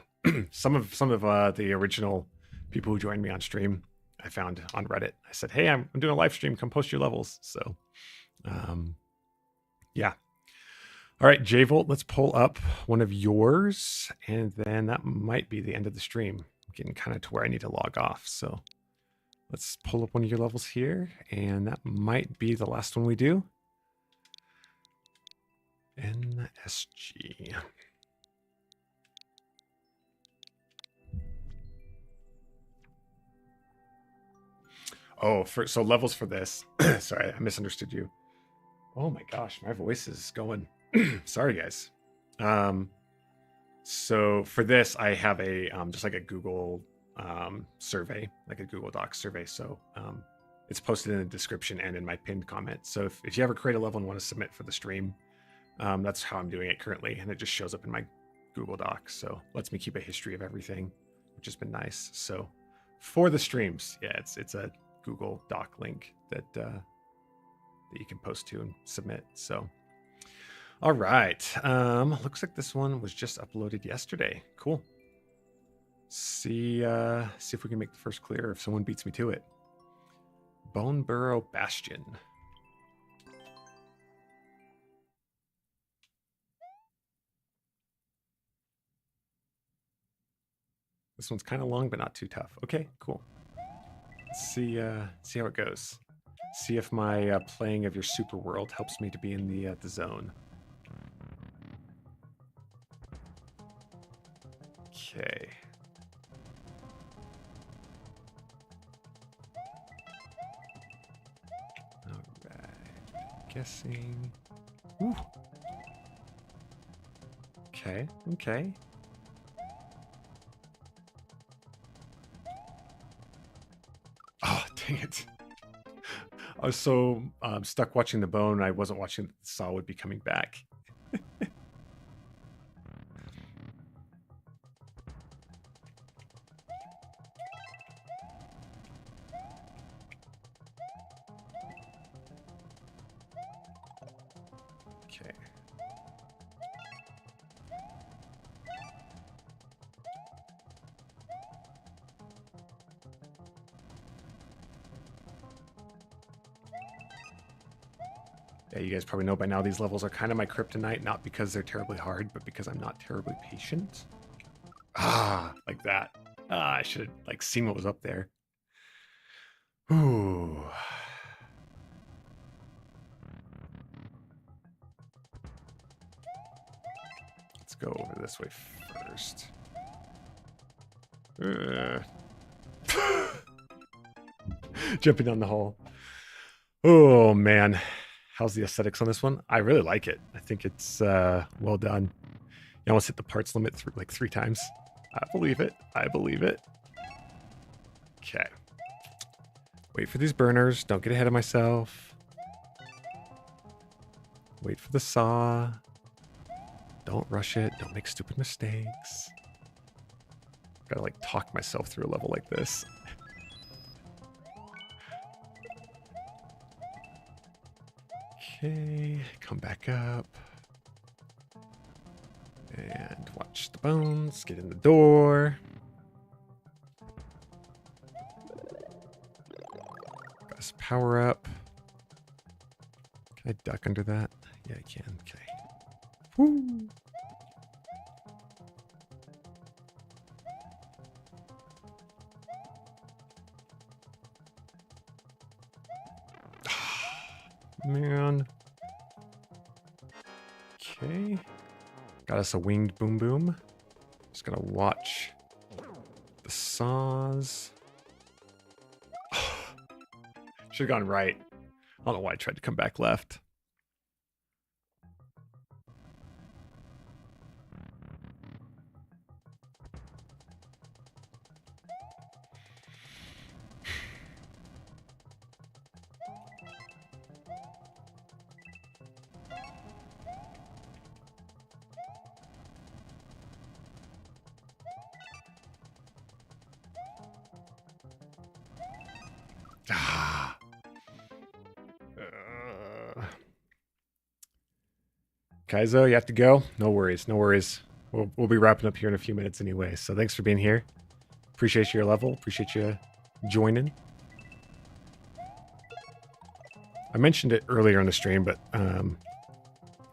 some of the original people who joined me on stream, I found on Reddit. I said, hey, I'm doing a live stream. Come post your levels. So, yeah. All right, JVolt, let's pull up one of yours, and then that might be the end of the stream. I'm getting kind of to where I need to log off. So let's pull up one of your levels here, and that might be the last one we do. NSG. Oh, so levels for this. Sorry, I misunderstood you. Oh my gosh, my voice is going. Sorry, guys. So for this, I have a just like a Google survey, like a Google Docs survey. So it's posted in the description and in my pinned comment. So if you ever create a level and want to submit for the stream, that's how I'm doing it currently, and it just shows up in my Google Docs. So lets me keep a history of everything, which has been nice. So for the streams, yeah, it's a Google Doc link that you can post to and submit. So, all right. Looks like this one was just uploaded yesterday. Cool. See if we can make the first clear if someone beats me to it. Bone Burrow Bastion. This one's kind of long, but not too tough. Okay, cool. Let's see how it goes. See if my playing of your super world helps me to be in the zone. Okay. All right. Guessing. Ooh. Okay. Okay. Oh, dang it. I was so stuck watching the bone, I wasn't watching that the saw would be coming back. Okay. Yeah, you guys probably know by now these levels are kind of my kryptonite, not because they're terribly hard, but because I'm not terribly patient. Ah, like that. Ah, I should have seen what was up there. Ooh. Let's go over this way first. Jumping down the hole. Oh man. How's the aesthetics on this one? I really like it. I think it's well done. You almost hit the parts limit like 3 times. I believe it. I believe it. Okay. Wait for these burners. Don't get ahead of myself. Wait for the saw. Don't rush it. Don't make stupid mistakes. Gotta like talk myself through a level like this. Okay, come back up. And watch the bones, get in the door. Got this power up. Can I duck under that? Yeah, I can. Okay. Woo! Man. Okay. Got us a winged boom boom. Just gonna watch the saws. Should have gone right. I don't know why I tried to come back left. Ah. Kaizo, you have to go? No worries, no worries. We'll be wrapping up here in a few minutes anyway. So thanks for being here. Appreciate your level. Appreciate you joining. I mentioned it earlier on the stream, but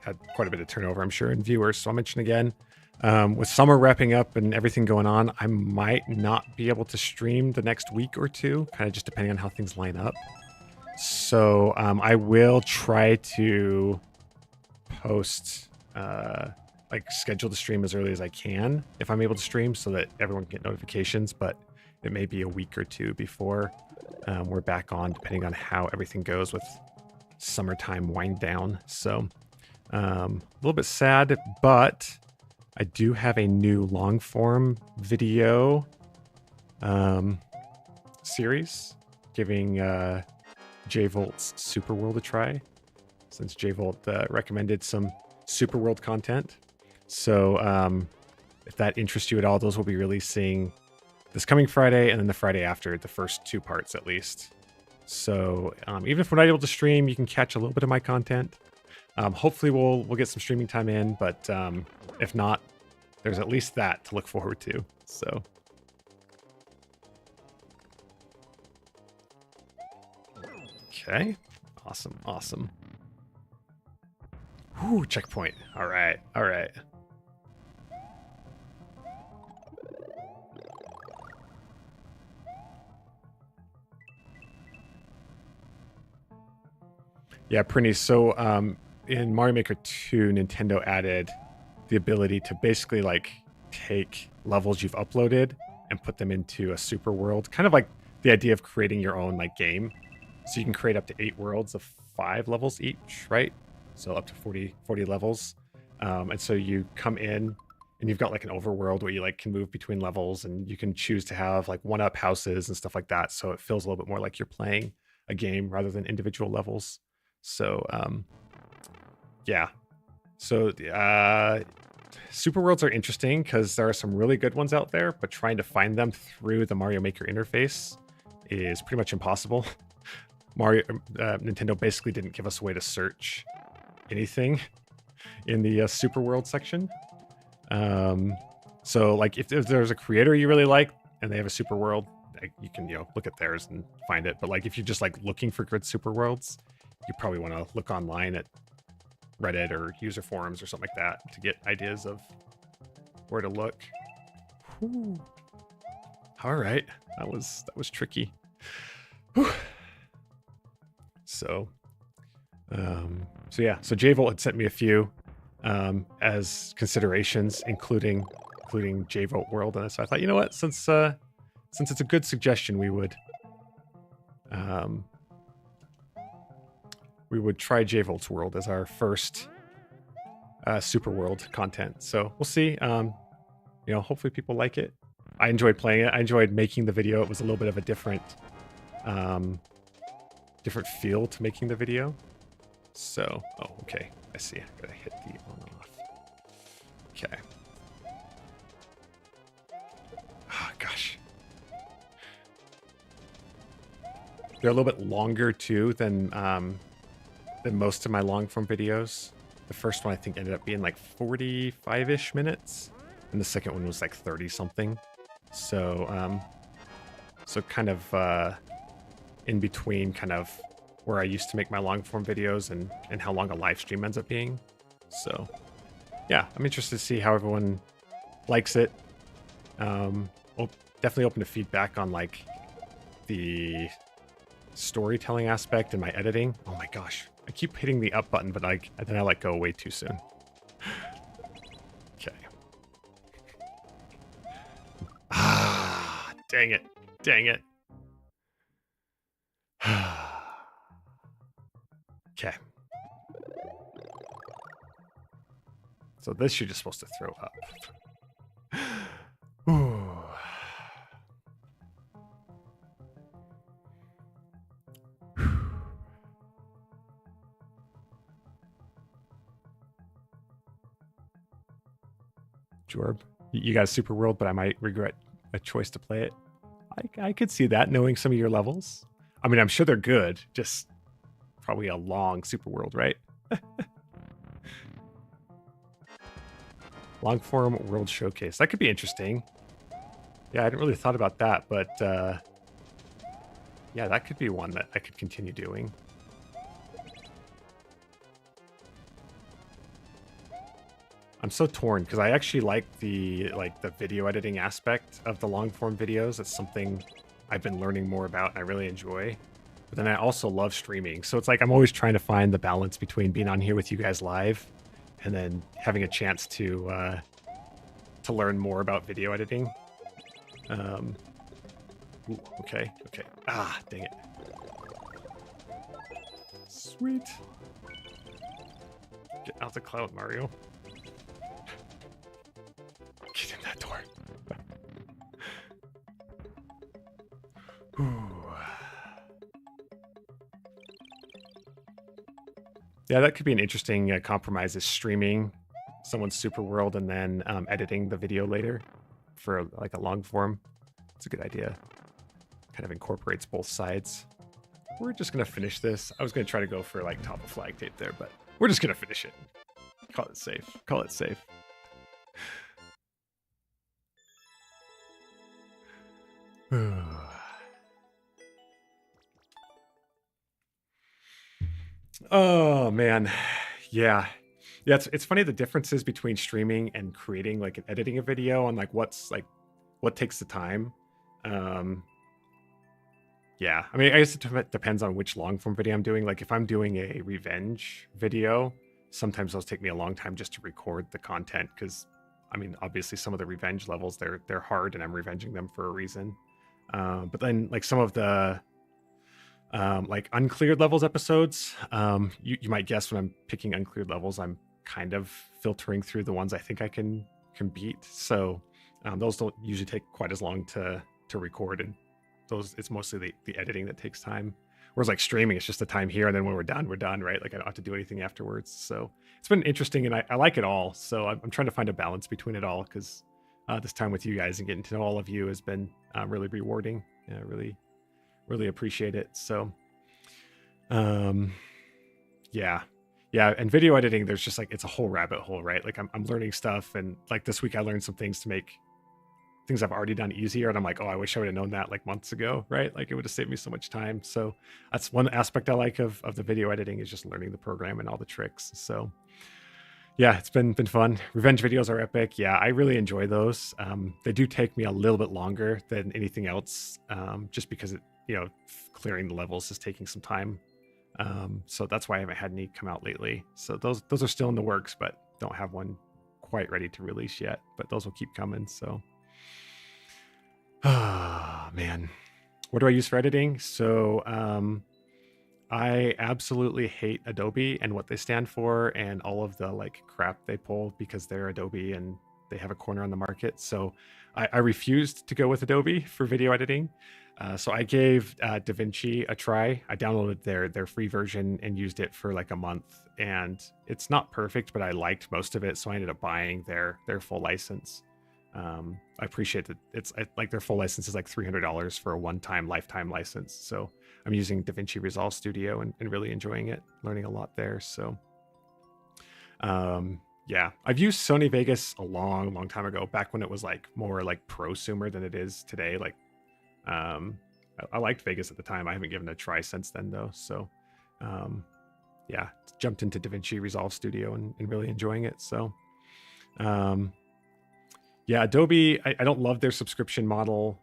had quite a bit of turnover, I'm sure, in viewers. So I'll mention again. With summer wrapping up and everything going on, I might not be able to stream the next week or two, kind of just depending on how things line up. So I will try to post, like schedule the stream as early as I can if I'm able to stream so that everyone can get notifications, but it may be a week or two before we're back on, depending on how everything goes with summertime wind down. So a little bit sad, but I do have a new long form video series giving J-Volt's Super World a try, since J-Volt recommended some Super World content. So if that interests you at all, those will be releasing this coming Friday and then the Friday after, the first 2 parts at least. So even if we're not able to stream, you can catch a little bit of my content. Hopefully we'll get some streaming time in, but if not, there's at least that to look forward to. So okay, awesome, awesome. Whew, checkpoint. All right, all right. Yeah, Prinny. So in Mario Maker 2, Nintendo added the ability to basically like take levels you've uploaded and put them into a super world. Kind of like the idea of creating your own like game. So you can create up to 8 worlds of 5 levels each, right? So up to 40 levels. And so you come in and you've got like an overworld where you like can move between levels, and you can choose to have like one-up houses and stuff like that. So it feels a little bit more like you're playing a game rather than individual levels. So yeah. So super worlds are interesting because there are some really good ones out there, but trying to find them through the Mario Maker interface is pretty much impossible. Nintendo basically didn't give us a way to search anything in the super world section. So like if there's a creator you really like and they have a super world, you can look at theirs and find it. But like if you're just like looking for good super worlds, you probably want to look online at Reddit or user forums or something like that to get ideas of where to look. Whew. All right, that was tricky. Whew. So yeah, so J-Volt had sent me a few as considerations, including J-Volt World, and so I thought, you know what, since it's a good suggestion, we would try J-Volt's World as our first Super World content. So we'll see. Hopefully people like it. I enjoyed playing it. I enjoyed making the video. It was a little bit of a different feel to making the video. So, oh, okay. I see. I gotta hit the on off. Okay. They're a little bit longer too than most of my long form videos. The first one I think ended up being like 45-ish minutes, and the second one was like 30 something. So so kind of in between kind of where I used to make my long form videos and how long a live stream ends up being. So yeah, I'm interested to see how everyone likes it. Definitely open to feedback on like the storytelling aspect and my editing. Oh my gosh, I keep hitting the up button, but then I let go way too soon. Okay. Ah, dang it. Dang it. Okay. So this you're just supposed to throw up. Ooh. Jorb, you got a super world, but I might regret a choice to play it. I could see that, knowing some of your levels. I mean, I'm sure they're good, just probably a long super world, right? Long form world showcase. That could be interesting. Yeah, I hadn't really thought about that, but yeah, that could be one that I could continue doing. I'm so torn because I actually like the video editing aspect of the long form videos. It's something I've been learning more about and I really enjoy. But then I also love streaming. So it's like I'm always trying to find the balance between being on here with you guys live and then having a chance to learn more about video editing. Ooh, okay. Ah, dang it. Sweet. Get out the cloud, Mario. Get in that door. Yeah, that could be an interesting compromise, is streaming someone's super world and then editing the video later for like a long form. It's a good idea. Kind of incorporates both sides. We're just going to finish this. I was going to try to go for like top of flag tape there, but we're just going to finish it. Call it safe. Call it safe. Oh man, yeah. It's funny the differences between streaming and creating, like, and editing a video, and like what takes the time. Yeah, I mean, I guess it depends on which long form video I'm doing. Like if I'm doing a revenge video, sometimes those take me a long time just to record the content because, I mean, obviously some of the revenge levels they're hard and I'm revenging them for a reason. But then like some of the like uncleared levels episodes, you might guess when I'm picking uncleared levels, I'm kind of filtering through the ones I think I can beat. So those don't usually take quite as long to record, and those, it's mostly the editing that takes time. Whereas like streaming, it's just the time here, and then when we're done, right? Like I don't have to do anything afterwards. So it's been interesting, and I like it all. So I'm trying to find a balance between it all because this time with you guys and getting to know all of you has been really rewarding. Yeah, really appreciate it. So yeah, and video editing, there's just like, it's a whole rabbit hole, right? Like I'm learning stuff, and like this week I learned some things to make things I've already done easier, and I'm like, oh, I wish I would have known that like months ago, right? Like it would have saved me so much time. So that's one aspect I like of the video editing, is just learning the program and all the tricks. So yeah, it's been fun. Revenge videos are epic. Yeah, I really enjoy those. They do take me a little bit longer than anything else, just because it, clearing the levels is taking some time. So that's why I haven't had any come out lately. So those are still in the works, but don't have one quite ready to release yet. But those will keep coming. So, man, what do I use for editing? So I absolutely hate Adobe and what they stand for and all of the like crap they pull, because they're Adobe and they have a corner on the market. So I refused to go with Adobe for video editing. So I gave DaVinci a try. I downloaded their free version and used it for like a month, and it's not perfect, but I liked most of it. So I ended up buying their full license. I appreciate that. It's like their full license is like $300 for a one-time lifetime license. So I'm using DaVinci Resolve Studio and really enjoying it, learning a lot there. So yeah, I've used Sony Vegas a long time ago, back when it was like more like prosumer than it is today. Like I liked Vegas at the time. I haven't given it a try since then though. So yeah, jumped into DaVinci Resolve Studio and really enjoying it. So yeah, Adobe, I don't love their subscription model.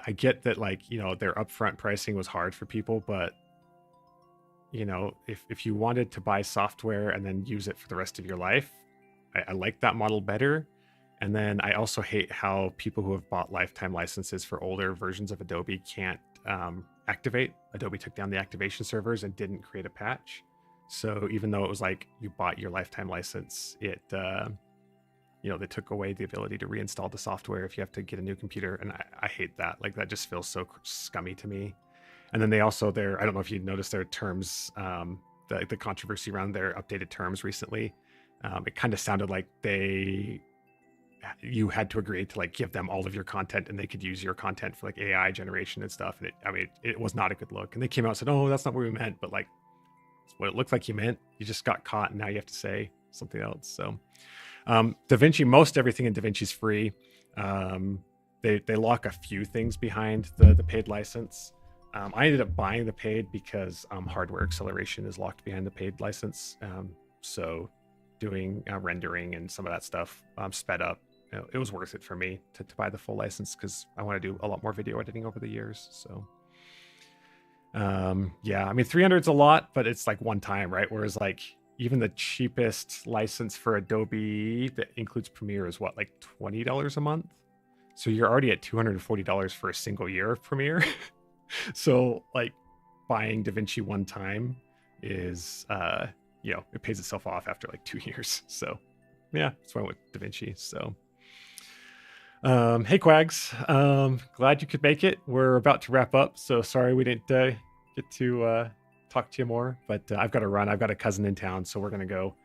I get that, like, you know, their upfront pricing was hard for people, but you know, if you wanted to buy software and then use it for the rest of your life, I like that model better. And then I also hate how people who have bought lifetime licenses for older versions of Adobe can't activate. Adobe took down the activation servers and didn't create a patch. So even though it was like you bought your lifetime license, it you know, they took away the ability to reinstall the software if you have to get a new computer. And I hate that. Like, that just feels so scummy to me. And then they also, I don't know if you noticed their terms, the controversy around their updated terms recently. It kind of sounded like you had to agree to like give them all of your content and they could use your content for like AI generation and stuff. And it was not a good look. And they came out and said, oh, that's not what we meant. But like, it's what it looked like you meant. You just got caught and now you have to say something else. So DaVinci, most everything in DaVinci is free. They lock a few things behind the paid license. I ended up buying the paid because hardware acceleration is locked behind the paid license. So doing rendering and some of that stuff sped up. You know, it was worth it for me to buy the full license because I want to do a lot more video editing over the years. So yeah, I mean, 300 is a lot, but it's like one time, right? Whereas like even the cheapest license for Adobe that includes Premiere is what, like $20 a month? So you're already at $240 for a single year of Premiere. So like buying DaVinci one time is, you know, it pays itself off after like 2 years. So yeah, that's why I went with DaVinci. So hey Quags, glad you could make it. We're about to wrap up. So sorry we didn't get to talk to you more, but I've got to run. I've got a cousin in town, so we're going to go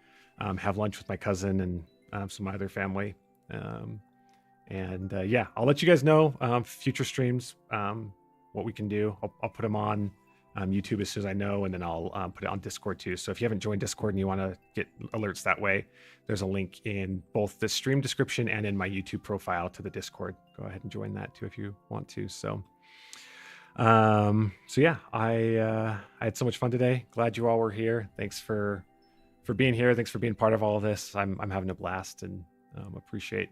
have lunch with my cousin and some other family. And yeah, I'll let you guys know future streams, what we can do. I'll put them on YouTube as soon as I know, and then I'll put it on Discord too. So if you haven't joined Discord and you want to get alerts that way, there's a link in both the stream description and in my YouTube profile to the Discord. Go ahead and join that too if you want to. So yeah, I had so much fun today. Glad you all were here. Thanks for being here. Thanks for being part of all of this. I'm having a blast and appreciate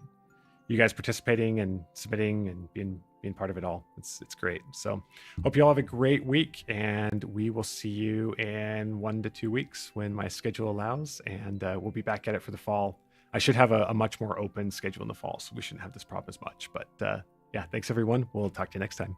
you guys participating and submitting and being part of it all. It's great. So hope you all have a great week, and we will see you in 1 to 2 weeks when my schedule allows, and we'll be back at it for the fall. I should have a much more open schedule in the fall, so we shouldn't have this problem as much. But yeah, thanks everyone. We'll talk to you next time.